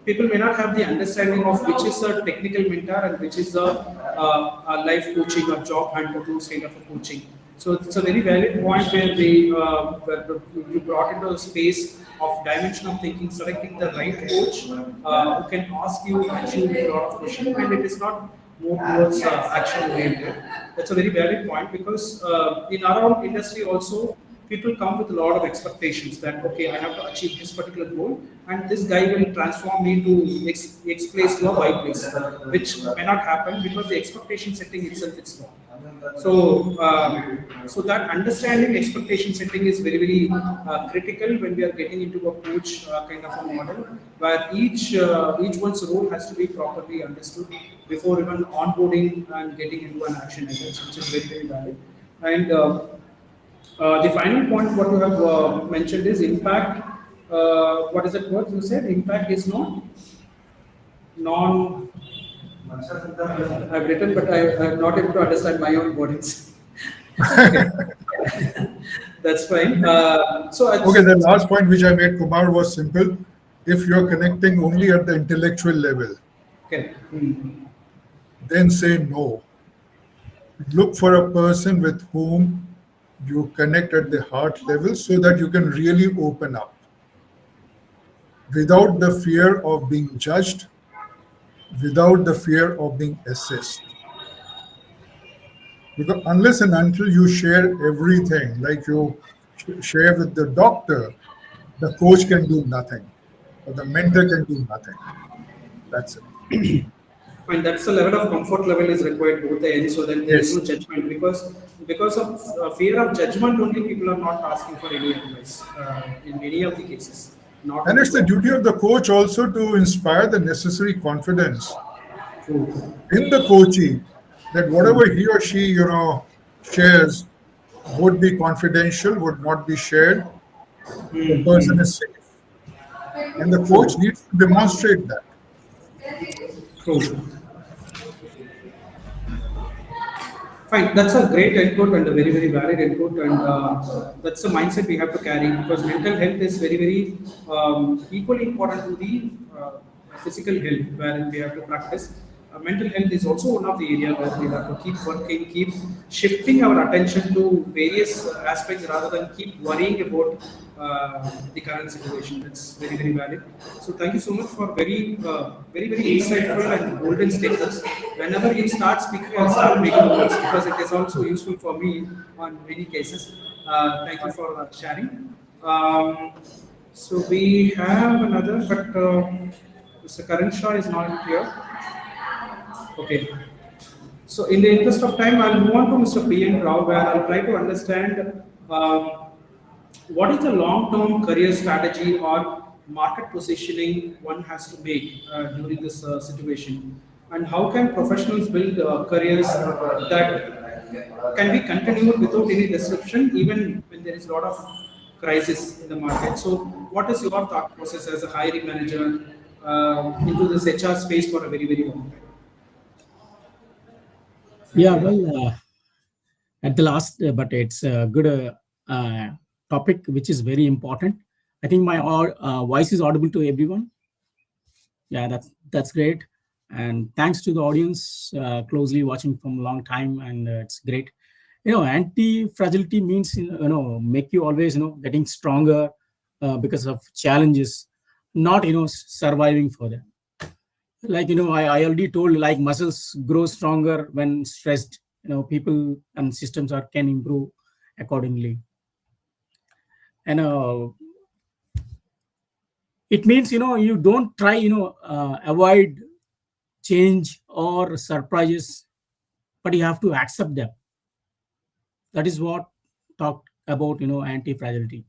people may not have the understanding of which is a technical mentor and which is a life coaching or job hunter, those kind of a coaching. So it's a very valid point where you brought into a space of dimension of thinking, selecting the right coach who can ask you actually a lot of questions, and it is not more towards action oriented. That's a very valid point because in our own industry also people come with a lot of expectations that okay, I have to achieve this particular goal, and this guy will transform me to X place to a Y place, which may not happen because the expectation setting itself is wrong. So that understanding expectation setting is very critical when we are getting into a coach kind of a model, where each one's role has to be properly understood before even onboarding and getting into an action items, which is very valid. And the final point, what you have mentioned is impact. What is it? What you said? Impact is not non. I've written, but I'm not able to understand my own wordings. Okay, that's fine. Okay, the last point which I made, Kumar, was simple. If you're connecting only at the intellectual level, okay. then say no. Look for a person with whom you connect at the heart level so that you can really open up without the fear of being judged, without the fear of being assessed. Because unless and until you share everything, like you share with the doctor, the coach can do nothing, or the mentor can do nothing. That's it. And that's the level of comfort level is required both the ends, so that there is Yes. no judgment, because of fear of judgment only people are not asking for any advice in many of the cases. Not And only it's the for duty of the coach also to inspire the necessary confidence true. in the coachee that whatever he or she, shares would be confidential, would not be shared. The person is safe. And the coach True. needs to demonstrate that. True. Fine, that's a great input and a very valid input, and that's the mindset we have to carry, because mental health is very equally important to the physical health, wherein we have to practice. Mental health is also one of the area where we have to keep working, keep shifting our attention to various aspects rather than keep worrying about the current situation. That's very valid. So thank you so much for very insightful and golden statements. Whenever you start speaking, I'll start making notes because it is also useful for me on many cases. Thank you for sharing. So we have another, but Mr. Karan Shah is not here. Okay. So in the interest of time, I'll move on to Mr. P.N. Rao, where I'll try to understand what is the long-term career strategy or market positioning one has to make during this situation, and how can professionals build careers that can be continued without any disruption, even when there is a lot of crisis in the market. So, what is your thought process as a hiring manager into this HR space for a very long time? Yeah, well, at the last, but it's a good topic which is very important. I think my voice is audible to everyone. Yeah, that's great, and thanks to the audience closely watching from a long time, and it's great. Anti-fragility means make you always getting stronger because of challenges, not surviving for them. Like I already told, like muscles grow stronger when stressed. People and systems can improve accordingly. And it means you don't try avoid change or surprises, but you have to accept them. That is what talked about anti-fragility.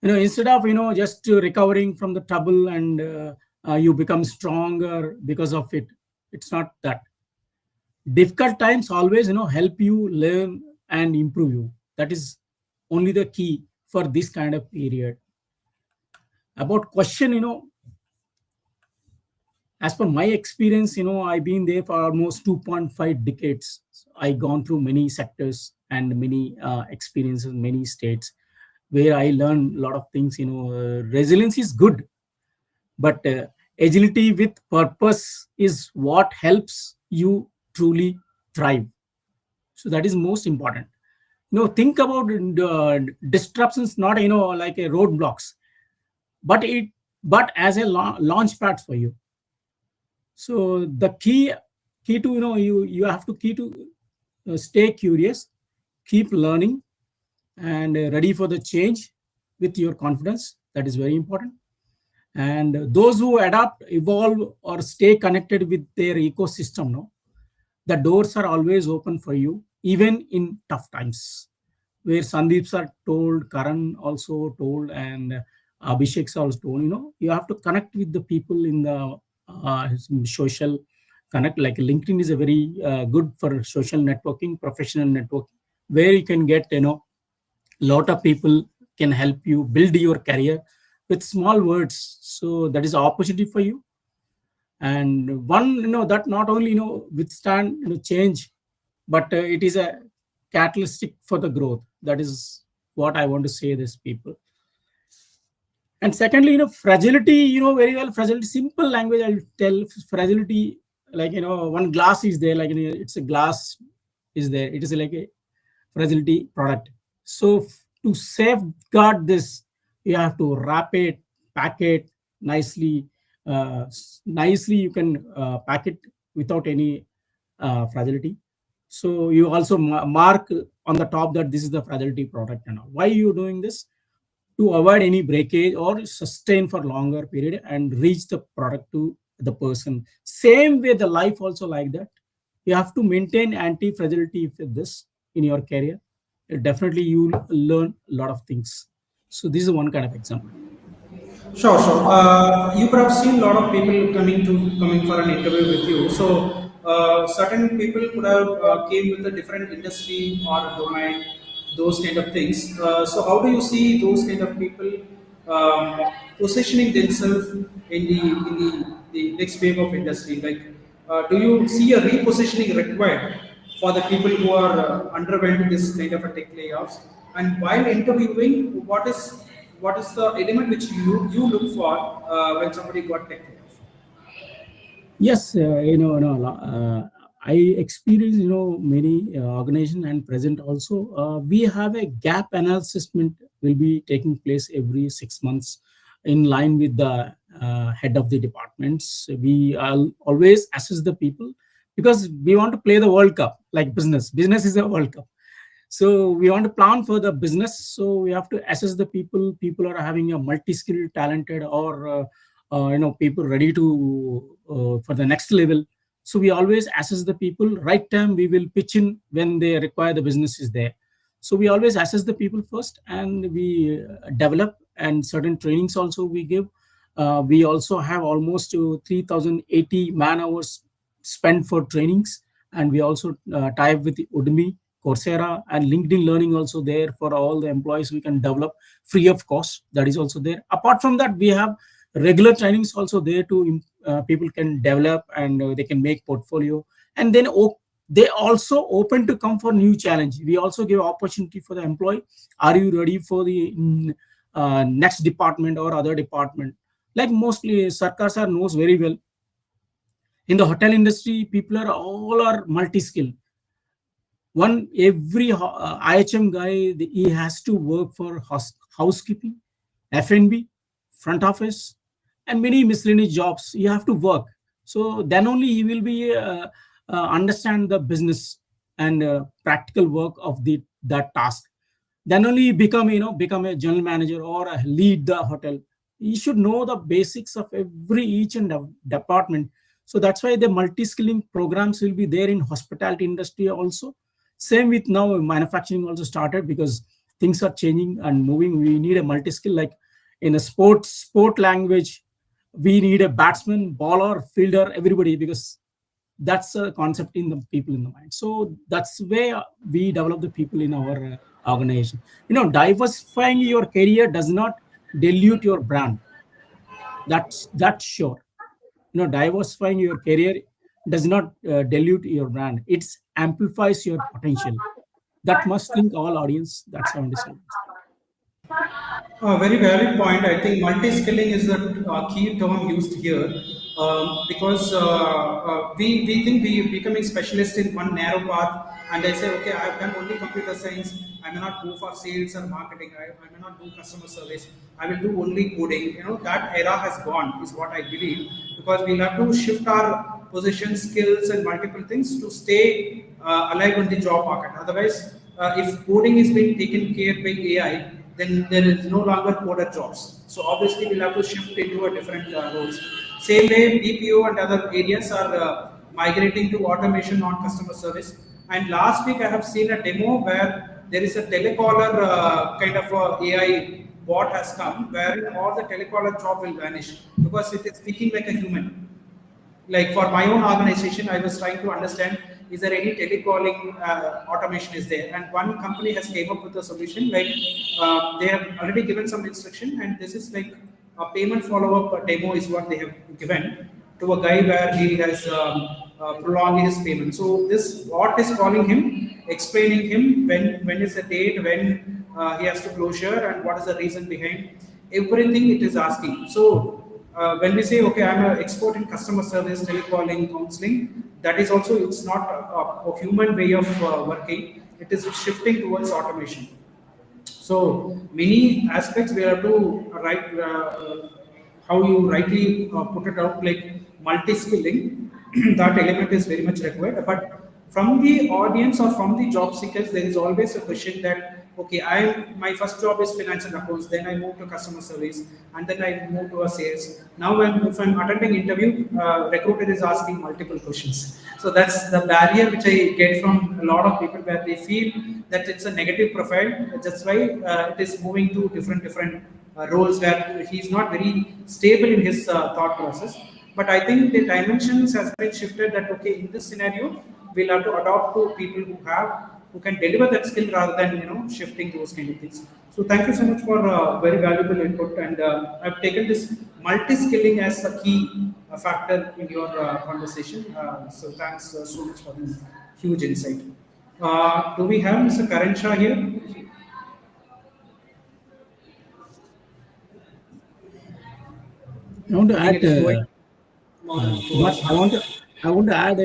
Instead of just recovering from the trouble and you become stronger because of it. It's not that. Difficult times always help you learn and improve you. That is only the key for this kind of period. About question, as per my experience, I've been there for almost 2.5 decades. I gone through many sectors and many experiences, many states, where I learned a lot of things. Resilience is good, but agility with purpose is what helps you truly thrive. So that is most important. Think about disruptions, not like a roadblocks, but as a launch pad for you. So the key to you have to key to stay curious, keep learning, and ready for the change with your confidence. That is very important. And those who adapt, evolve, or stay connected with their ecosystem, no, the doors are always open for you, even in tough times. Where Sandeep's are told, Karan also told, and Abhishek's also told, you have to connect with the people in the social connect. Like LinkedIn is a very good for social networking, professional networking, where you can get, lot of people can help you build your career with small words. So that is an opportunity for you. And one, that not only, withstand, change, but it is a catalytic for the growth. That is what I want to say this people. And secondly, fragility, very well, fragility, simple language, I'll tell fragility, like, one glass is there, like, it's a glass is there. It is like a fragility product. So to safeguard this, you have to wrap it, pack it nicely. Nicely, you can pack it without any fragility. So you also mark on the top that this is the fragility product. And why you doing this? To avoid any breakage or sustain for longer period and reach the product to the person. Same way the life also like that. You have to maintain anti-fragility with this in your career. Definitely you learn a lot of things. So this is one kind of example. Sure, sure. You could have seen a lot of people coming for an interview with you. So certain people could have came with a different industry or domain, those kind of things. So how do you see those kind of people positioning themselves in the next wave of industry? Like, do you see a repositioning required for the people who are underwent this kind of a tech layoffs? And while interviewing, what is the element which you look for when somebody got tech layoff? Yes, I experience, many organization and present also. We have a gap analysis will be taking place every 6 months in line with the head of the departments. We always assess the people because we want to play the World Cup like business. Business is a World Cup. So we want to plan for the business. So we have to assess the people. People are having a multi-skilled, talented, or people ready to for the next level. So we always assess the people. Right time we will pitch in when they require the business is there. So we always assess the people first, and we develop, and certain trainings also we give. We also have almost 3,080 man hours spent for trainings, and we also tie up with Udemy, Coursera, and LinkedIn Learning also there for all the employees. We can develop free of cost. That is also there. Apart from that, we have regular trainings also there to people can develop, and they can make portfolio, and then they also open to come for new challenge. We also give opportunity for the employee. Are you ready for the next department or other department? Like mostly Sarkar sir knows very well. In the hotel industry, people are all multi-skilled. Every IHM guy, he has to work for housekeeping, F&B, front office, and many miscellaneous jobs. You have to work. So then only he will be understand the business and practical work of that task. Then only become a general manager or lead the hotel. You should know the basics of each and every department. So that's why the multi-skilling programs will be there in hospitality industry also. Same with now manufacturing also started, because things are changing and moving. We need a multi-skill, like in a sport language, we need a batsman, bowler, fielder, everybody, because that's a concept in the people in the mind. So that's where we develop the people in our organization. Diversifying your career does not dilute your brand. That's sure. Diversifying your career does not dilute your brand. It amplifies your potential. That must think all audience. That's how I understand. Very valid point. I think multi-skilling is the key term used here, because we think we becoming specialist in one narrow path, and I say, okay, I've done only computer science. I may not go for sales and marketing. I may not do customer service. I will do only coding. That era has gone, is what I believe, because we'll have to shift our position, skills, and multiple things to stay alive on the job market. Otherwise, if coding is being taken care by AI, then there is no longer coder jobs. So obviously we'll have to shift into a different roles. Same way, BPO and other areas are migrating to automation on customer service. And last week I have seen a demo where there is a telecaller kind of AI bot has come, where all the telecaller job will vanish because it is speaking like a human. Like for my own organization, I was trying to understand, is there any telecalling automation is there? And one company has came up with a solution, like they have already given some instruction, and this is like a payment follow-up demo is what they have given to a guy where he has prolonged his payment. So this what is calling him, explaining him when is the date, when he has to closure, and what is the reason behind everything it is asking. So when we say, okay, I'm an expert in customer service, telecalling, counseling, that is also, it's not a human way of working. It is shifting towards automation. So many aspects we have to write, how you rightly put it out, like multi-skilling, that element is very much required. But from the audience or from the job seekers, there is always a question that, okay, my first job is financial accounts, then I move to customer service, and then I move to a sales. Now, if I'm attending interview, recruiter is asking multiple questions. So that's the barrier which I get from a lot of people, where they feel that it's a negative profile. That's why it is moving to different roles where he's not very stable in his thought process. But I think the dimensions has been shifted that, okay, in this scenario, we'll have to adopt to people who can deliver that skill rather than shifting those kind of things. So thank you so much for very valuable input, and I've taken this multi-skilling as a key factor in your conversation. So thanks so much for this huge insight. Do we have Mr. Karan Shah here? I want to I think add. it is going more than 2 But hours. I want to add,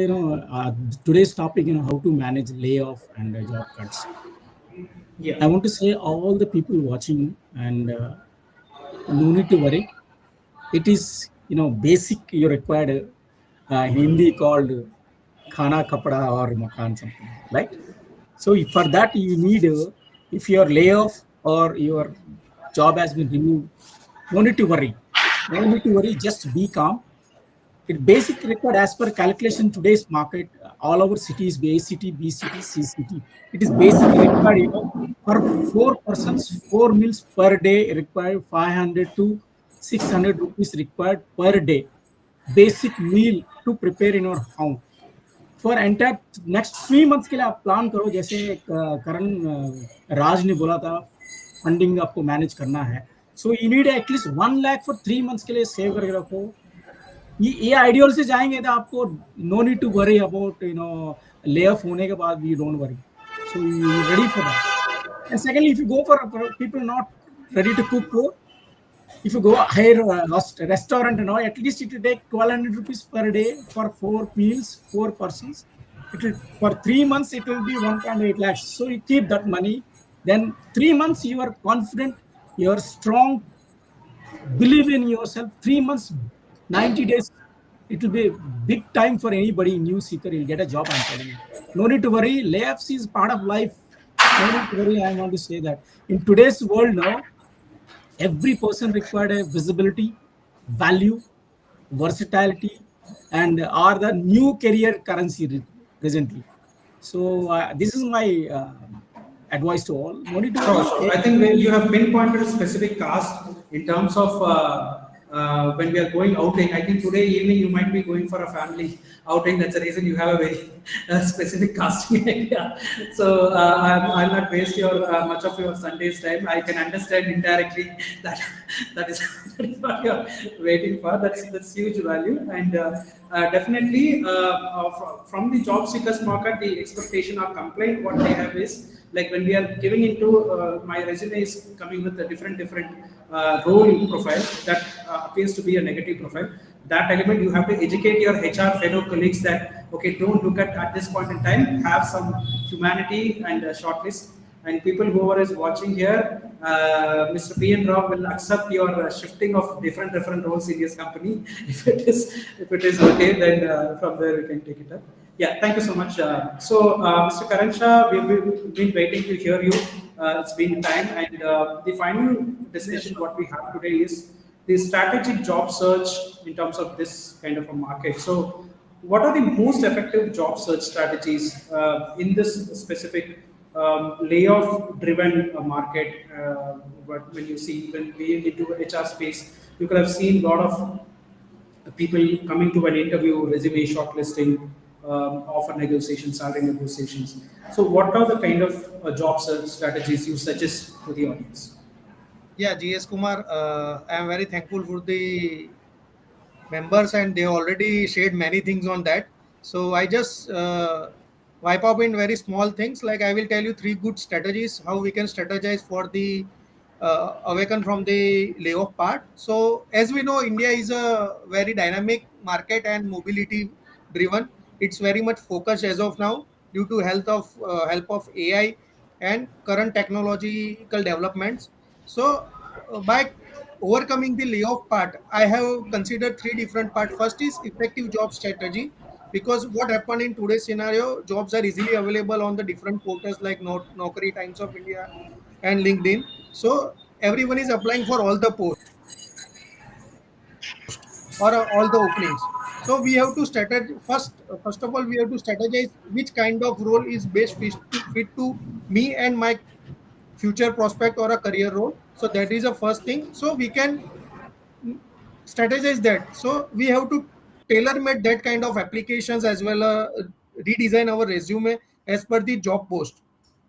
today's topic, how to manage layoff and job cuts. Yeah. I want to say all the people watching, and no need to worry. It is, basic you required in Hindi called khana, kapda, or makan, something, right? So for that you need, if your layoff or your job has been removed, no need to worry. No need to worry. Just be calm. It basic record as per calculation today's market, all over cities, A city, B city, C city. It is basic required, for 4 persons, 4 meals per day required 500 to 600 rupees required per day. Basic meal to prepare in your home. For entire next 3 months के लिए आप plan करो, जैसे करण राज ने बोला था, funding आपको manage करना है. So you need at least 1 lakh for 3 months के लिए सेव करके रखो. ये आइडियल से जाएंगे तो आपको no need to worry about lay off होने के बाद भी don't worry. So you ready for that. And secondly, if you go for people not ready to cook, if you go hire a restaurant and all, at least it will take 1200 rupees per day for 4 meals, 4 persons. It will, for 3 months it will be 1.8 lakhs. So you keep that money. Then 3 months you are confident, you are strong, believe in yourself. 3 months, 90 days, it will be a big time for anybody new seeker. You'll get a job, I'm telling you. No need to worry. Layoffs is part of life. No need to worry. I want to say that in today's world now, every person required a visibility, value, versatility, and are the new career currency presently. So this is my advice to all. No need to Sure. I think you have pinpointed a specific task in terms of when we are going outing. I think today evening you might be going for a family outing. That's the reason you have a very specific casting idea. So I'll not waste your much of your Sunday's time. I can understand indirectly that that is what you're waiting for. That's huge value, and definitely from the job seekers market, the expectation or complaint what they have is, like when we are giving into my resume is coming with a different role profile that appears to be a negative profile. That element you have to educate your HR fellow colleagues that, okay, don't look at this point in time, have some humanity and shortlist. And people whoever is watching here, Mr. P. N. Rao will accept your shifting of different roles in his company. If it is okay, then from there we can take it up. Yeah, thank you so much. Mr. Karansha, we've been waiting to hear you. It's been time, and the final discussion what we have today is the strategic job search in terms of this kind of a market. So, what are the most effective job search strategies in this specific layoff-driven market? When you see when being into HR space, you could have seen a lot of people coming to an interview, resume shortlisting, offer negotiations, salary negotiations. So, what are the kind of job search strategies you suggest to the audience? Yeah, GS Kumar, I am very thankful for the members and they already shared many things on that. So I just wipe up in very small things. Like I will tell you three good strategies how we can strategize for the awaken from the layoff part. So as we know, India is a very dynamic market and mobility driven. It's very much focused as of now due to help of AI and current technological developments. So by overcoming the layoff part, I have considered three different parts. First is effective job strategy, because what happened in today's scenario, jobs are easily available on the different portals like Naukri, Times of India, and LinkedIn. So everyone is applying for all the posts or all the openings. So we have to strategize first. First of all, we have to strategize which kind of role is best fit to me and my future prospect or a career role. So that is the first thing. So we can strategize that. So we have to tailor make that kind of applications as well, redesign our resume as per the job post.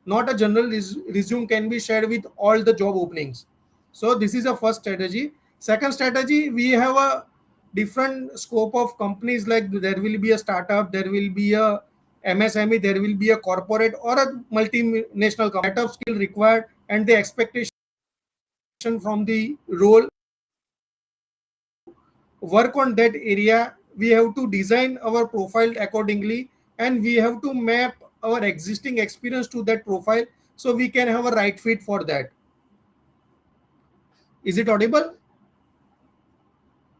Not a general resume can be shared with all the job openings. So this is a first strategy. Second strategy, we have a different scope of companies, like there will be a startup, there will be a MSME, there will be a corporate or a multinational company. Set of skill required and the expectation from the role, work on that area. We have to design our profile accordingly and we have to map our existing experience to that profile so we can have a right fit for that. Is it audible?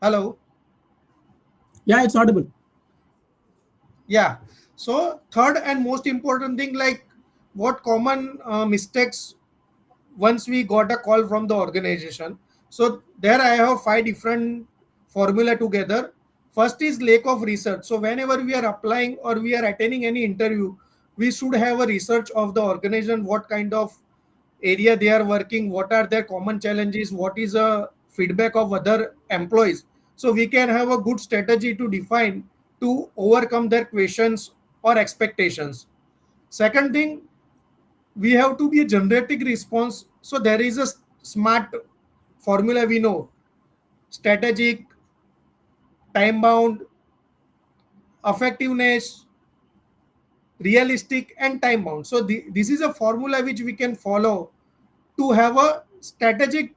Hello? Yeah, it's audible. Yeah. So third and most important thing, like what common mistakes once we got a call from the organization. So there I have five different formula together. First is lack of research. So whenever we are applying or we are attending any interview, we should have a research of the organization, what kind of area they are working, what are their common challenges, what is a feedback of other employees. So we can have a good strategy to define to overcome their questions or expectations. Second thing, we have to be a generating response. So there is a smart formula we know: strategic, time bound, effectiveness, realistic, and time bound. So this is a formula which we can follow to have a strategic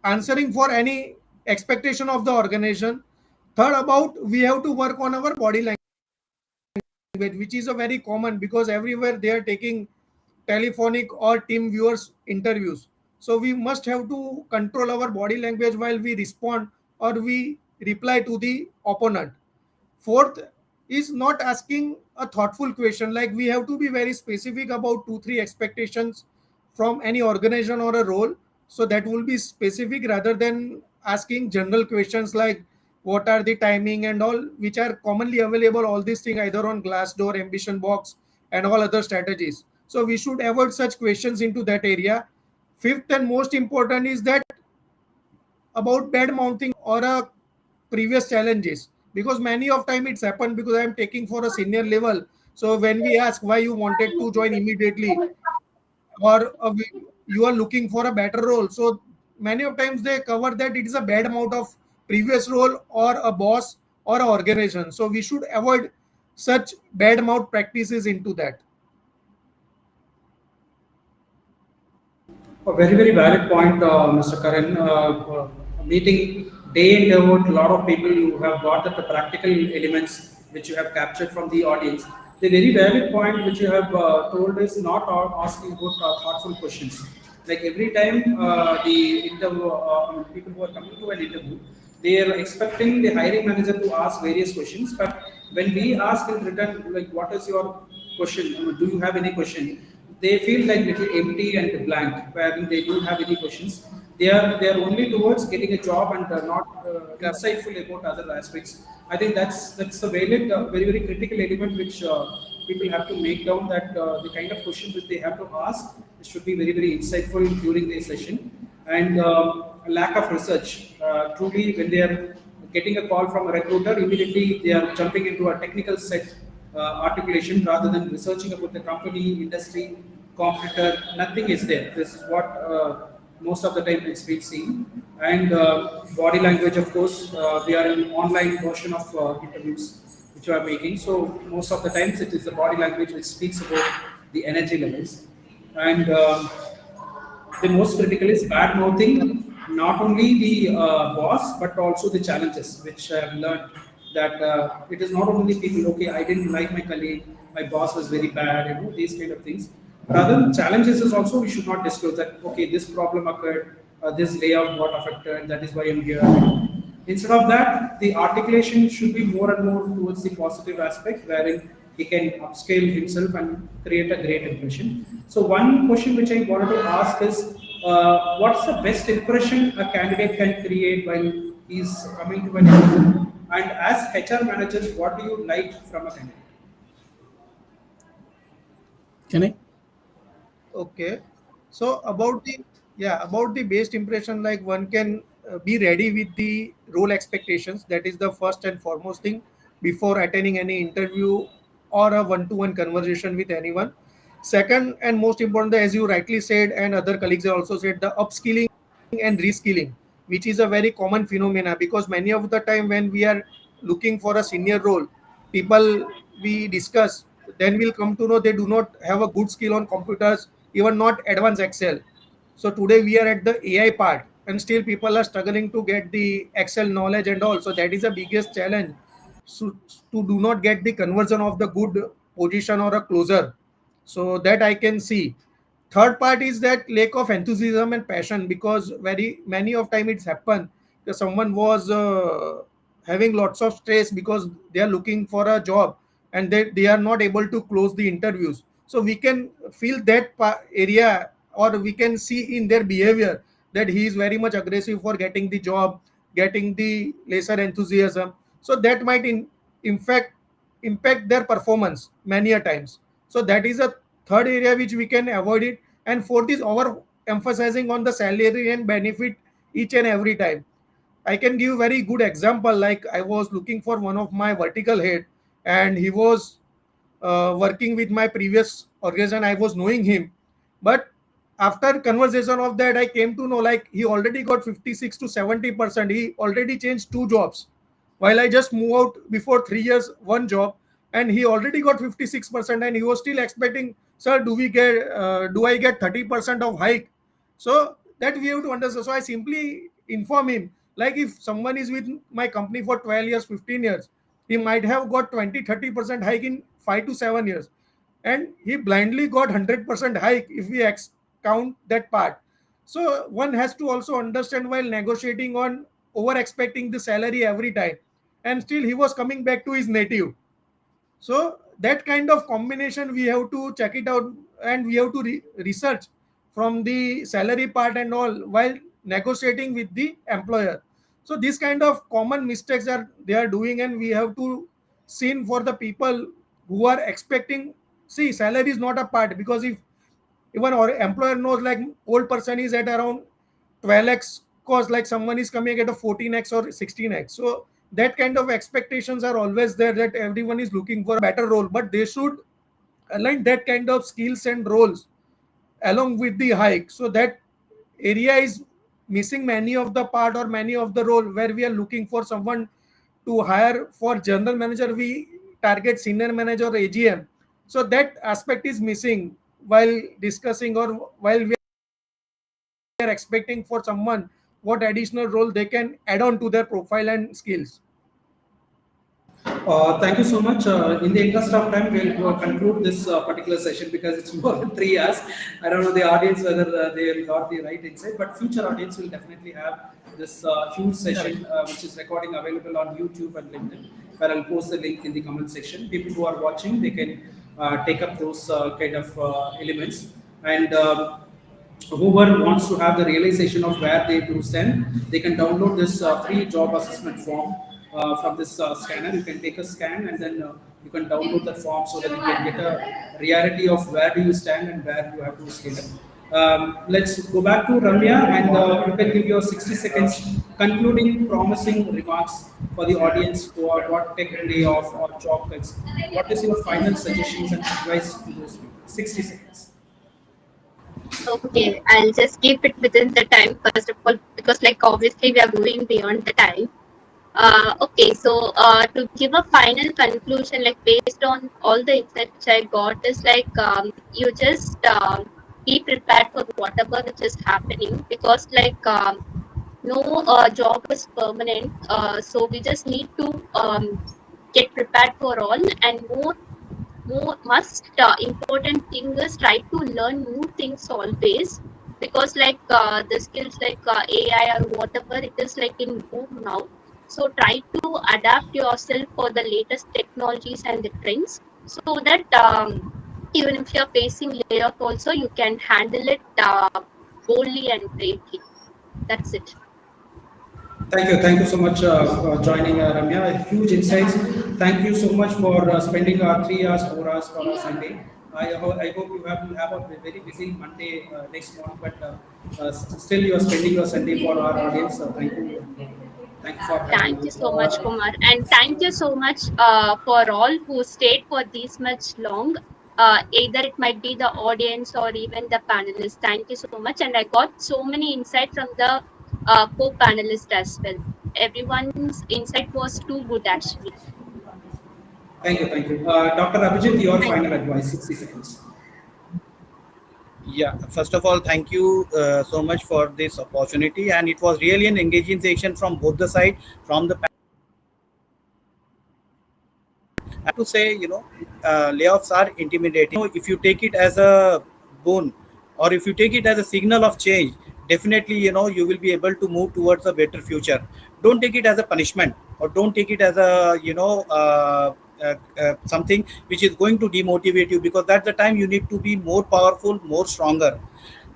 answering for any expectation of the organization. Third, about we have to work on our body language, which is a very common, because everywhere they are taking telephonic or team viewers interviews. So we must have to control our body language while we respond or we reply to the opponent. Fourth is not asking a thoughtful question. Like we have to be very specific about two, three expectations from any organization or a role. So that will be specific rather than asking general questions like what are the timing and all, which are commonly available, all these things either on Glassdoor, Ambition Box, and all other strategies. So we should avoid such questions into that area. Fifth and most important is that about bad mouthing or a previous challenges, because many of time it's happened because I am taking for a senior level. So when we ask why you wanted to join immediately, or you are looking for a better role, so many of times they cover that it is a bad amount of previous role or a boss or an organization. So we should avoid such bad mouth practices into that. A very, very valid point, Mr. Karan. Meeting day in, day out, a lot of people, you have got the practical elements which you have captured from the audience. The very valid point which you have told is not asking good, thoughtful questions. Like every time the interview, people who are coming to an interview, they are expecting the hiring manager to ask various questions, but When we ask in return, like, what is your question? Do you have any question? They feel like little empty and blank, wherein they don't have any questions. They are only towards getting a job and not insightful about other aspects. I think that's a valid, very critical element which people have to make down, that the kind of questions which they have to ask should be very insightful during the session. And lack of research. Truly, when they are getting a call from a recruiter, immediately they are jumping into a technical set articulation rather than researching about the company, industry, competitor. Nothing is there. This is what most of the time it's been seen. And body language, of course, we are in online version of interviews which we are making. So most of the times it is the body language which speaks about the energy levels. And the most critical is bad mouthing not only the boss but also the challenges, which I have learned that it is not only people, okay, I didn't like my colleague, my boss was very bad, these kind of things. Rather, challenges is also we should not disclose that, okay, this problem occurred, this layout got affected, that is why I'm here. Instead of that, the articulation should be more and more towards the positive aspect, wherein he can upscale himself and create a great impression. So one question which I wanted to ask is, what's the best impression a candidate can create while he's coming to an interview? And as HR managers, what do you like from a candidate? Can I? Okay. So about the best impression, like one can be ready with the role expectations. That is the first and foremost thing before attending any interview or a one-to-one conversation with anyone. Second and most important, as you rightly said, and other colleagues have also said, the upskilling and reskilling, which is a very common phenomena, because many of the time when we are looking for a senior role, people we discuss, then we'll come to know they do not have a good skill on computers, even not advanced Excel. So today we are at the AI part, and still people are struggling to get the Excel knowledge and all. So that is the biggest challenge. So to do not get the conversion of the good position or a closer. So that I can see. Third part is that lack of enthusiasm and passion, because very many of time it's happened that someone was having lots of stress because they are looking for a job, and they are not able to close the interviews. So we can feel that area, or we can see in their behavior that he is very much aggressive for getting the job, getting the lesser enthusiasm. So that might in fact impact their performance many a times. So that is a third area which we can avoid it. And fourth is over emphasizing on the salary and benefit each and every time. I can give very good example. Like I was looking for one of my vertical head, and he was working with my previous organization. I was knowing him, but after conversation of that, I came to know like he already got 56 to 70%. He already changed two jobs, while I just moved out before 3 years one job, and he already got 56%, and he was still expecting, sir, do I get 30% of hike? So that we have to understand. So I simply inform him, like if someone is with my company for 12 years, 15 years, he might have got 20-30% hike in 5 to 7 years, and he blindly got 100% hike if we count that part. So one has to also understand while negotiating on over expecting the salary every time, and still he was coming back to his native. So that kind of combination we have to check it out, and we have to research from the salary part and all while negotiating with the employer. So this kind of common mistakes are they are doing, and we have to seen for the people who are expecting. See, salary is not a part, because if even our employer knows like old person is at around 12x cost, like someone is coming at a 14x or 16x. So that kind of expectations are always there, that everyone is looking for a better role, but they should align that kind of skills and roles along with the hike. So that area is missing many of the part or many of the role where we are looking for someone to hire for general manager, we target senior manager or AGM. So that aspect is missing while discussing, or while we are expecting for someone what additional role they can add on to their profile and skills. Thank you so much. In the interest of time, we'll conclude this particular session because it's more than 3 hours. I don't know the audience whether they got the right insight, but future audience will definitely have this huge session, which is recording available on YouTube and LinkedIn. where I'll post the link in the comment section. People who are watching, they can take up those kind of elements. And whoever wants to have the realization of where they do stand, they can download this free job assessment form from this scanner. You can take a scan and then you can download that form so that you can get a reality of where do you stand and where you have to scale up. Let's go back to Ramya and you can give your 60 seconds concluding promising remarks for the audience who are got tech layoff or job cuts. What is your final suggestions and advice to those people? 60 seconds. Okay, I'll just keep it within the time first of all, because like obviously we are moving beyond the time. Okay, so to give a final conclusion, like based on all the insights which I got, is like you just be prepared for whatever which is happening, because like no job is permanent. So we just need to get prepared for all, and more must important thing is try to learn new things always, because like the skills like AI or whatever it is like in boom now. So try to adapt yourself for the latest technologies and the trends, so that even if you're facing layoff also, you can handle it boldly and bravely. That's it. Thank you so much for joining Ramya. Huge insights. Thank you so much for spending 3 hours, 4 hours for us Sunday. I hope you have a very busy Monday next morning, but still you are spending your Sunday for our audience. Thank you. Thank you for having Thank you me. so much, Kumar, and thank you so much for all who stayed for this much long. Either it might be the audience or even the panelists. Thank you so much, and I got so many insight from the co-panelists as well. Everyone's insight was too good, actually. Thank you, thank you. Dr. Abhijit, your Thank final you. advice, 60 seconds. Yeah, first of all, thank you so much for this opportunity, and it was really an engaging session from both the side, from the to say, layoffs are intimidating. If you take it as a boon, or if you take it as a signal of change, definitely, you will be able to move towards a better future. Don't take it as a punishment, or don't take it as a, something which is going to demotivate you, because that's the time you need to be more powerful, more stronger.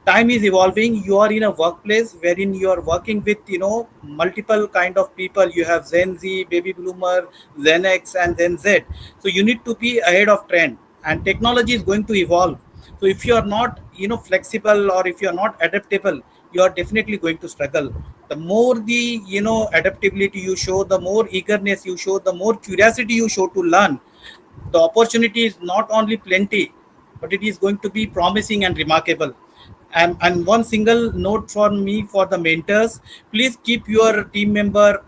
Time is evolving. You are in a workplace wherein you are working with, multiple kind of people. You have Gen Z, baby boomer, Gen X, and Gen Z. So you need to be ahead of trend, and technology is going to evolve. So if you are not, flexible, or if you are not adaptable, you are definitely going to struggle. The more the, adaptability you show, the more eagerness you show, the more curiosity you show to learn, the opportunity is not only plenty, but it is going to be promising and remarkable. And one single note for me, for the mentors: please keep your team member,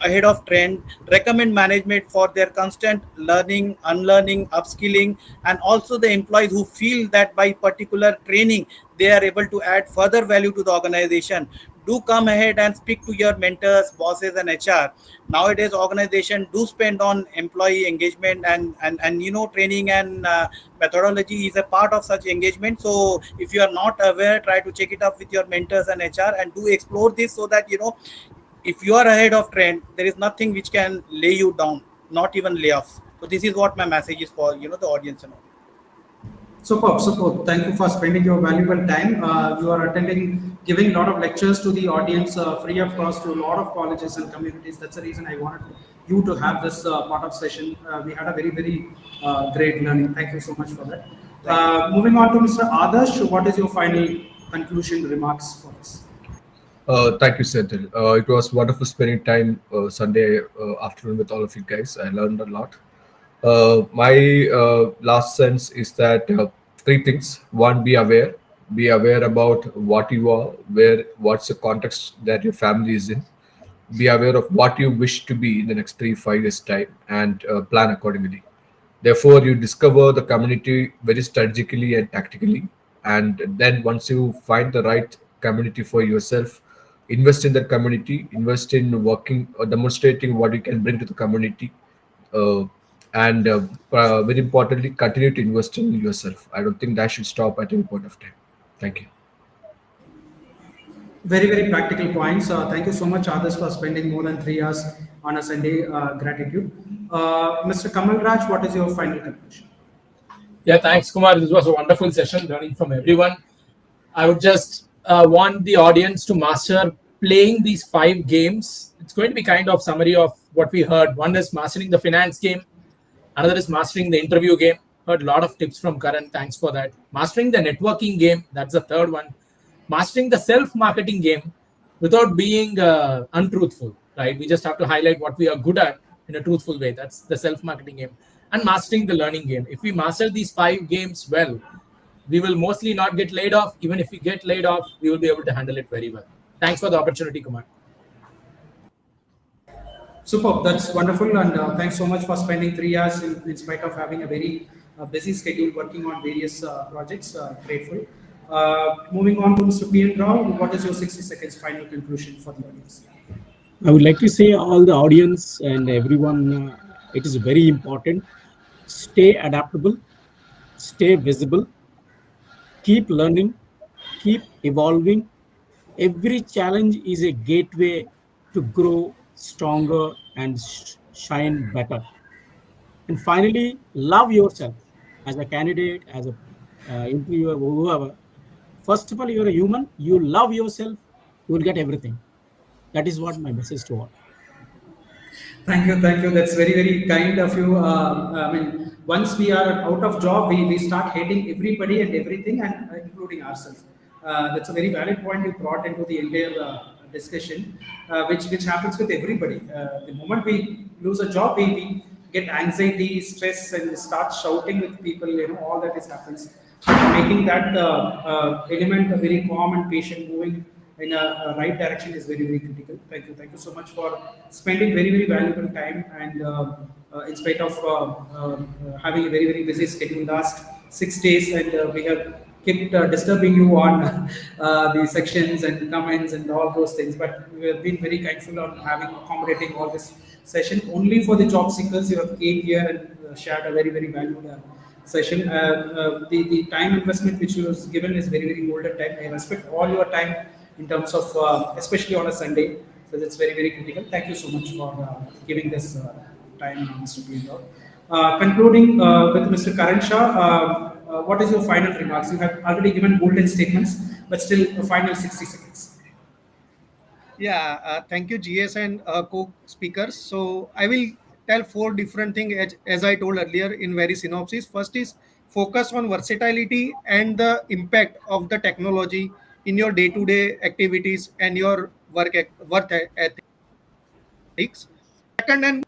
ahead of trend. Recommend management for their constant learning, unlearning, upskilling, and also the employees who feel that by particular training they are able to add further value to the organization. Do come ahead and speak to your mentors, bosses, and HR. Nowadays organization do spend on employee engagement, and training and methodology is a part of such engagement. So if you are not aware, try to check it up with your mentors and HR, and do explore this, so that, if you are ahead of trend, there is nothing which can lay you down, not even layoffs. So this is what my message is for, the audience and all. Superb, superb. Thank you for spending your valuable time. You are attending, giving a lot of lectures to the audience, free of cost to a lot of colleges and communities. That's the reason I wanted you to have this part of session. We had a very, very great learning. Thank you so much for that. Thank you. Moving on to Mr. Adarsh, what is your final conclusion remarks for us? Thank you, Senthil. It was wonderful spending time Sunday afternoon with all of you guys. I learned a lot. My last sense is that three things. One, be aware. Be aware about what you are, what's the context that your family is in. Be aware of what you wish to be in the next 3 5 years time, and plan accordingly. Therefore, you discover the community very strategically and tactically. And then once you find the right community for yourself, invest in that community, invest in working or demonstrating what you can bring to the community. Uh, and very importantly, continue to invest in yourself. I don't think that should stop at any point of time. Thank you. Very, very practical points. Thank you so much, Adas, for spending more than 3 hours on a Sunday. Gratitude. Mr. Kamal Raj, what is your final conclusion? Yeah, thanks, Kumar. This was a wonderful session, learning from everyone. I would just want the audience to master playing these 5 games. It's going to be kind of summary of what we heard. One is mastering the finance game. Another is mastering the interview game. Heard a lot of tips from Karan. Thanks for that. Mastering the networking game. That's the third one. Mastering the self-marketing game without being untruthful. Right? We just have to highlight what we are good at in a truthful way. That's the self-marketing game. And mastering the learning game. If we master these 5 games well, we will mostly not get laid off. Even if we get laid off, we will be able to handle it very well. Thanks for the opportunity, Kumar. Superb. That's wonderful. And thanks so much for spending 3 hours in spite of having a very busy schedule working on various projects. Grateful. Moving on to Mr. P. N. Rao, what is your 60 seconds final conclusion for the audience? I would like to say all the audience and everyone, it is very important. Stay adaptable, stay visible, keep learning, keep evolving. Every challenge is a gateway to grow stronger and shine better. And finally, love yourself as a candidate, as a interviewer, whoever. First of all, you're a human. You love yourself. You will get everything. That is what my message to all. Thank you, thank you. That's very, very kind of you. I mean, once we are out of job, we start hating everybody and everything, and including ourselves. That's a very valid point you brought into the entire discussion, which happens with everybody. The moment we lose a job, we get anxiety, stress, and start shouting with people. All that is happens. Making that element very calm and patient, moving in a right direction is very, very critical. Thank you so much for spending very, very valuable time, and in spite of having a very, very busy schedule last 6 days, and we have kept disturbing you on the sections and comments and all those things, but we have been very kindful on having accommodating all this session only for the job seekers. You have came here and shared a very, very valuable session. The time investment which was given is very, very golden time. I respect all your time in terms of, especially on a Sunday. So that's very, very critical. Thank you so much for giving this time, Mr. Priyanka. Concluding with Mr. Karan Shah, what is your final remarks? You have already given golden statements, but still a final 60 seconds. Yeah, thank you, GS and co-speakers. So I will tell 4 different things as I told earlier in very synopsis. First is focus on versatility and the impact of the technology in your day-to-day activities and your work ethics. Second and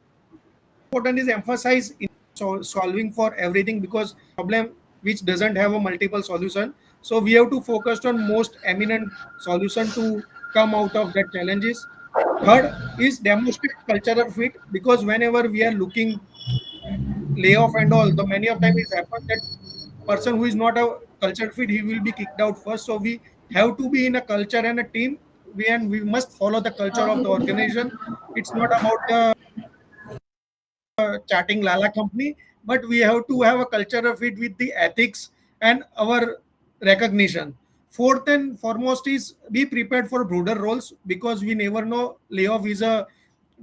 important is emphasize in solving for everything, because problem which doesn't have a multiple solution. So we have to focus on most eminent solution to come out of that challenges. Third is demonstrate cultural fit, because whenever we are looking layoff and all, the many of time it happens that person who is not a culture fit, he will be kicked out first. So we have to be in a culture and a team. We must follow the culture of the organization. It's not about the chatting lala company, but we have to have a cultural fit with the ethics and our recognition. Fourth and foremost is be prepared for broader roles, because we never know layoff is a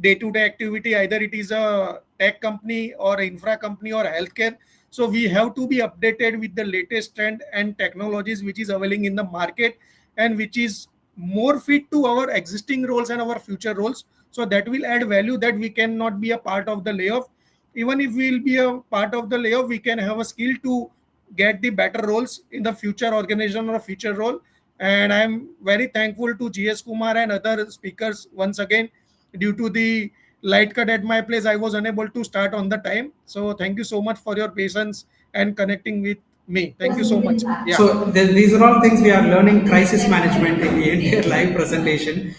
day-to-day activity. Either it is a tech company or infra company or healthcare. So we have to be updated with the latest trend and technologies which is availing in the market, and which is more fit to our existing roles and our future roles. So that will add value, that we cannot be a part of the layoff. Even if we will be a part of the layoff, we can have a skill to get the better roles in the future organization or future role. And I'm very thankful to GS Kumar and other speakers once again. Due to the light cut at my place, I was unable to start on the time. So thank you so much for your patience and connecting with me. Thank you so much. Yeah. So these are all things we are learning crisis management in the entire live presentation,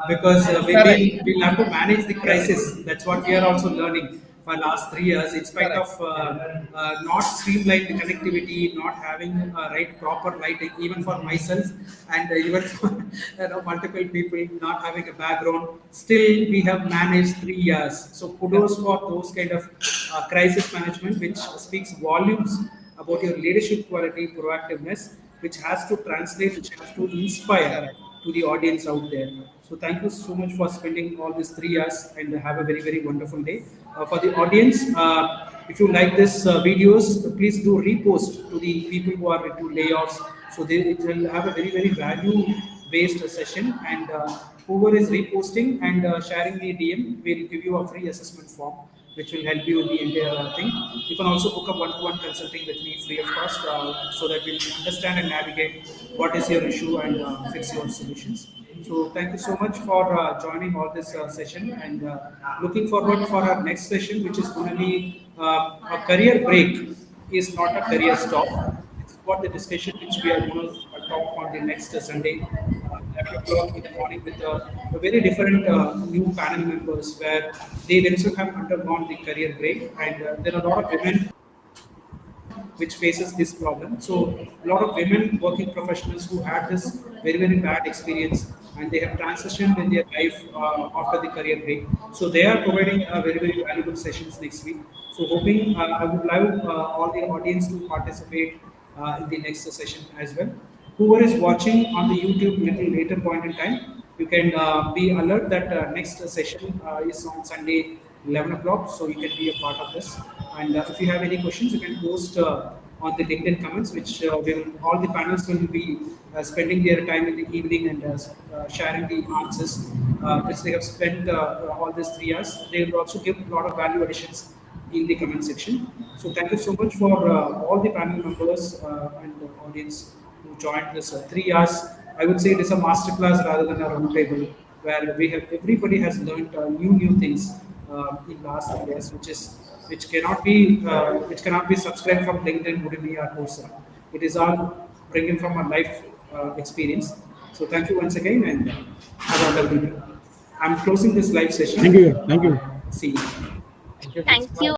because Correct. we'll have to manage the crisis. That's what we are also learning for last 3 years. In spite Correct. of not streamlined connectivity, not having right proper lighting, even for myself, and even for multiple people not having a background, still we have managed 3 years. So kudos for those kind of crisis management, which speaks volumes about your leadership quality, proactiveness, which has to translate, which has to inspire Correct. to the audience out there. So thank you so much for spending all these 3 hours and have a very, very wonderful day. For the audience, if you like this videos, please do repost to the people who are into layoffs. So it will have a very, very value-based session, and whoever is reposting and sharing the DM will give you a free assessment form which will help you in the entire thing. You can also book a one-to-one consulting with me free of cost, so that we'll understand and navigate what is your issue and fix your solutions. So thank you so much for joining all this session, and looking forward for our next session, which is going to be a career break is not a career stop. It's what the discussion which we are going to talk on the next Sunday, 11 o'clock in the morning, with a very different new panel members where they themselves have undergone the career break, and there are a lot of women which faces this problem. So a lot of women working professionals who had this very, very bad experience, and they have transitioned in their life after the career break. So they are providing very, very valuable sessions next week. So hoping I would love all the audience to participate in the next session as well. Whoever is watching on the YouTube little later point in time, you can be alert that next session is on Sunday 11 o'clock, so you can be a part of this. And if you have any questions, you can post on the LinkedIn comments, which will all the panels will be spending their time in the evening and sharing the answers which they have spent all these 3 hours. They will also give a lot of value additions in the comment section. So thank you so much for all the panel members and the audience who joined this 3 hours. I would say it is a masterclass rather than a round table, where we have everybody has learned new things in last 3 years, which cannot be subscribed from LinkedIn, Udemy, or Coursera. It is all bringing from a life experience. So thank you once again, and have a lovely day. I'm closing this live session. Thank you. Thank you. See you. Thank you. Thank you.